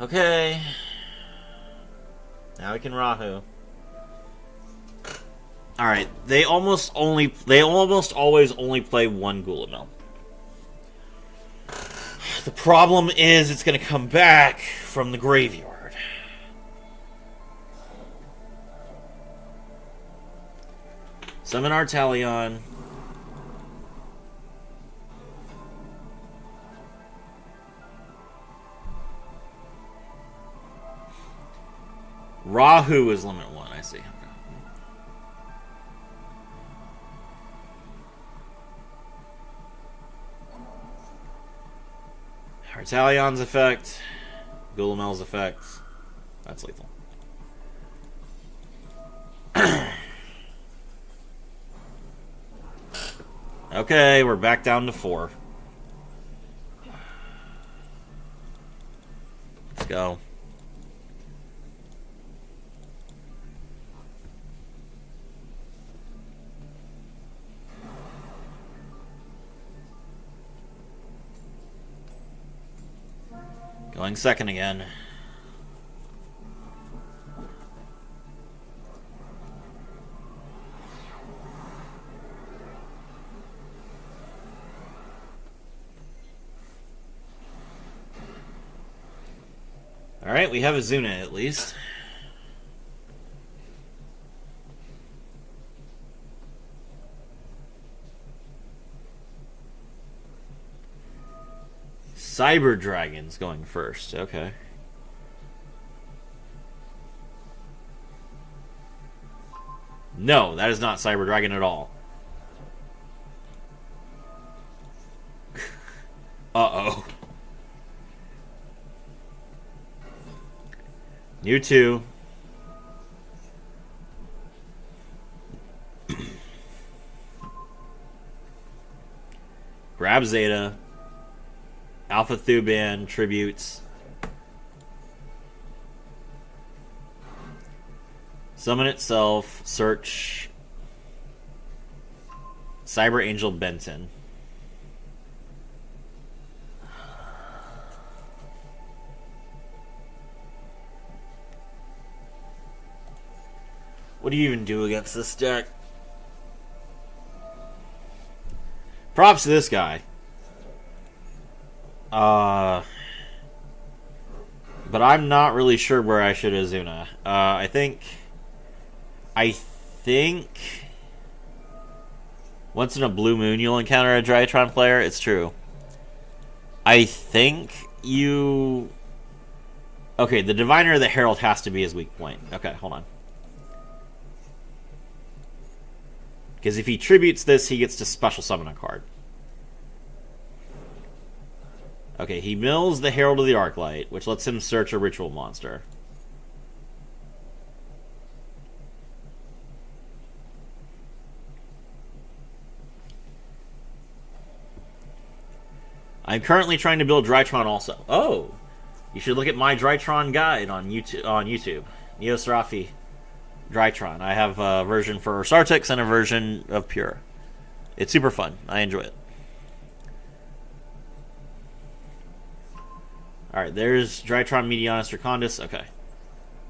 Okay. Now we can Rahu. Alright, they almost always only play 1 Gulamel. The problem is it's going to come back from the graveyard. Summon Artalion. Rahu is limit 1, I see. Artalion's effect, Gulamel's effect. That's lethal. Okay, we're back down to 4. Let's go. Going second again. Alright, we have Azuna at least. Cyber Dragon's going first. Okay. No, that is not Cyber Dragon at all. Uh-oh. You too. Grab Zeta. Alpha Thuban tributes. Summon itself. Search. Cyber Angel Benton. What do you even do against this deck? Props to this guy. But I'm not really sure where I should Azuna. I think once in a blue moon you'll encounter a Drytron player. It's true. I think you... Okay, the Diviner of the Herald has to be his weak point. Okay, hold on. Because if he tributes this, he gets to special summon a card. Okay, he mills the Herald of the Arclight, which lets him search a ritual monster. I'm currently trying to build Drytron also. Oh! You should look at my Drytron guide on YouTube. Neo Serafi Drytron. I have a version for Sartix and a version of Pure. It's super fun. I enjoy it. Alright, there's Drytron Medianus Recondus. Okay.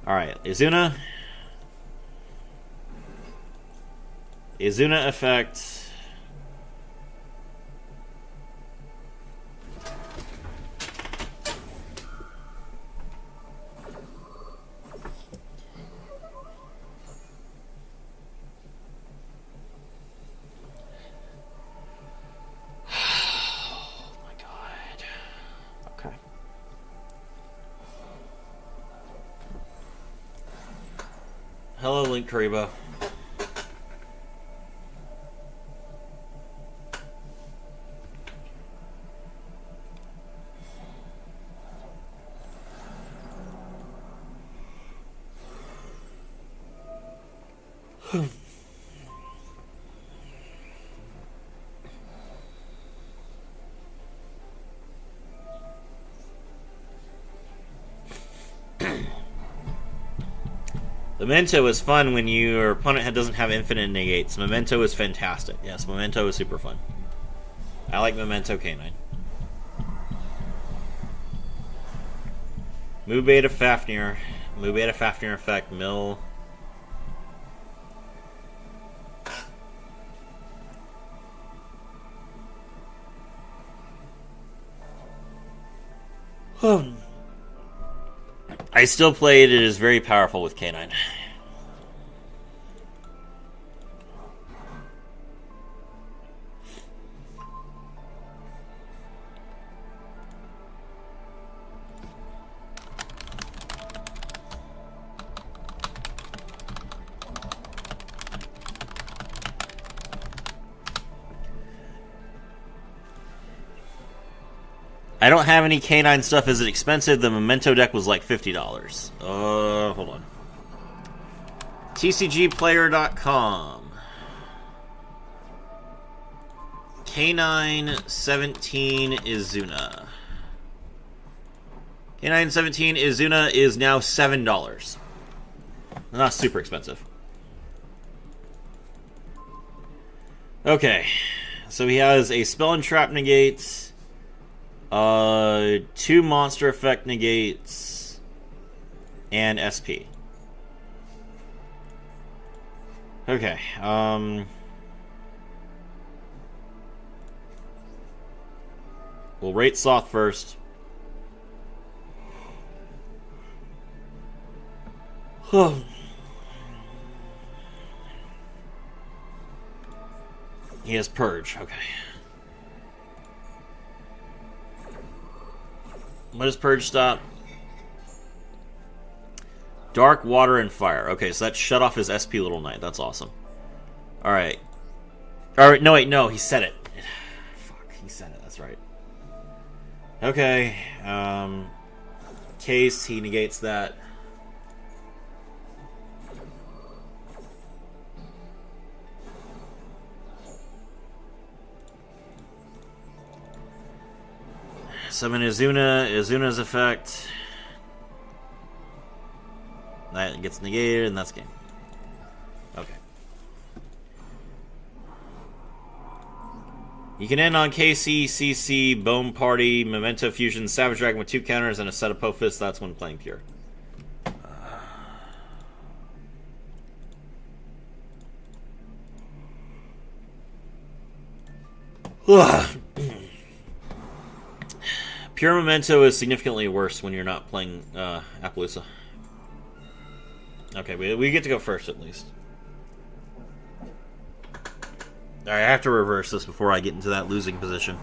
Alright, Azuna. Azuna effect. Hello, Link Karibo. Memento is fun when your opponent doesn't have infinite negates. Memento is fantastic. Yes, Memento is super fun. I like Memento Canine. Mu Beta Fafnir. Mu Beta Fafnir effect. Mill. I still play it. It is very powerful with Canine. I don't have any Canine stuff. Is it expensive? The Memento deck was like $50. Hold on. TCGplayer.com. Canine 17 Izuna. Canine 17 Izuna is now $7. Not super expensive. Okay. So he has a Spell and Trap Negate. 2 monster effect negates and SP. Okay, we'll rate Soth first. He has Purge, okay. What does Purge stop? Dark, Water, and Fire. Okay, so that shut off his SP Little Knight. That's awesome. Alright. Alright, no, wait, no, he said it. Fuck, he said it, that's right. Okay, Case, he negates that. Summon Izuna. Izuna's effect. That gets negated, and that's game. Okay. You can end on KC, CC, Bone Party, Memento Fusion, Savage Dragon with 2 counters, and a set of Pophis. That's when playing pure. Pure Memento is significantly worse when you're not playing Appaloosa. Okay, we get to go first at least. Alright, I have to reverse this before I get into that losing position.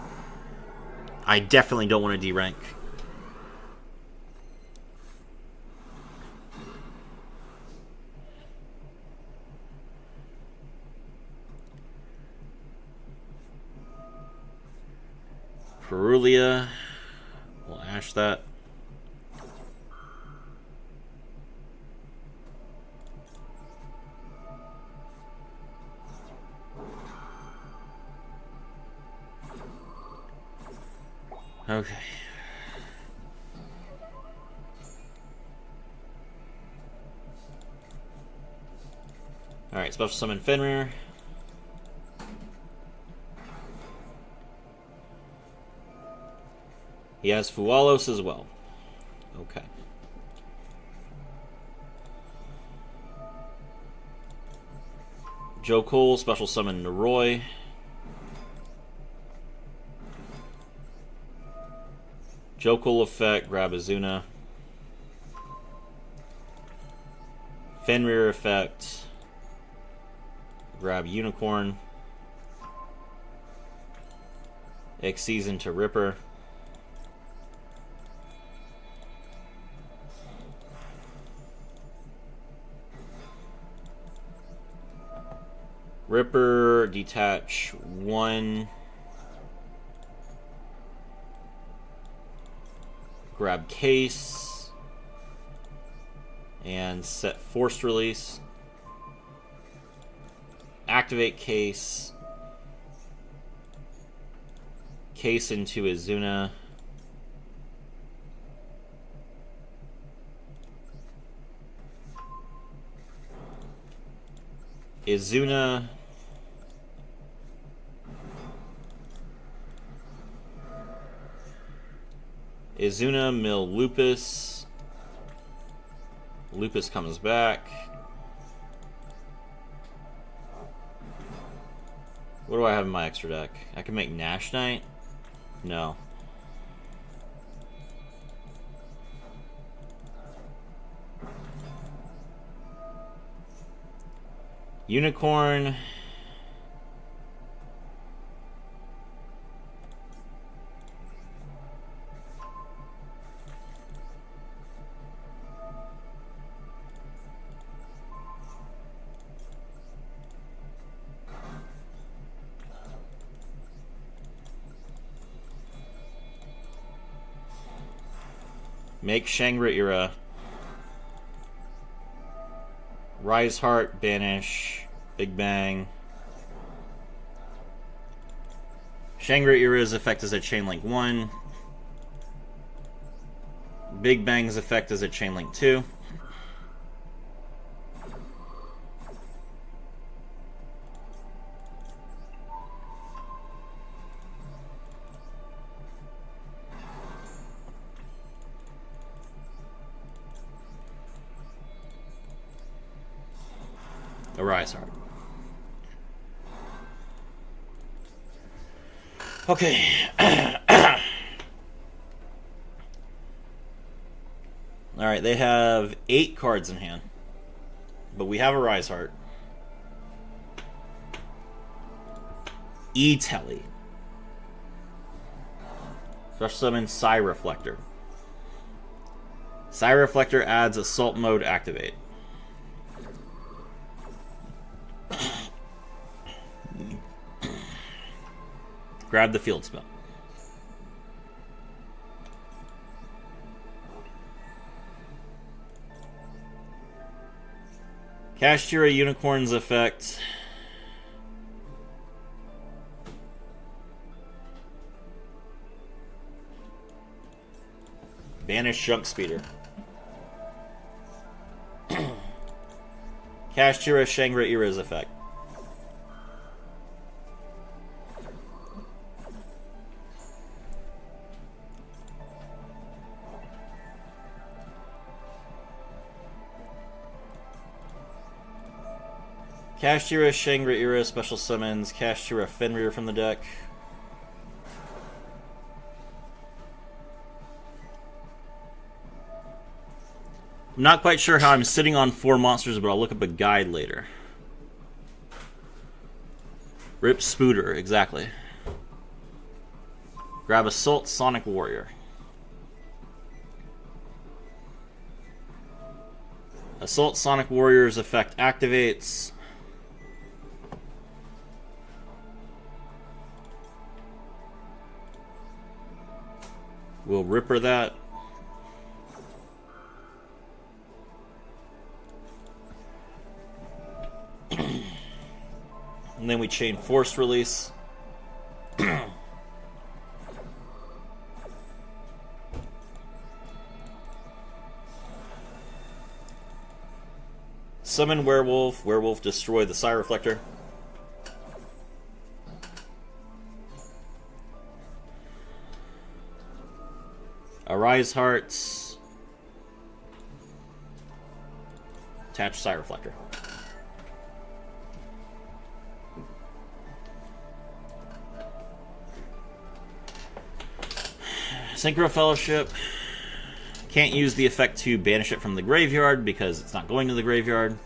I definitely don't want to D-rank. Ferulia. We'll ash that. Okay. Alright, special summon Fenrir. He has Fualos as well. Okay. Joe Cole, special summon Noroi. Joe Cole effect, grab Izuna. Fenrir effect, grab Unicorn. Xyz into Ripper. Ripper, detach 1. Grab Case. And set Forced Release. Activate Case. Case into Izuna. Izuna. Izuna, mill Lupus. Lupus comes back. What do I have in my extra deck? I can make Nash Knight? No. Unicorn. Make Shangri-Ira. Rise Heart, banish. Big Bang. Shangri-Ira's effect is a Chain Link 1. Big Bang's effect is a Chain Link 2. Arise Heart. Okay. Alright, they have 8 cards in hand. But we have a Rise Heart. E-Telly. Special summon Psy Reflector. Psy Reflector adds Assault Mode Activate. Grab the field spell. Kashtira Unicorn's effect. Banish Junk Speeder. Kashtira Shangri-Ira's effect. Kashtira Shangri-Ira special summons Kashtira Fenrir from the deck. I'm not quite sure how I'm sitting on 4 monsters, but I'll look up a guide later. Rip Spooter, exactly. Grab Assault Sonic Warrior. Assault Sonic Warrior's effect activates. We'll Ripper that. And then we chain Force Release. Summon Werewolf. Werewolf destroy the Psy Reflector. Arise Hearts. Attach Psy Reflector. Synchro Fellowship. Can't use the effect to banish it from the graveyard because it's not going to the graveyard.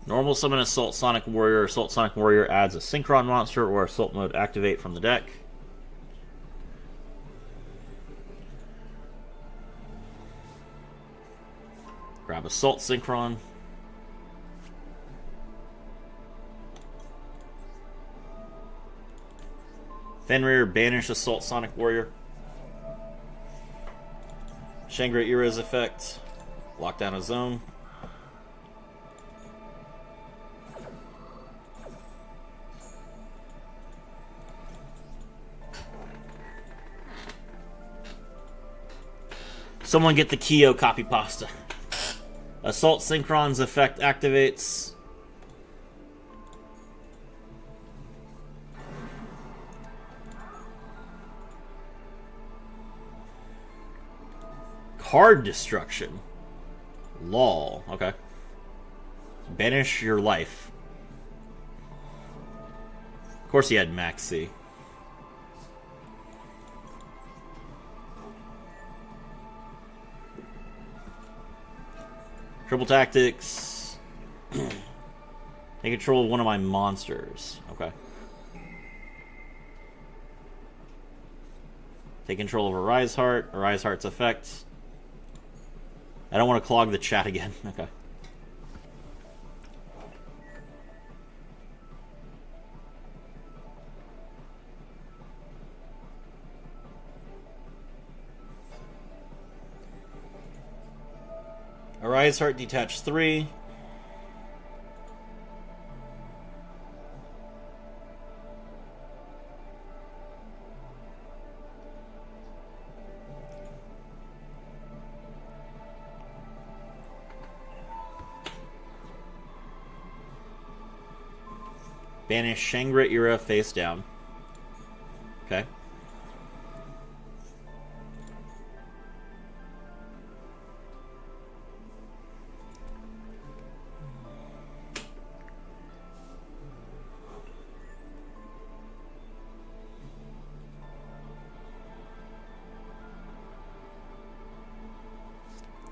Normal summon Assault Sonic Warrior. Assault Sonic Warrior adds a Synchron monster or Assault Mode Activate from the deck. Grab Assault Synchron. Fenrir, banish Assault Sonic Warrior. Shangri-Ira's effect. Lock down a zone. Someone get the Kyo copy pasta. Assault Synchron's effect activates. Card destruction. Lol. Okay. Banish your life. Of course he had Max C. Triple Tactics. Take control of one of my monsters. Okay. Take control of Arise Heart. Arise Heart's effect. I don't want to clog the chat again. Okay. Arise Heart, detach 3. Banish Shangra Era face down. Okay.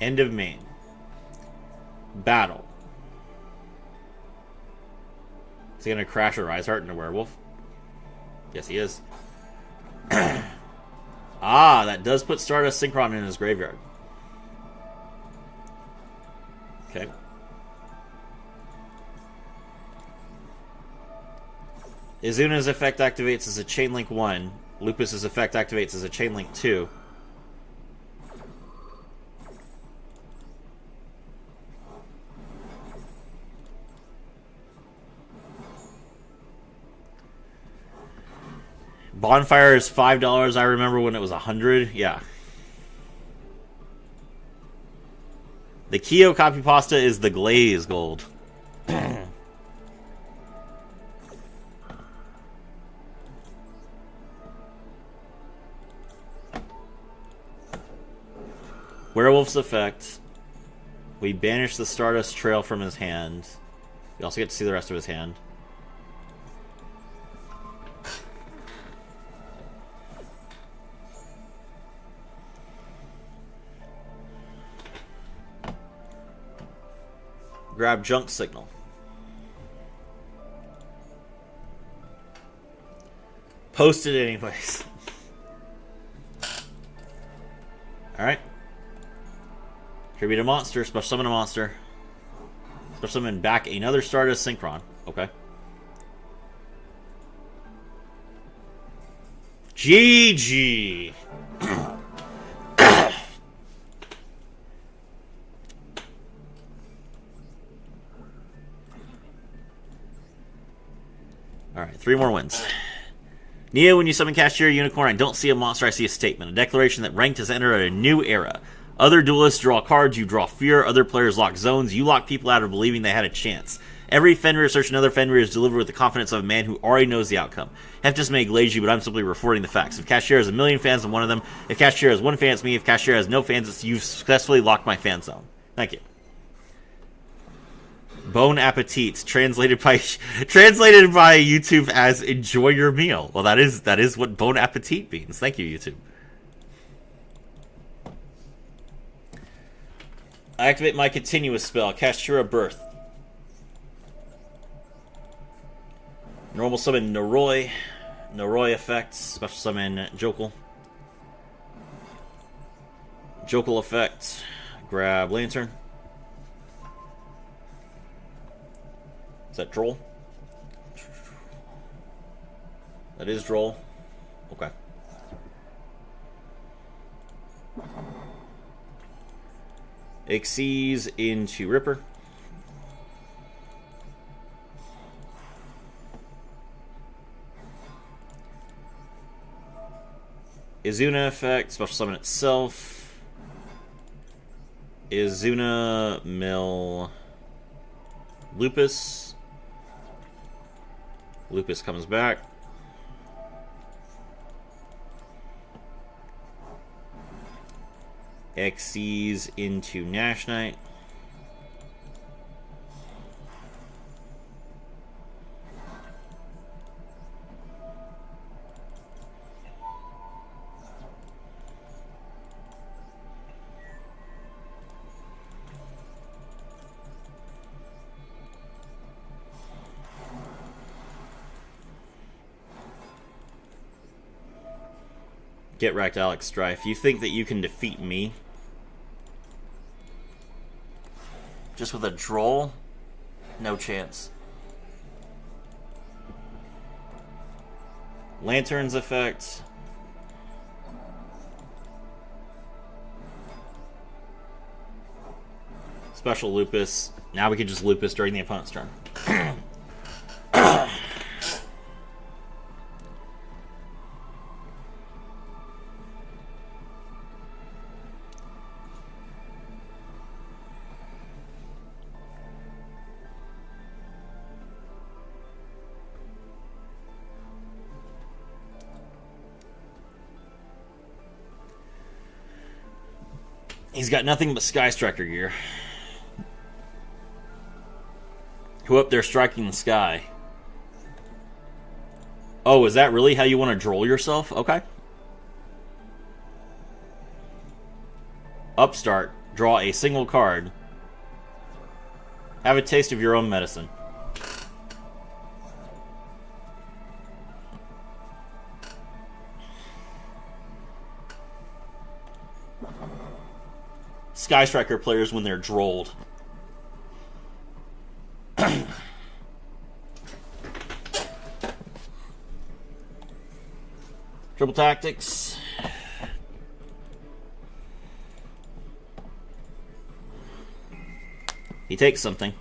End of main. Battle. Is he going to crash a Rise Heart into Werewolf? Yes, he is. Ah, that does put Stardust Synchron in his graveyard. Okay. Izuna's effect activates as a Chainlink 1. Lupus's effect activates as a Chainlink 2. Bonfire is $5. I remember when it was $100. Yeah. The Kyo copy pasta is the glaze gold. Werewolf's effect. We banish the Stardust Trail from his hand. We also get to see the rest of his hand. Grab Junk Signal. Post it anyways. Alright. Tribute a monster. Special summon a monster. Special summon back another Stardust Synchron. Okay. GG. Alright, 3 more wins. Nia, when you summon Kashtira Unicorn, I don't see a monster, I see a statement. A declaration that Ranked has entered a new era. Other duelists draw cards, you draw fear. Other players lock zones, you lock people out of believing they had a chance. Every Fenrir search another Fenrir is delivered with the confidence of a man who already knows the outcome. Hef just made lazy, but I'm simply reporting the facts. If Kashtira has 1 million fans, I'm one of them. If Kashtira has 1 fan, it's me. If Kashtira has no fans, it's you've successfully locked my fan zone. Thank you. Bon appetit, translated by YouTube as enjoy your meal. Well, that is what bon appetit means. Thank you, YouTube. I activate my continuous spell, Kashtira Birth. Normal summon Noroi. Noroi effect. Special summon Jokul. Jokul effect. Grab Lantern. Is that Droll? That is Droll. Okay. Xyz into Ripper. Izuna effect, special summon itself. Izuna mill Lupus. Lupus comes back. Xyz into Nash Knight. Get wrecked, Alex Strife. You think that you can defeat me? Just with a Droll? No chance. Lantern's effect. Special Lupus. Now we can just Lupus during the opponent's turn. He's got nothing but Sky Striker gear. Who up there striking the sky? Oh, is that really how you want to droll yourself? Okay. Upstart. Draw a single card. Have a taste of your own medicine. Sky Striker players when they're drolled. Triple Tactics. He takes something.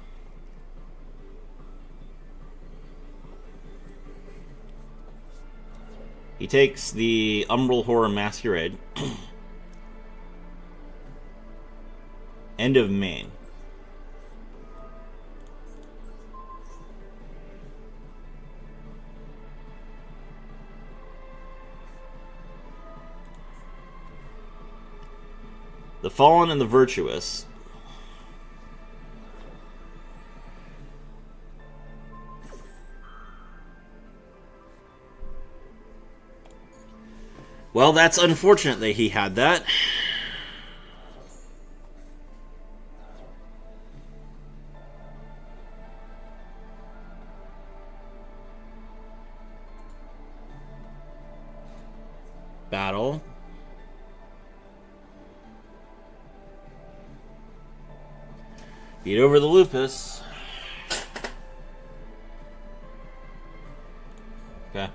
He takes the Umbral Horror Masquerade. End of main. The Fallen and the Virtuous. Well, that's unfortunate that he had that. Battle. Beat over the Lupus. Okay.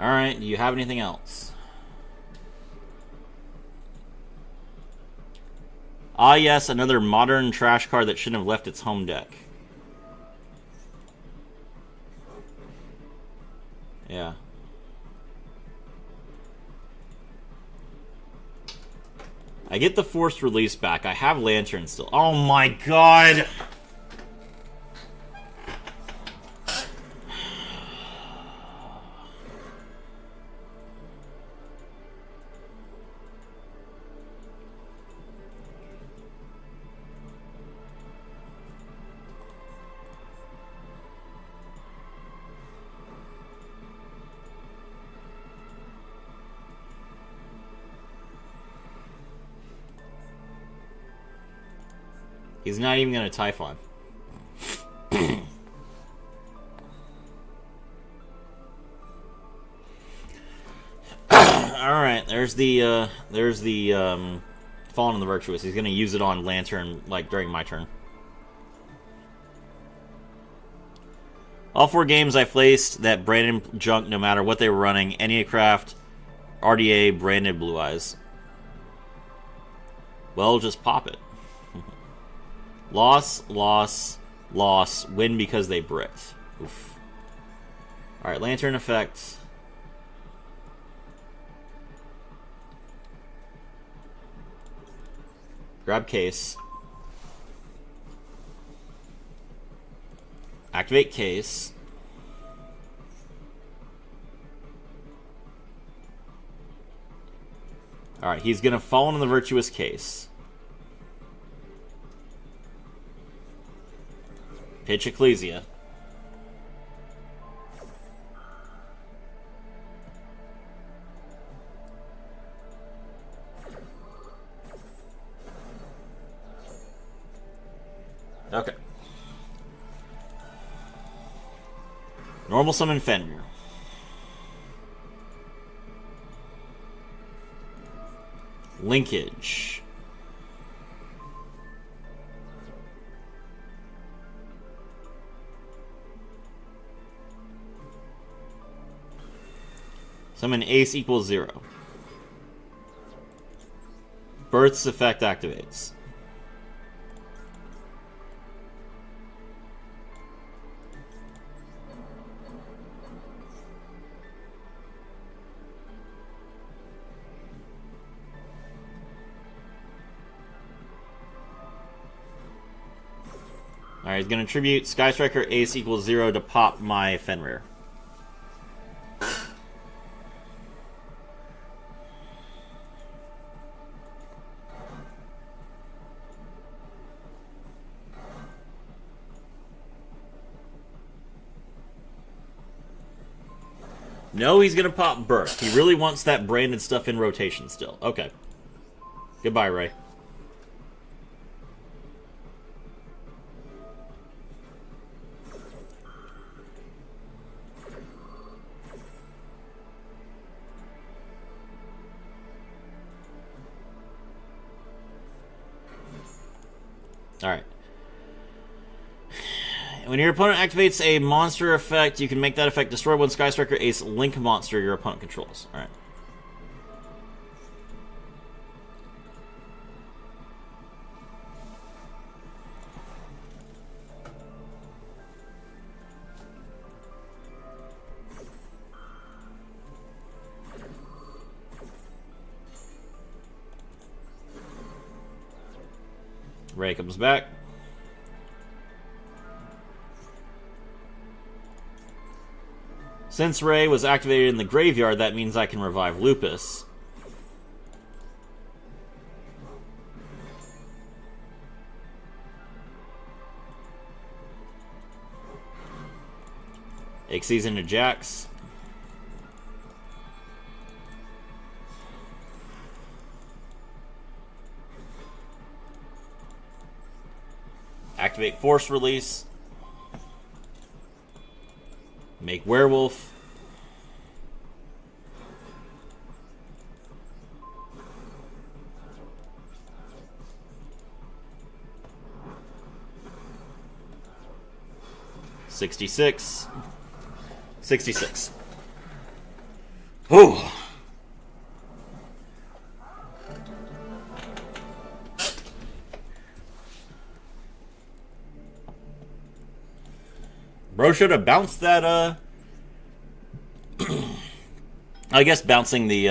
Alright, do you have anything else? Ah, yes, another modern trash card that shouldn't have left its home deck. Yeah. I get the forced release back. I have Lantern still. Oh my god! He's not even going to Typhon. Alright, there's the Fallen and the Virtuous. He's going to use it on Lantern, like, during my turn. All 4 games I placed that branded junk, no matter what they were running. Enneacraft, RDA, branded Blue Eyes. Well, just pop it. Loss, loss, loss. Win because they bricked. Oof. Alright, Lantern effect. Grab case. Activate case. Alright, he's going to fall into the Virtuous case. Pitch Ecclesia. Okay. Normal summon Fenrir. Linkage. Summon Ace equals 0. Birth's effect activates. Alright, he's going to tribute Sky Striker Ace equals 0 to pop my Fenrir. No, he's going to pop Burst. He really wants that branded stuff in rotation still. Okay. Goodbye, Ray. Alright. When your opponent activates a monster effect, you can make that effect destroy one Sky Striker Ace Link monster your opponent controls. Alright. Ray comes back. Since Ray was activated in the graveyard, that means I can revive Lupus. Xyz into Jax. Activate Force Release. Make Werewolf. $66. 66. Ooh. Bro should have bounced that, I guess bouncing the,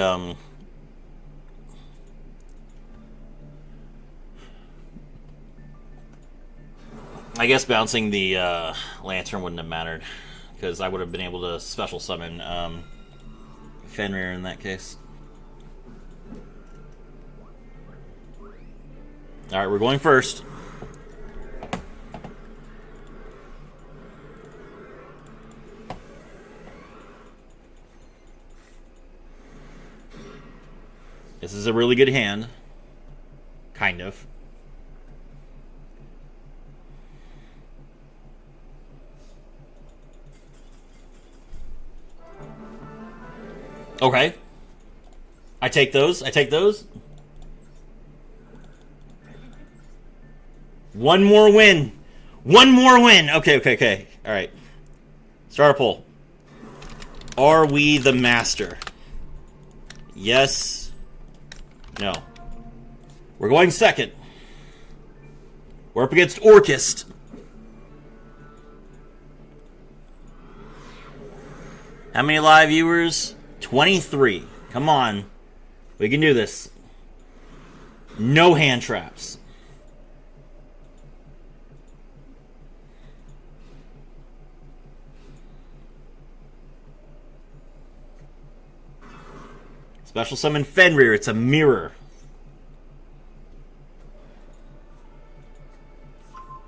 Lantern wouldn't have mattered, because I would have been able to special summon, Fenrir in that case. Alright, we're going first. This is a really good hand. Kind of. Okay. I take those. I take those. One more win. One more win. Okay, okay, okay. All right. Start a poll. Are we the master? Yes. No. We're going second. We're up against Orchist. How many live viewers? 23. Come on. We can do this. No hand traps. Special summon Fenrir. It's a mirror.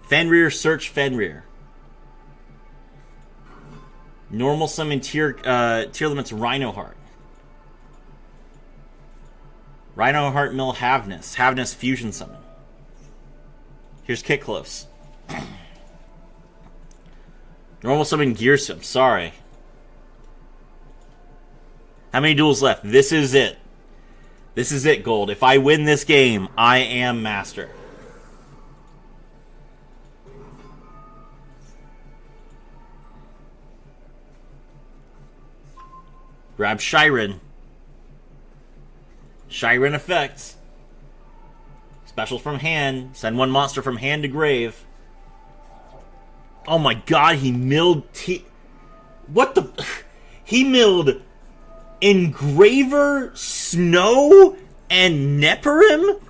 Fenrir, search Fenrir. Normal summon tier limits Rhinoheart. Rhinoheart mill Havness. Havness fusion summon. Here's Kick Close. Normal summon Gearsome. Sorry. How many duels left? This is it. This is it, Gold. If I win this game, I am master. Grab Shyren. Shyren effects. Special from hand. Send one monster from hand to grave. Oh my god, he milled what the... He milled Engraver, Snow, and Neperim?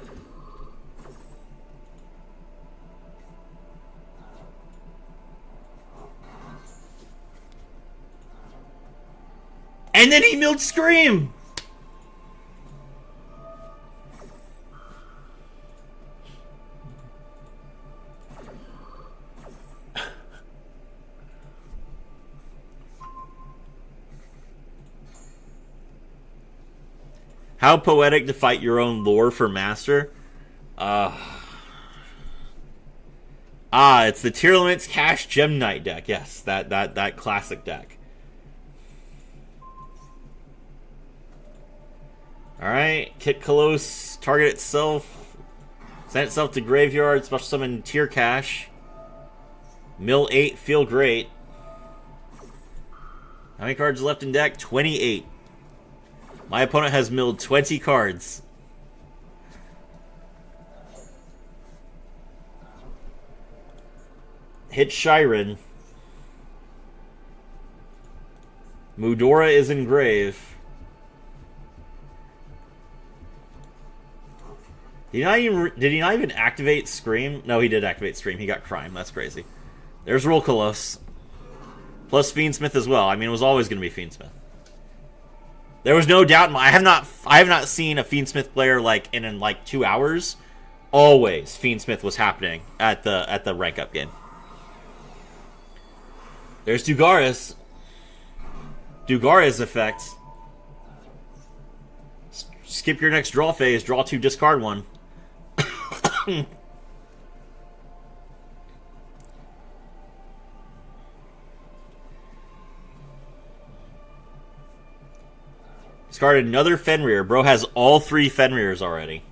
And then he milled Scream! How poetic to fight your own lore for Master. It's the Tier Limits Cash Gem Knight deck. Yes, that classic deck. Alright, Kit Kalos, target itself. Send itself to graveyard, special summon Tier Cash. Mill 8, feel great. How many cards left in deck? 28. My opponent has milled 20 cards. Hit Shiren. Mudora is in grave. Did he not even activate Scream? No, he did activate Scream. He got Crime. That's crazy. There's Rolkalos. Plus Fiendsmith as well. I mean, it was always going to be Fiendsmith. There was no doubt. I have not seen a Fiendsmith player like in like 2 hours. Always Fiendsmith was happening at the rank up game. There's Dugaris. Dugaris effect. Skip your next draw phase. Draw 2, discard 1. Discarded another Fenrir. Bro has all 3 Fenrirs already.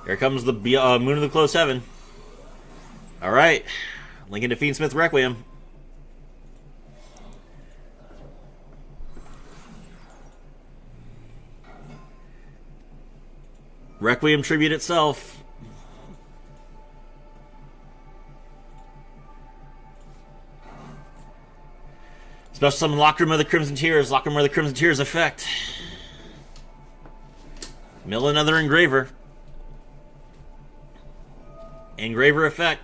Here comes the Moon of the Close Heaven. Alright. Lincoln to Fiendsmith Requiem. Requiem tribute itself. Special summon Lacrima of the Crimson Tears. Lacrima of the Crimson Tears effect. Mill another Engraver. Engraver effect.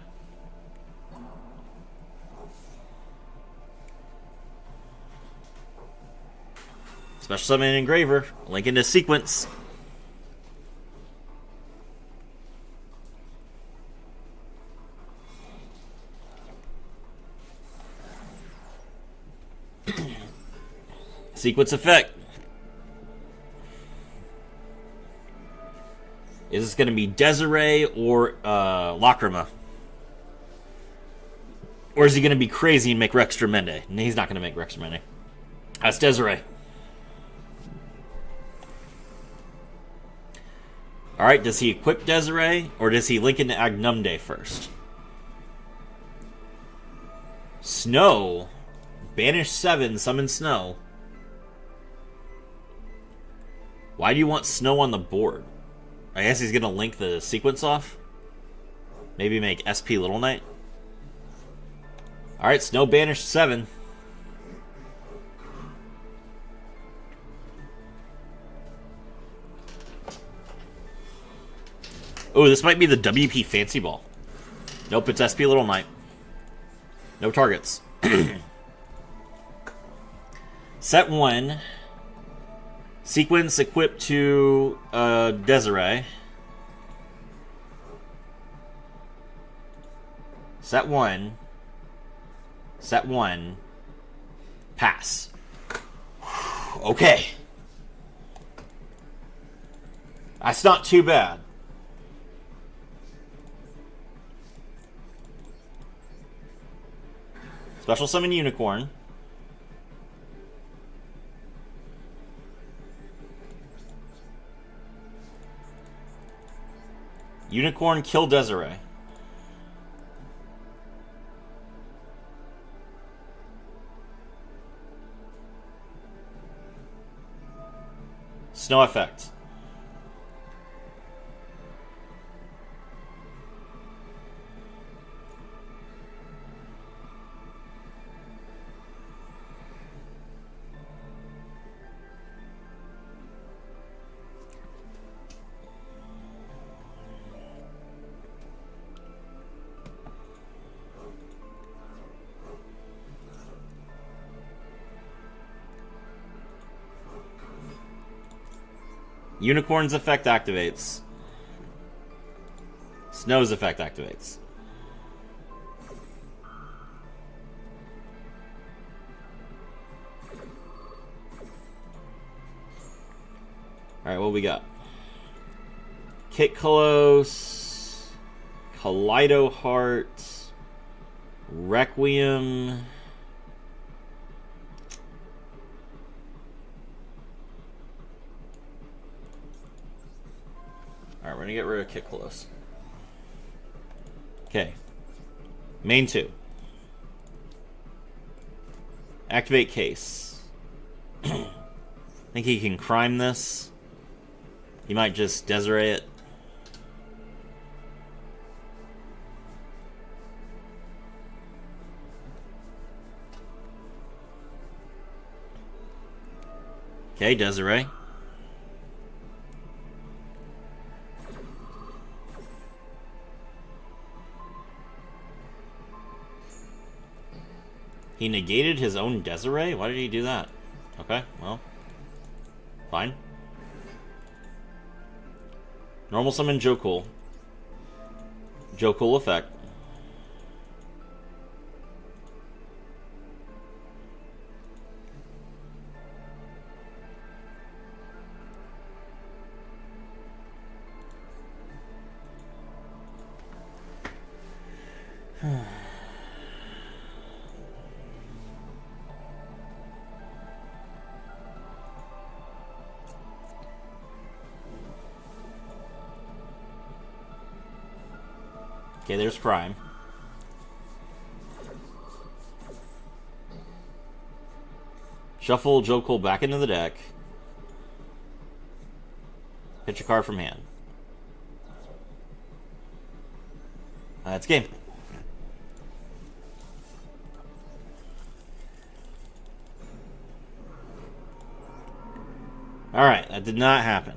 Special summon Engraver. Link into sequence. Sequence effect. Is this going to be Desiree or Lacrima? Or is he going to be crazy and make Rex Tremende? No, he's not going to make Rex Tremende. That's Desiree. Alright, does he equip Desiree or does he link into Agnumde first? Snow. Banish 7, summon Snow. Why do you want Snow on the board? I guess he's going to link the sequence off. Maybe make SP Little Knight. Alright, Snow banished 7. Oh, this might be the WP Fancy Ball. Nope, it's SP Little Knight. No targets. Set 1. Sequence equipped to Desiree. Set 1. Set 1. Pass. Okay. That's not too bad. Special summon Unicorn. Unicorn, kill Desiree. Snow effect. Unicorn's effect activates. Snow's effect activates. Alright, what we got? Kick Close, Kaleido Heart, Requiem. Alright, we're gonna get rid of Kick Close. Okay. Main 2. Activate Case. Think he can crime this? He might just Desiree it. Okay, Desiree. He negated his own Desiree? Why did he do that? Okay, well. Fine. Normal summon Jokul. Jokul effect. Okay, there's Prime. Shuffle Jokul back into the deck. Pitch a card from hand. That's game. Alright, that did not happen.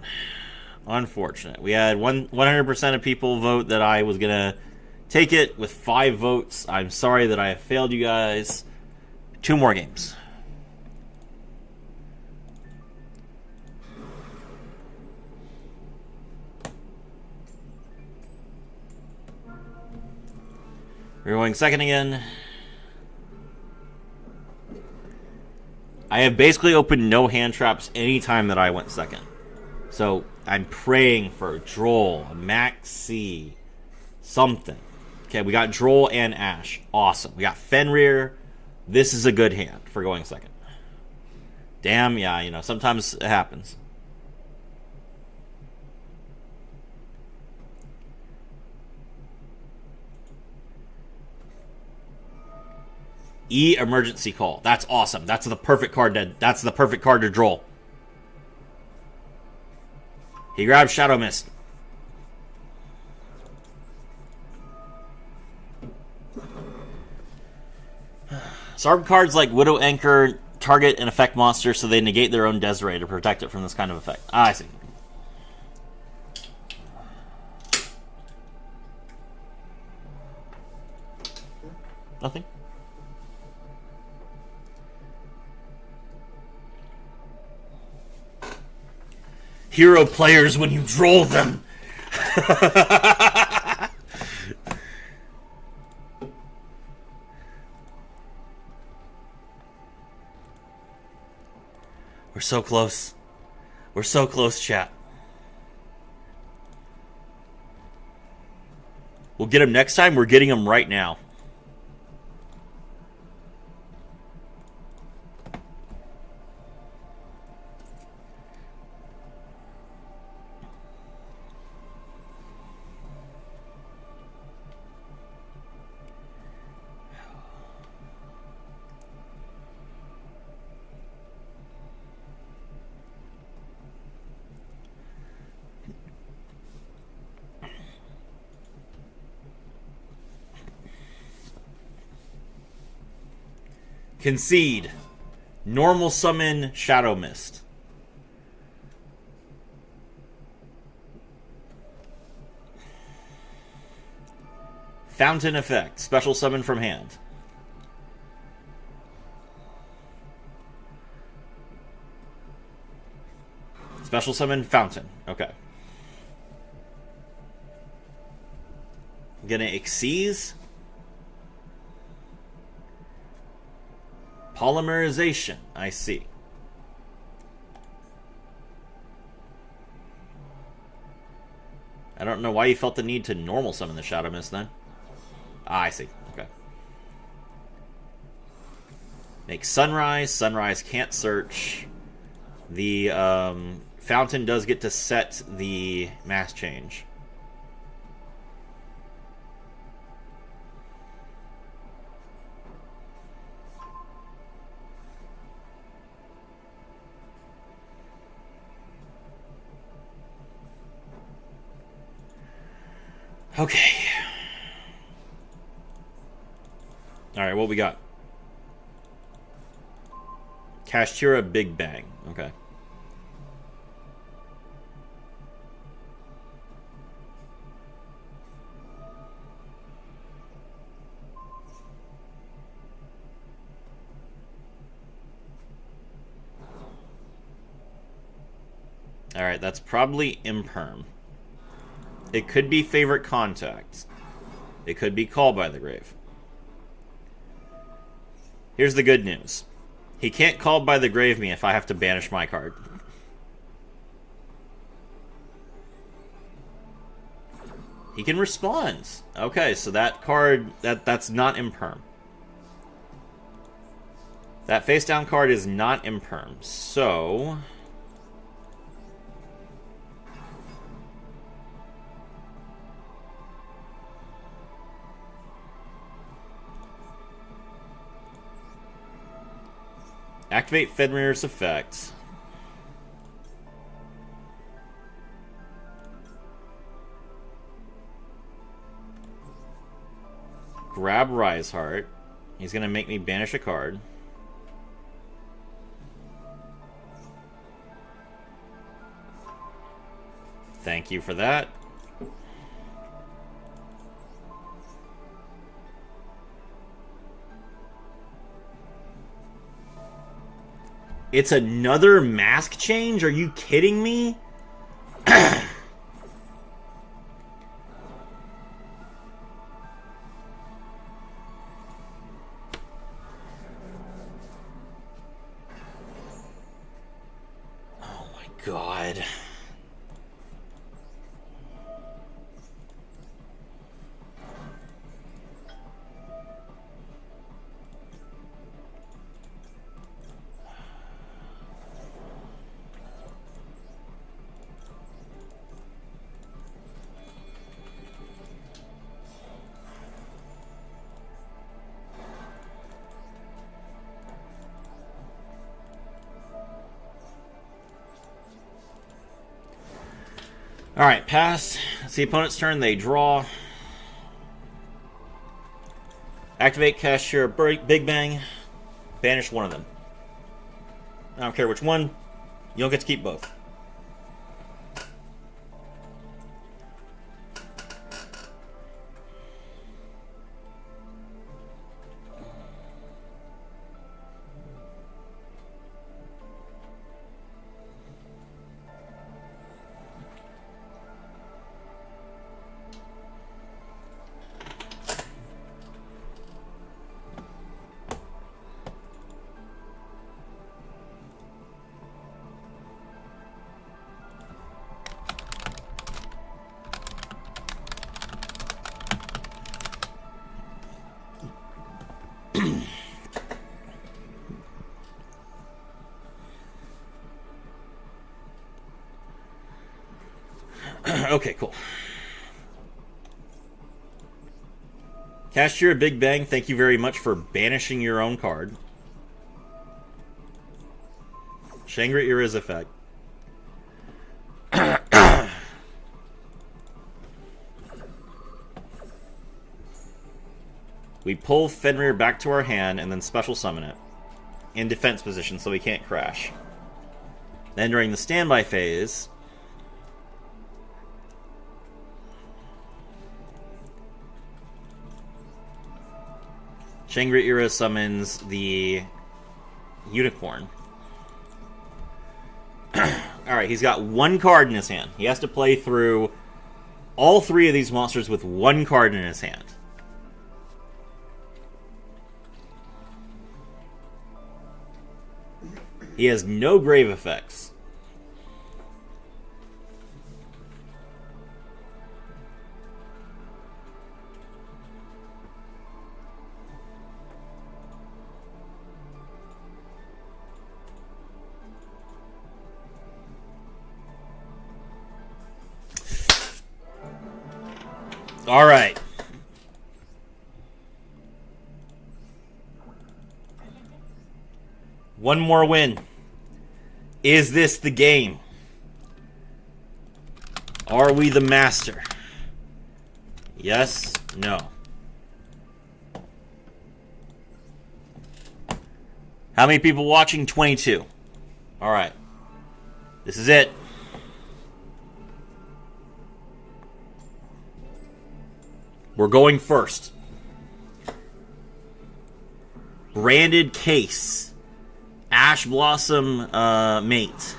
Unfortunate. We had 100% of people vote that I was going to take it with 5 votes. I'm sorry that I have failed you guys. 2 more games. We're going second again. I have basically opened no hand traps any time that I went second. So I'm praying for a Droll, a Maxi, something. Okay, we got Droll and Ash. Awesome. We got Fenrir. This is a good hand for going second. Damn, yeah, you know, sometimes it happens. Emergency Call. That's awesome. That's the perfect card that's the perfect card to Droll. He grabs Shadow Mist. Sarb cards like Widow Anchor target an effect monster so they negate their own Desiree to protect it from this kind of effect. Ah, I see. Nothing. Hero players when you Droll them. We're so close. We're so close, chat. We'll get him next time. We're getting him right now. Concede. Normal summon Shadow Mist. Fountain effect. Special summon from hand. Special summon Fountain. Okay. Gonna Xyz. Polymerization. I see. I don't know why you felt the need to normal summon the Shadow Mist then. Ah, I see. Okay. Make Sunrise. Sunrise can't search. The Fountain does get to set the mass change. Okay. Alright, what we got? Kashtira Big Bang. Okay. Alright, that's probably Imperm. It could be Favorite Contact. It could be Call by the Grave. Here's the good news. He can't Call by the Grave me if I have to banish my card. He can respond. Okay, so that card, that's not Imperm. That face down card is not Imperm. So... activate Fenrir's effect. Grab Rise Heart. He's going to make me banish a card. Thank you for that. It's another mask change? Are you kidding me? Oh my god. Alright, pass. It's the opponent's turn. They draw. Activate Kashtira Big Bang. Banish one of them. I don't care which one. You don't get to keep both. Okay, cool. Kashtira Big Bang, thank you very much for banishing your own card. Shangri-Ira's effect. We pull Fenrir back to our hand and then special summon it. In defense position so we can't crash. Then during the standby phase... Shangri-Ira summons the Unicorn. Alright, he's got one card in his hand. He has to play through all three of these monsters with one card in his hand. He has no grave effects. All right. One more win. Is this the game? Are we the master? Yes, no. How many people watching? 22. All right. This is it. We're going first. Branded case. Ash Blossom mate.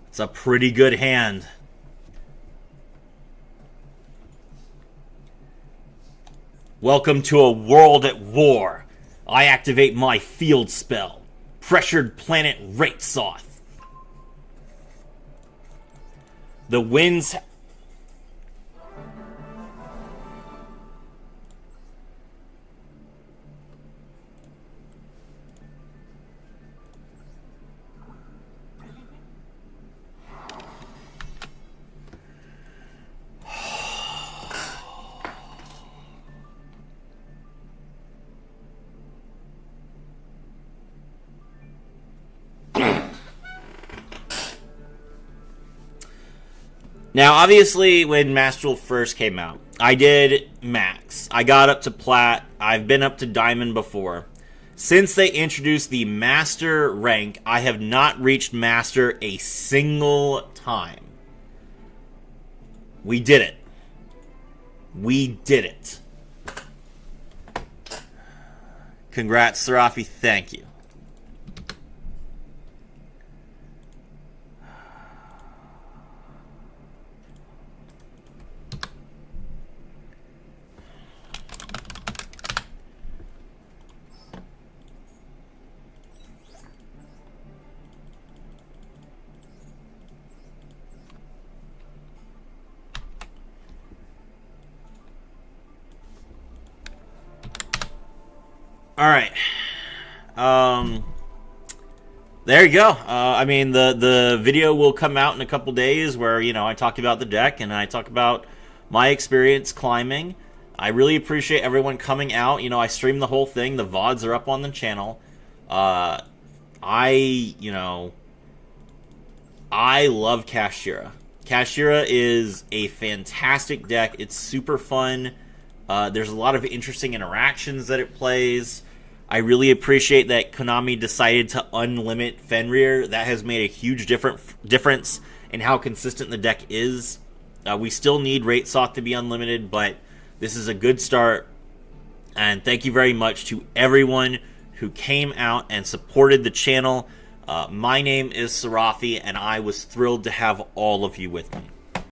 It's a pretty good hand. Welcome to a world at war. I activate my field spell. Pressured planet Ratesoth. The winds... Now, obviously, when Master Duel first came out, I did Max. I got up to Plat. I've been up to Diamond before. Since they introduced the Master rank, I have not reached Master a single time. We did it. We did it. Congrats, Serafi. Thank you. All right. There you go. I mean, the video will come out in a couple days where, you know, I talk about the deck and I talk about my experience climbing. I really appreciate everyone coming out. You know, I streamed the whole thing. The VODs are up on the channel. I love Kashtira. Kashtira is a fantastic deck. It's super fun. There's a lot of interesting interactions that it plays. I really appreciate that Konami decided to unlimit Fenrir. That has made a huge difference in how consistent the deck is. We still need Ratesoth to be unlimited, but this is a good start. And thank you very much to everyone who came out and supported the channel. My name is Serafi, and I was thrilled to have all of you with me.